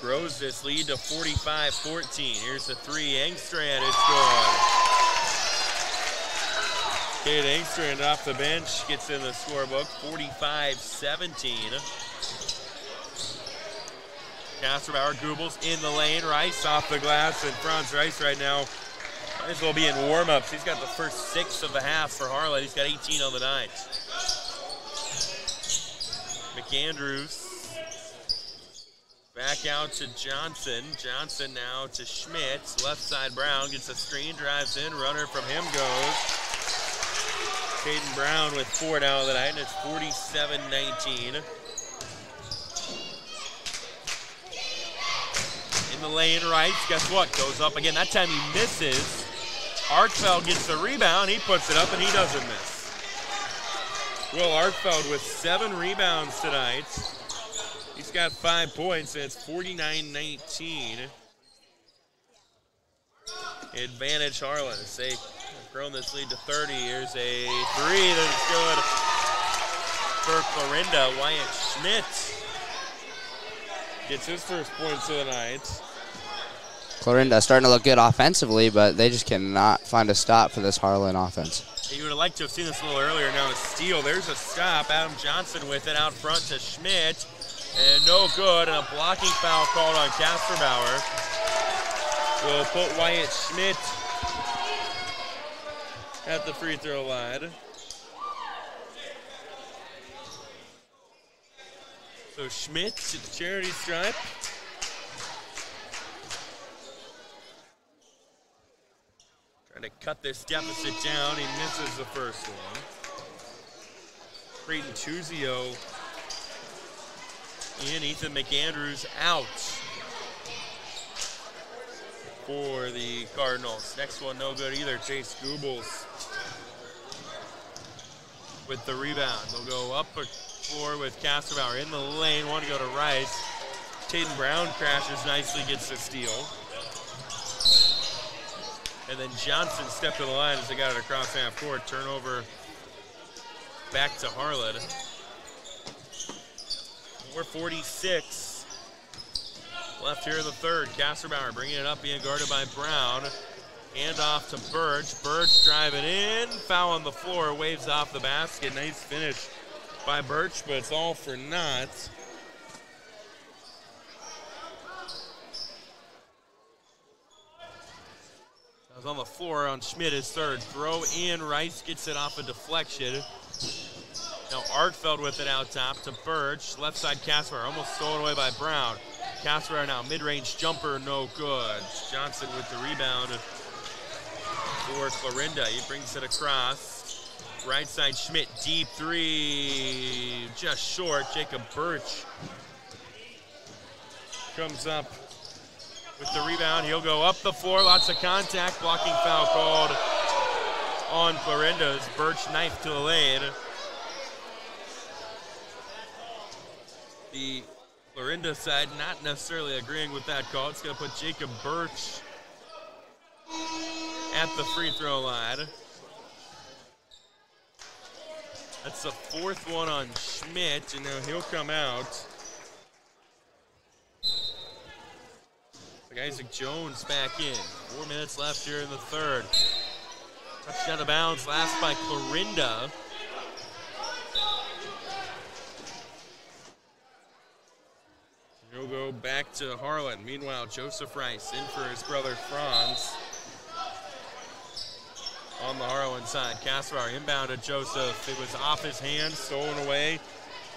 grows this lead to 45-14. Here's the three. Engstrand is good. Kate Engstrand off the bench gets in the scorebook. 45-17. Kasterbauer, Goebbels in the lane. Rice off the glass, and Franz Rice right now might as well be in warm-ups. He's got the first 6 of the half for Harlan. He's got 18 on the night. McAndrews back out to Johnson. Johnson now to Schmidt. Left side Brown gets a screen, drives in. Runner from him goes. Caden Brown with 4 now of the night, and it's 47-19. In the lane, Rice, guess what? Goes up again. That time he misses. Arkfeld gets the rebound. He puts it up, and he doesn't miss. Will Arkfeld with 7 rebounds tonight. He's got 5 points, and it's 49-19. Advantage Harlan as they have grown this lead to 30. Here's a 3 that's good for Clarinda. Wyatt Schmidt gets his first points of the night. Clarinda starting to look good offensively, but they just cannot find a stop for this Harlan offense. You would have liked to have seen this a little earlier. Now a steal. There's a stop. Adam Johnson with it out front to Schmidt. And no good. And a blocking foul called on Kasterbauer. Will put Wyatt Schmidt at the free throw line. So Schmidt to the charity stripe. Trying to cut this deficit down. He misses the first one. Creighton Tuzio in. Ethan McAndrews out for the Cardinals. Next one no good either. Chase Goebbels with the rebound. They'll go up a floor with Kasterbauer in the lane. Want to go to Rice. Tatum Brown crashes nicely, gets the steal. And then Johnson stepped to the line as they got it across half court. Turnover back to Harlan. 4:46 left here in the third. Kasserbauer bringing it up, being guarded by Brown. Hand off to Birch. Birch driving in. Foul on the floor. Waves off the basket. Nice finish by Birch, but it's all for naught. That was on the floor on Schmidt, his third. Throw in. Rice gets it off a deflection. Now Artfeld with it out top to Birch. Left side Kasserbauer, almost stolen away by Brown. Kasserbauer now mid-range jumper, no good. Johnson with the rebound for Clarinda. He brings it across. Right side Schmidt, deep three, just short. Jacob Birch comes up with the rebound. He'll go up the floor, lots of contact. Blocking foul called on Clarinda's. Birch knife to the lane. The Clarinda side not necessarily agreeing with that call. It's going to put Jacob Birch at the free throw line. That's the fourth one on Schmidt, and now he'll come out. Isaac Jones back in. 4 minutes left here in the third. Touched out of bounds, last by Clarinda. He'll go back to Harlan. Meanwhile, Joseph Rice in for his brother Franz. On the Harlan side, Kasserbauer inbound to Joseph. It was off his hand, stolen away.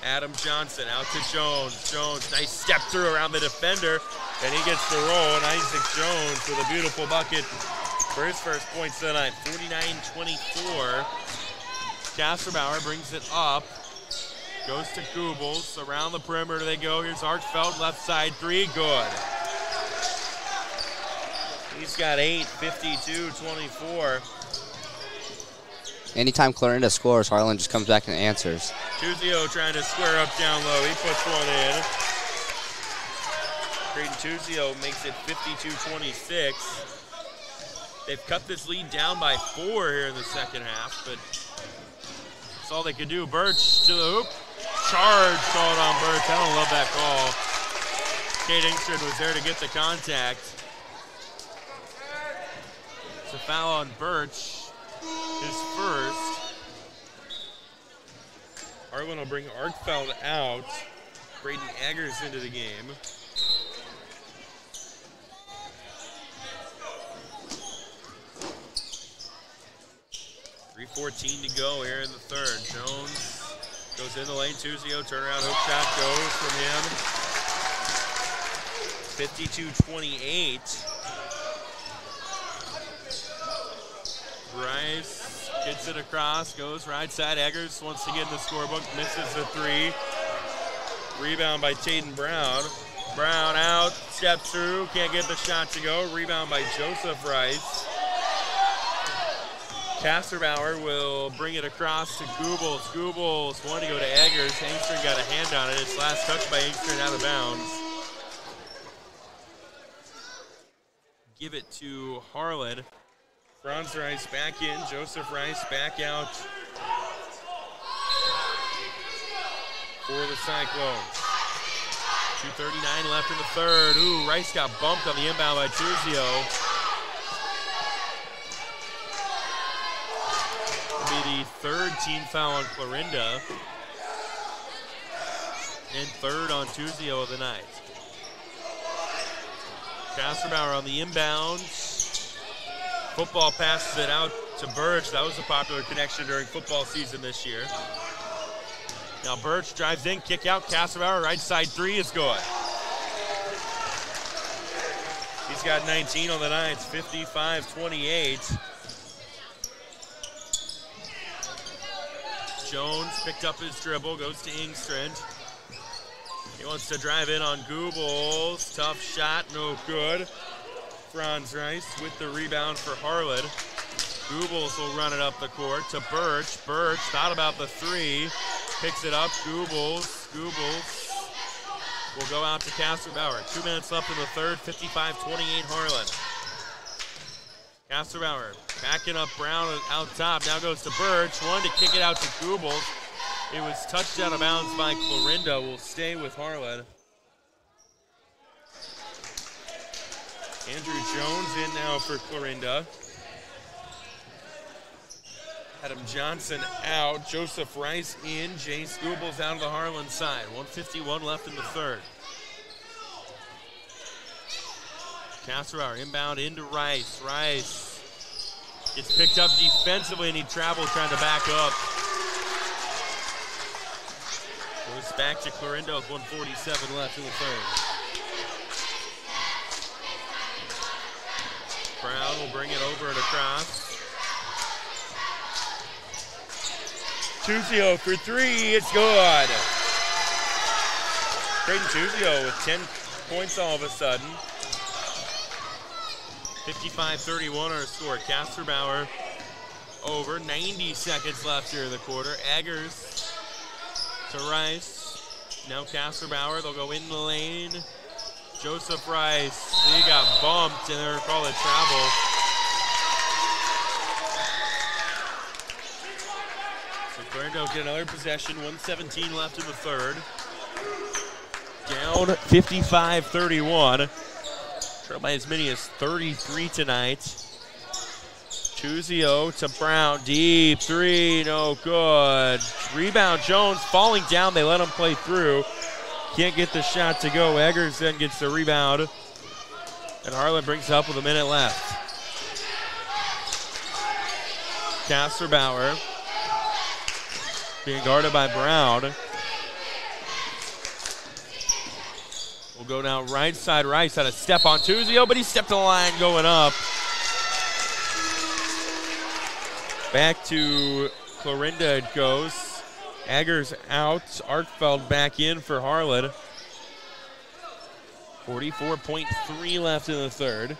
Adam Johnson out to Jones. Jones, nice step through around the defender, and he gets the roll. And Isaac Jones with a beautiful bucket for his first points tonight. 49-24. Kasserbauer brings it up. Goes to Goebbels. Around the perimeter they go. Here's Artfeld, left side three, good. He's got 8, 52-24. Anytime Clarinda scores, Harlan just comes back and answers. Tuzio trying to square up down low. He puts one in. Creighton Tuzio makes it 52-26. They've cut this lead down by 4 here in the second half, but that's all they could do. Birch to the hoop. Charge called on Birch. I don't love that call. Kate Ingstrid was there to get the contact. It's a foul on Birch. His first. Harlan will bring Artfeld out. Braden Eggers into the game. .3:14 to go here in the third. Jones goes in the lane. Tuzio, turnaround hook shot goes from him. 52-28. Rice gets it across, goes right side. Eggers wants to get in the scorebook, misses the three. Rebound by Taden Brown. Brown out, steps through, can't get the shot to go. Rebound by Joseph Rice. Kasserbauer will bring it across to Goebbels. Goebbels wanted to go to Eggers. Engstrom got a hand on it. It's last touch by Engstrom out of bounds. Give it to Harlan. Franz Rice back in, Joseph Rice back out for the Cyclones. 2:39 left in the third. Ooh, Rice got bumped on the inbound by Tuzio. It'll be the third team foul on Clarinda. And third on Tuzio of the night. Kasserbauer on the inbound. Football passes it out to Birch. That was a popular connection during football season this year. Now Birch drives in, kick out. Kasserbauer, right side three is good. He's got 19 on the night. It's 55-28. Jones picked up his dribble, goes to Engstrand. He wants to drive in on Goebbels. Tough shot, no good. Franz Rice with the rebound for Harlan. Goebbels will run it up the court to Birch. Birch thought about the three. Picks it up, Goebbels. Goebbels will go out to Kasserbauer. 2 minutes left in the third, 55-28 Harlan. Kasserbauer backing up Brown out top. Now goes to Birch. Wanted to kick it out to Goebbels. It was touched out of bounds by Clarinda. Will stay with Harlan. Andrew Jones in now for Clarinda. Adam Johnson out. Joseph Rice in. Jace Goebbels out of the Harlan side. 1:51 left in the third. Kasserbauer inbound into Rice. Rice gets picked up defensively and he travels trying to back up. Goes back to Clarinda with 1:47 left in the third. Brown will bring it over and across. Tuzio for three, it's good. Creighton Tuzio with 10 points all of a sudden. 55-31 our score. Kasserbauer over. 90 seconds left here in the quarter. Eggers to Rice. Now Kasserbauer. They'll go in the lane. Joseph Rice. He got bumped and they're called a travel. So Clarinda will get another possession. 1:17 left in the third. Down 55-31. Trailed by as many as 33 tonight. Tuzio to Brown, deep three, no good. Rebound, Jones falling down, they let him play through. Can't get the shot to go. Eggers then gets the rebound. And Harlan brings it up with a minute left. Kasserbauer being guarded by Brown. We'll go now right side. Rice had a step on Tuzio, but he stepped the line going up. Back to Clarinda it goes. Eggers out. Artfeld back in for Harlan. 44.3 left in the third.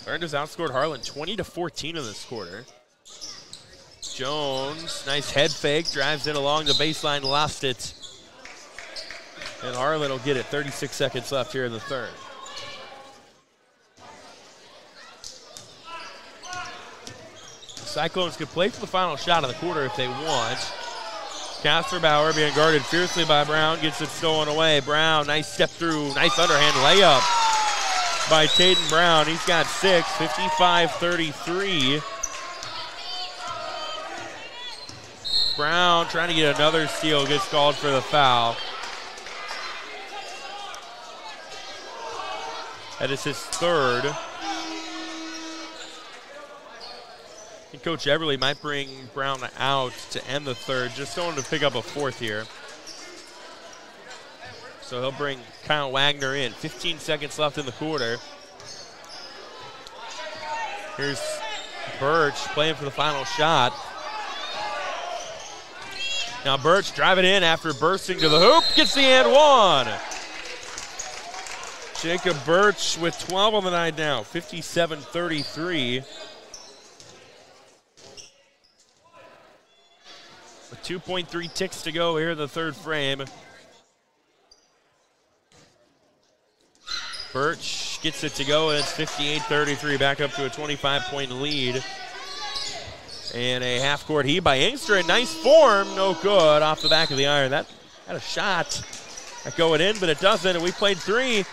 Clarinda's outscored Harlan 20-14 in this quarter. Jones, nice head fake, drives in along the baseline, lost it. And Harlan will get it. 36 seconds left here in the third. The Cyclones could play for the final shot of the quarter if they want. Kasserbauer being guarded fiercely by Brown, gets it stolen away. Brown, nice step through, nice underhand layup by Caden Brown. He's got 6, 55-33. Brown trying to get another steal, gets called for the foul. That is his third. I think Coach Everly might bring Brown out to end the third, just don't want to pick up a fourth here. So he'll bring Kyle Wagner in. 15 seconds left in the quarter. Here's Birch playing for the final shot. Now Birch driving in after bursting to the hoop, gets the and one. Jacob Birch with 12 on the night now, 57-33. With 2.3 ticks to go here in the third frame. Birch gets it to go, and it's 58-33, back up to a 25-point lead. And a half-court heave by Inkster. Nice form, no good, off the back of the iron. That had a shot at going in, but it doesn't, and we played three.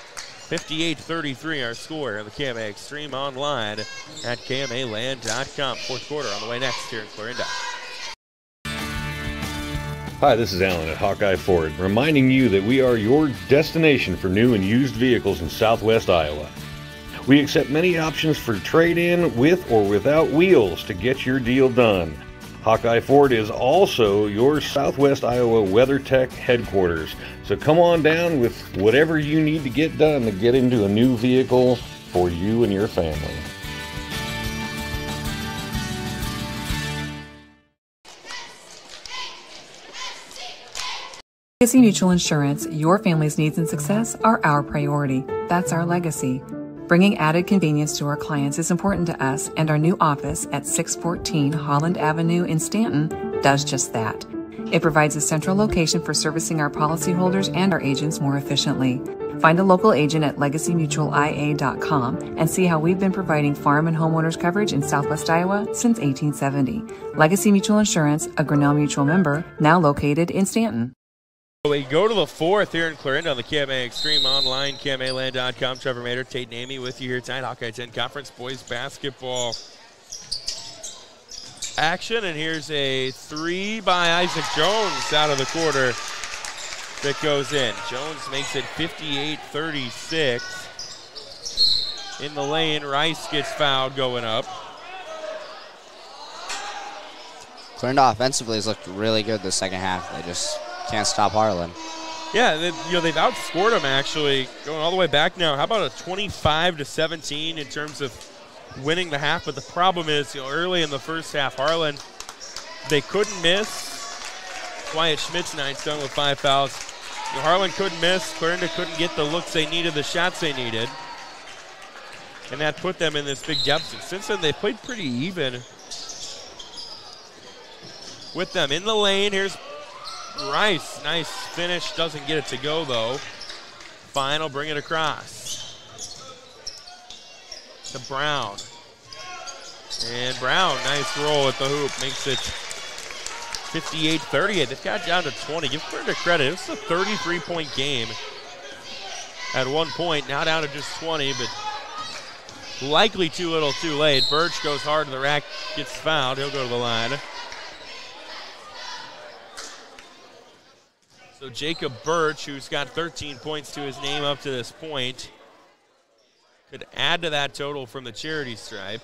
58-33 our score on the KMA Extreme online at KMAland.com. Fourth quarter on the way next here in Clarinda. Hi, this is Alan at Hawkeye Ford, reminding you that we are your destination for new and used vehicles in Southwest Iowa. We accept many options for trade-in with or without wheels to get your deal done. Hawkeye Ford is also your Southwest Iowa WeatherTech headquarters. So come on down with whatever you need to get done to get into a new vehicle for you and your family. Legacy Mutual Insurance, your family's needs and success are our priority. That's our legacy. Bringing added convenience to our clients is important to us, and our new office at 614 Holland Avenue in Stanton does just that. It provides a central location for servicing our policyholders and our agents more efficiently. Find a local agent at legacymutualia.com and see how we've been providing farm and homeowners coverage in Southwest Iowa since 1870. Legacy Mutual Insurance, a Grinnell Mutual member, now located in Stanton. We go to the fourth here in Clarinda on the KMA Extreme online, KMAland.com. Trevor Mater, Tate and Amy with you here tonight. Hawkeye 10 Conference Boys Basketball action, and here's a three by Isaac Jones out of the quarter that goes in. Jones makes it 58-36. In the lane, Rice gets fouled going up. Clarinda offensively has looked really good this second half. They just can't stop Harlan. Yeah, they've outscored them actually, going all the way back now. How about a 25-17 in terms of winning the half? But the problem is, early in the first half, Harlan, they couldn't miss. Wyatt Schmidt's night's done with 5 fouls. Harlan couldn't miss. Clarinda couldn't get the looks they needed, the shots they needed. And that put them in this big deficit. Since then, they played pretty even with them. In the lane, here's Rice. Nice finish. Doesn't get it to go, though. Fine will bring it across to Brown. And Brown, nice roll at the hoop. Makes it 58-38. They've got down to 20. Give Clarinda credit. It was a 33-point game at one point. Now down to just 20, but likely too little too late. Birch goes hard to the rack, gets fouled. He'll go to the line. So Jacob Birch, who's got 13 points to his name up to this point, could add to that total from the charity stripe.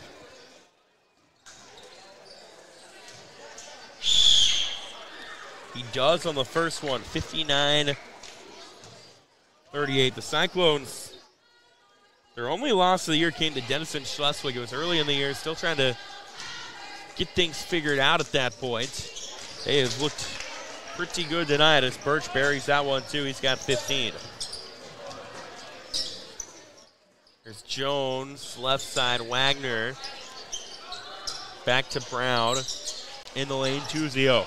He does on the first one, 59-38. The Cyclones, their only loss of the year came to Denison Schleswig. It was early in the year, still trying to get things figured out at that point. They have looked pretty good tonight as Birch buries that one too. He's got 15. There's Jones, left side, Wagner. Back to Brown. In the lane, 2-0.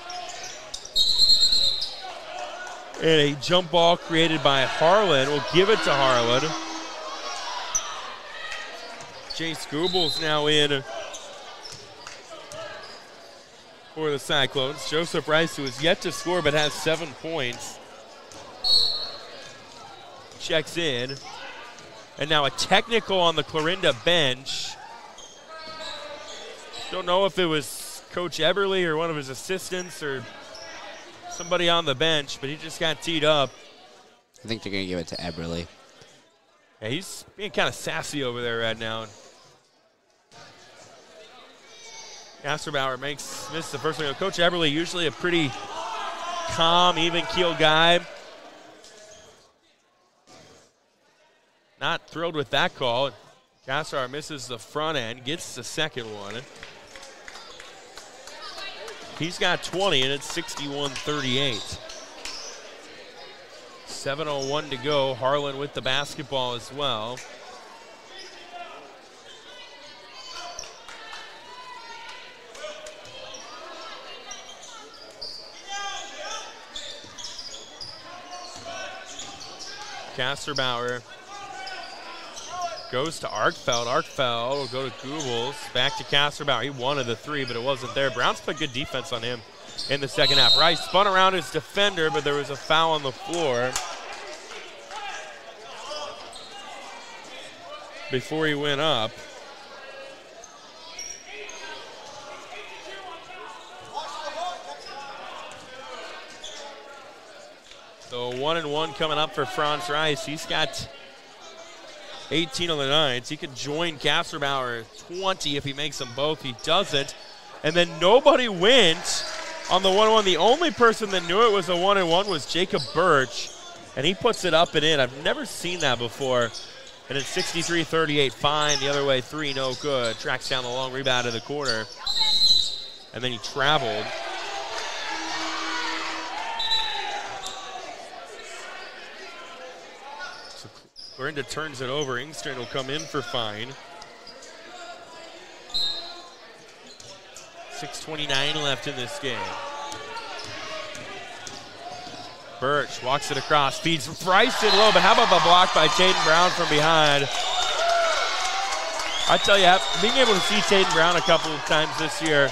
And a jump ball created by Harlan. We'll give it to Harlan. Chase Goebel's now in for the Cyclones. Joseph Rice, who has yet to score but has 7 points, checks in. And now a technical on the Clarinda bench. Don't know if it was Coach Eberly or one of his assistants or somebody on the bench, but he just got teed up. I think they're going to give it to Eberly. Yeah, he's being kind of sassy over there right now. Kasserbauer missed the first one. Coach Eberly, usually a pretty calm, even-keeled guy. Not thrilled with that call. Kasserbauer misses the front end, gets the second one. He's got 20, and it's 61-38. 7:01 to go. Harlan with the basketball as well. Kasserbauer goes to Arkfeld. Arkfeld will go to Goebels. Back to Kasserbauer. He wanted the three, but it wasn't there. Brown's played good defense on him in the second half. Rice spun around his defender, but there was a foul on the floor before he went up. So 1-1 coming up for Franz Rice. He's got 18 on the nines. He could join Kasserbauer at 20 if he makes them both. He doesn't. And then nobody went on the 1-1. The only person that knew it was a 1-1 was Jacob Birch, and he puts it up and in. I've never seen that before. And it's 63-38. Fine. The other way, 3, no good. Tracks down the long rebound in the corner. And then he traveled. Clarinda turns it over. Ingstern will come in for Fine. 6:29 left in this game. Birch walks it across, feeds Bryson low, but how about the block by Tatum Brown from behind? I tell you, being able to see Tatum Brown a couple of times this year,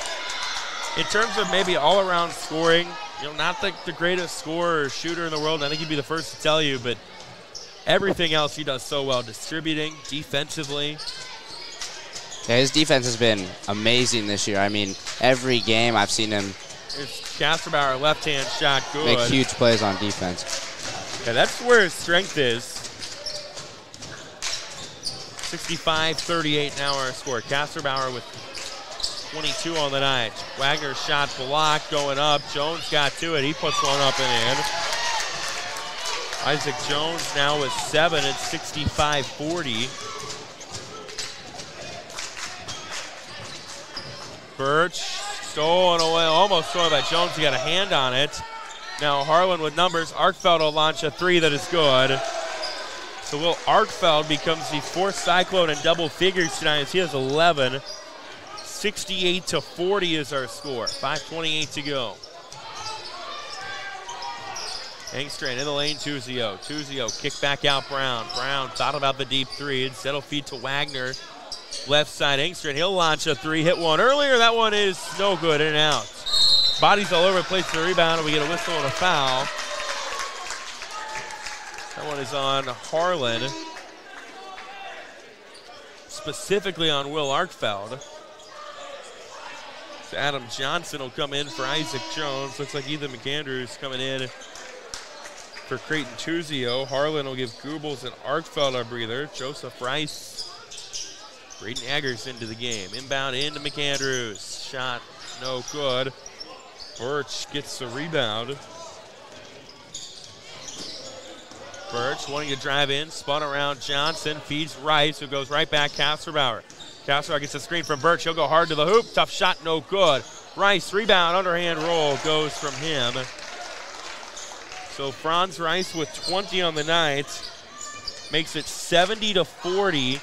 in terms of maybe all-around scoring, not the greatest scorer or shooter in the world. I think he'd be the first to tell you, but everything else he does so well, distributing, defensively. Yeah, his defense has been amazing this year. I mean, every game I've seen him. Here's Kasperbauer, left-hand shot, good. Make huge plays on defense. Yeah, that's where his strength is. 65-38 now our score. Kasperbauer with 22 on the night. Wagner's shot blocked, going up. Jones got to it. He puts one up and in. Isaac Jones now with 7 at 65-40. Birch stolen away, almost stolen by Jones. He got a hand on it. Now Harlan with numbers. Arkfeld will launch a 3 that is good. So Will Arkfeld becomes the 4th Cyclone in double figures tonight as he has 11. 68-40 is our score. 5:28 to go. Engstrand in the lane, Tuzio. Tuzio kick back out Brown. Brown thought about the deep 3. Instead he'll feed to Wagner. Left side Engstrand. He'll launch a 3. Hit one earlier. That one is no good. In and out. Bodies all over the place for the rebound, and we get a whistle and a foul. That one is on Harlan. Specifically on Will Arkfeld. So Adam Johnson will come in for Isaac Jones. Looks like Ethan McAndrews coming in for Creighton Tuzio. Harlan will give Goebbels and Arkfeld a breather. Joseph Rice, Braden Eggers into the game. Inbound into McAndrews. Shot no good. Birch gets the rebound. Birch wanting to drive in, spun around Johnson, feeds Rice, who goes right back Kasperbauer. Kasperbauer gets a screen from Birch. He'll go hard to the hoop. Tough shot, no good. Rice, rebound, underhand roll goes from him. So Franz Rice with 20 on the night makes it 70-40.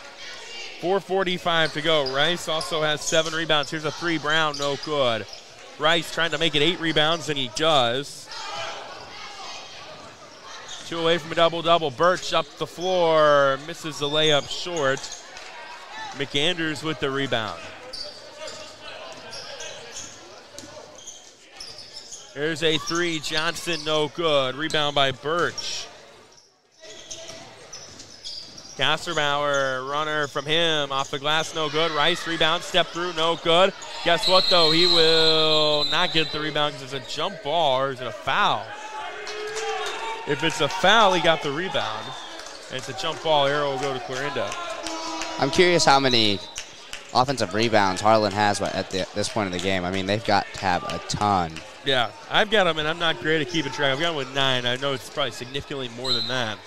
4:45 to go. Rice also has 7 rebounds. Here's a 3, Brown, no good. Rice trying to make it 8 rebounds, and he does. 2 away from a double-double. Birch up the floor, misses the layup short. McAndrews with the rebound. There's a 3, Johnson, no good. Rebound by Birch. Kasperbauer, runner from him, off the glass, no good. Rice, rebound, step through, no good. Guess what, though? He will not get the rebound because it's a jump ball, or is it a foul? If it's a foul, he got the rebound. And it's a jump ball. Arrow will go to Clarinda. I'm curious how many offensive rebounds Harlan has at this point in the game. I mean, they've got to have a ton. Yeah, I've got them, and I'm not great at keeping track. I've got them with 9. I know it's probably significantly more than that.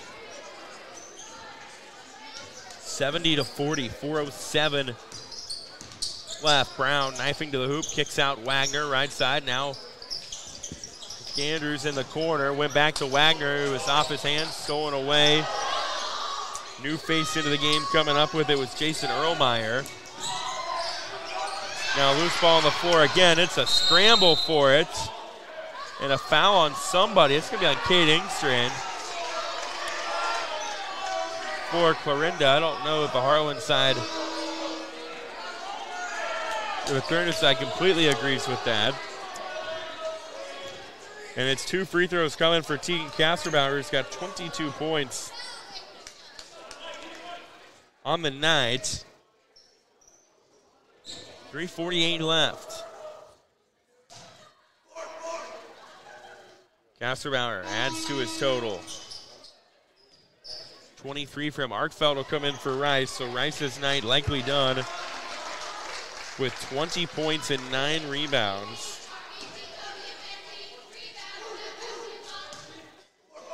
70-40, 4:07 left. Brown knifing to the hoop, kicks out Wagner, right side. Now Andrews in the corner, went back to Wagner, who was off his hands, stolen away. New face into the game coming up with it was Jason Erlmeyer. Now loose ball on the floor again. It's a scramble for it. And a foul on somebody. It's going to be on Kate Engstrand. For Clarinda. I don't know if the Harlan side, the Clarinda side completely agrees with that. And it's 2 free throws coming for Tegan Kasperbauer, who's got 22 points on the night. 3:48 left. Kasperbauer adds to his total. 23 from Arkfeld will come in for Rice, so Rice's night likely done with 20 points and 9 rebounds.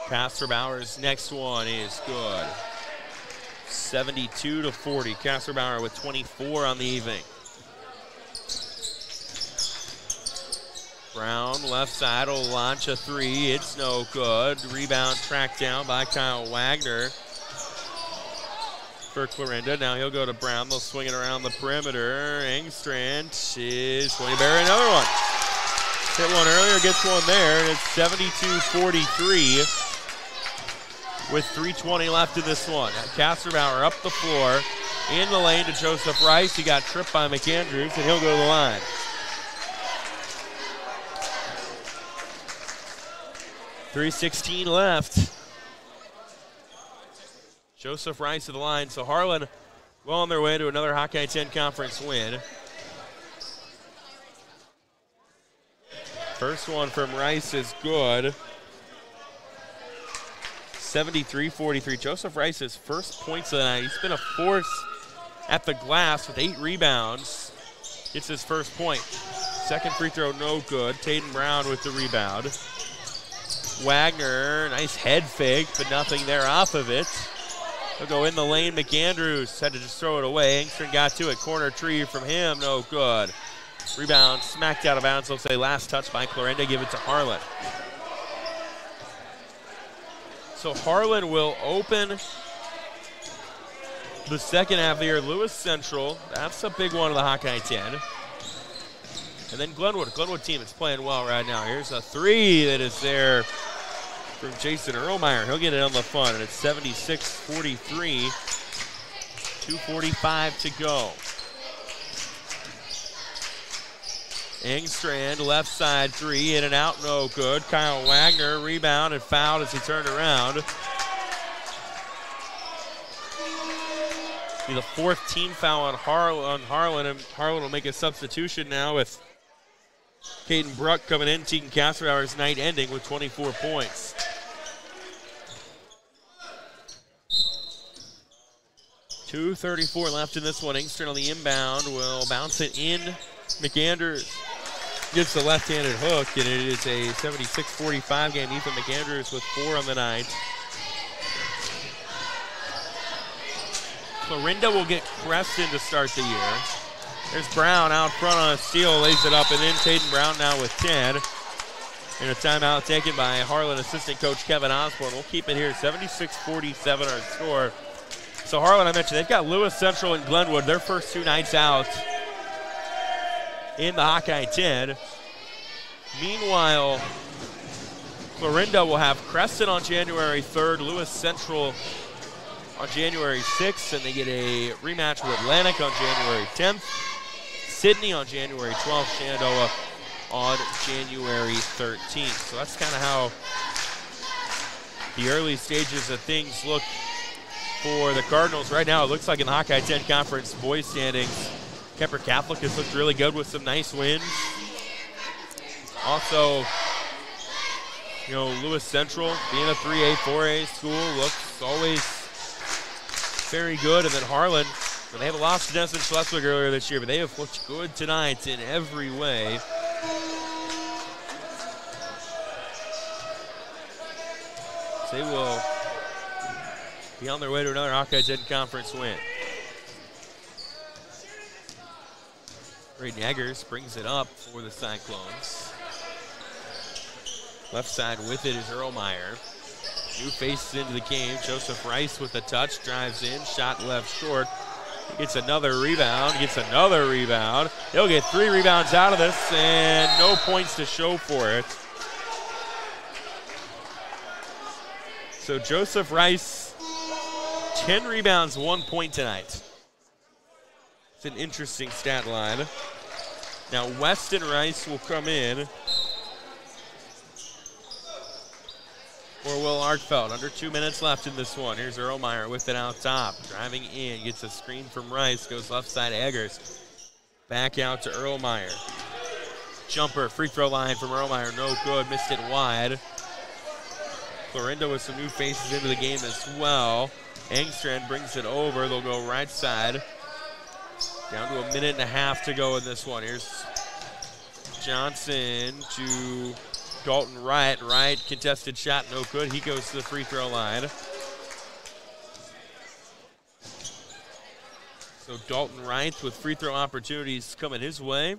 Kasperbauer's next one is good. 72-40. Kasperbauer with 24 on the evening. Brown, left side, will launch a 3. It's no good. Rebound tracked down by Kyle Wagner for Clarinda. Now he'll go to Brown. They'll swing it around the perimeter. Engstrand is going to bury another one. Hit one earlier, gets one there, and it's 72-43 with 3:20 left in this one. Kasserbauer up the floor, in the lane to Joseph Rice. He got tripped by McAndrews, and he'll go to the line. .316 left. Joseph Rice to the line. So Harlan well on their way to another Hawkeye 10 conference win. First one from Rice is good. 73-43. Joseph Rice's first points of the night. He's been a force at the glass with 8 rebounds. Gets his first point. Second free throw, no good. Tatum Brown with the rebound. Wagner, nice head fake, but nothing there off of it. He'll go in the lane. McAndrews had to just throw it away. Engstrom got to it. Corner tree from him, no good. Rebound smacked out of bounds. They'll say last touch by Clarinda. Give it to Harlan. So Harlan will open the second half of the year. Lewis Central, that's a big one of the Hawkeye 10. And then Glenwood. Glenwood team is playing well right now. Here's a three that is there from Jason Erlmeyer. He'll get it on the fun, and it's 76-43. 2:45 to go. Engstrand, left side three, in and out, no good. Kyle Wagner, rebound and fouled as he turned around. Be the 4th team foul on Harlan, and Harlan will make a substitution now with Caden Bruck coming in. Tegan Kasserbauer's night ending with 24 points. .234 left in this one. Engstrand on the inbound will bounce it in. McAndrews gets the left-handed hook, and it is a 76-45 game. Ethan McAndrews with 4 on the night. Clarinda will get Creston to start the year. There's Brown out front on a steal, lays it up, and then Tatum Brown now with 10. And a timeout taken by Harlan assistant coach Kevin Osborne. We'll keep it here, 76-47 our score. So Harlan, I mentioned, they've got Lewis Central and Glenwood, their first 2 nights out in the Hawkeye 10. Meanwhile, Clarinda will have Creston on January 3rd, Lewis Central on January 6th, and they get a rematch with Atlantic on January 10th, Sydney on January 12th, Shenandoah on January 13th. So that's kind of how the early stages of things look for the Cardinals. Right now, it looks like in the Hawkeye 10 Conference boys standings, Kemper Catholic has looked really good with some nice wins. Also, you know, Lewis Central, being a 3A, 4A school, looks always very good. And then Harlan, they have a loss to Denison Schleswig earlier this year, but they have looked good tonight in every way. So they will be on their way to another Hawkeye 10 Conference win. Braden Eggers brings it up for the Cyclones. Left side with it is Erlmeyer. New faces into the game. Joseph Rice with a touch, drives in, shot left short. Gets another rebound, He'll get 3 rebounds out of this and no points to show for it. So Joseph Rice, 10 rebounds, 1 point tonight. It's an interesting stat line. Now Weston Rice will come in. Or Will Arkfeld. Under 2 minutes left in this one. Here's Erlmeyer with it out top. Driving in, gets a screen from Rice, goes left side Eggers. Back out to Erlmeyer. Jumper, free throw line from Erlmeyer, no good, missed it wide. Clarinda with some new faces into the game as well. Engstrand brings it over, they'll go right side. Down to a minute and a half to go in this one. Here's Johnson to Dalton Wright. Wright, contested shot, no good. He goes to the free throw line. So Dalton Wright with free throw opportunities coming his way.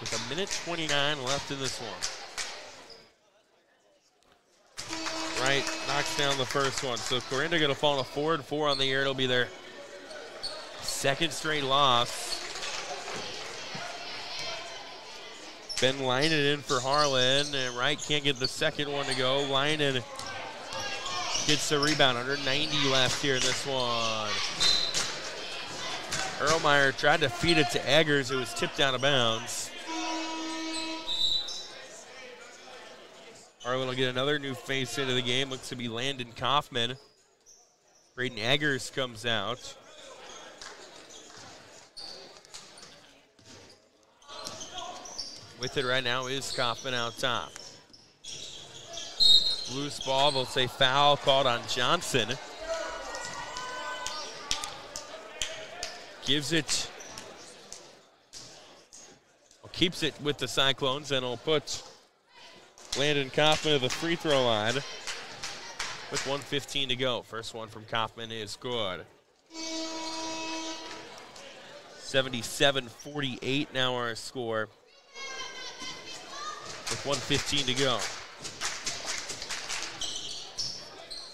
With a minute 29 left in this one. Wright knocks down the first one. So Clarinda going to fall to 4-4 on the year. It'll be their second straight loss. Ben Leinen in for Harlan, and Wright can't get the second one to go. Leinen gets the rebound, under 90 left here in this one. Erlmeyer tried to feed it to Eggers. It was tipped out of bounds. Harlan will get another new face into the game. Looks to be Landon Kaufman. Braden Eggers comes out. With it right now is Kaufman out top. Loose ball, they'll say foul called on Johnson. Gives it, keeps it with the Cyclones, and will put Landon Kaufman to the free throw line with 1:15 to go. First one from Kaufman is good. 77-48 now our score with 1:15 to go.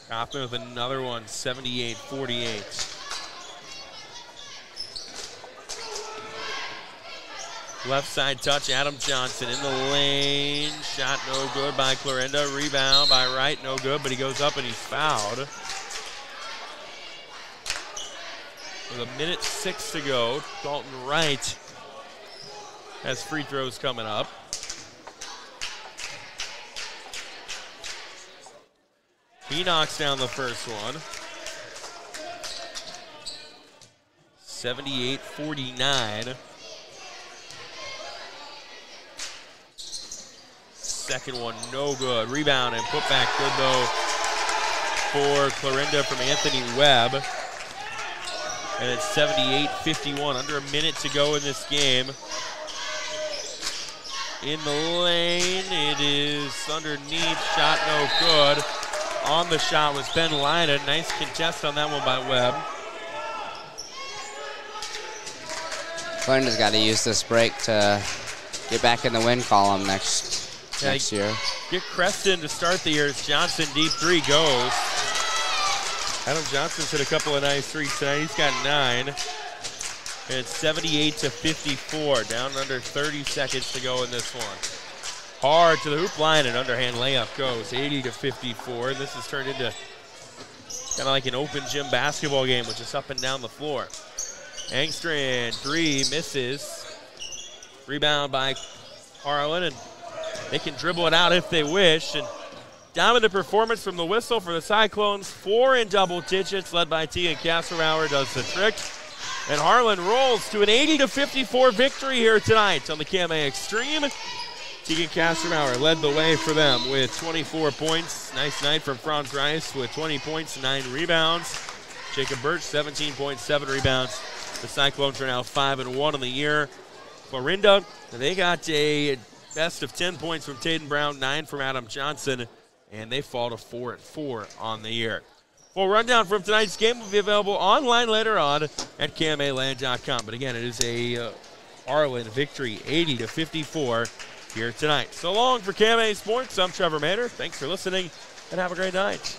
Kaufman with another one, 78-48. Left side touch, Adam Johnson in the lane. Shot no good by Clarinda. Rebound by Wright, no good, but he goes up and he's fouled. With 1:06 to go, Dalton Wright has free throws coming up. He knocks down the first one. 78-49. Second one, no good. Rebound and put back good, though, for Clarinda from Anthony Webb. And it's 78-51, under a minute to go in this game. In the lane, it is underneath, shot no good. On the shot was Ben Leinen. Nice contest on that one by Webb. Clarinda's got to use this break to get back in the win column next year. Get Creston to start the year as Johnson deep three goes. Adam Johnson's hit a couple of nice threes tonight. He's got 9. And it's 78-54, down under 30 seconds to go in this one. Hard to the hoop line, and underhand layup goes, 80-54. This has turned into kind of like an open gym basketball game with just up and down the floor. Engstrand, 3, misses. Rebound by Harlan, and they can dribble it out if they wish. And dominant performance from the whistle for the Cyclones. 4 in double digits, led by Tegan Kasserauer, does the trick. And Harlan rolls to an 80-54 victory here tonight on the KMA Extreme. Tegan Kasserauer led the way for them with 24 points. Nice night from Franz Rice with 20 points, 9 rebounds. Jacob Birch, 17 points, 7 rebounds. The Cyclones are now 5-1 in the year. Clarinda, they got a best of 10 points from Taden Brown, 9 from Adam Johnson, and they fall to 4-4 on the year. Full rundown from tonight's game will be available online later on at KMAland.com. But again, it is a Harlan victory, 80-54 here tonight. So long for KMA Sports. I'm Trevor Maynard. Thanks for listening, and have a great night.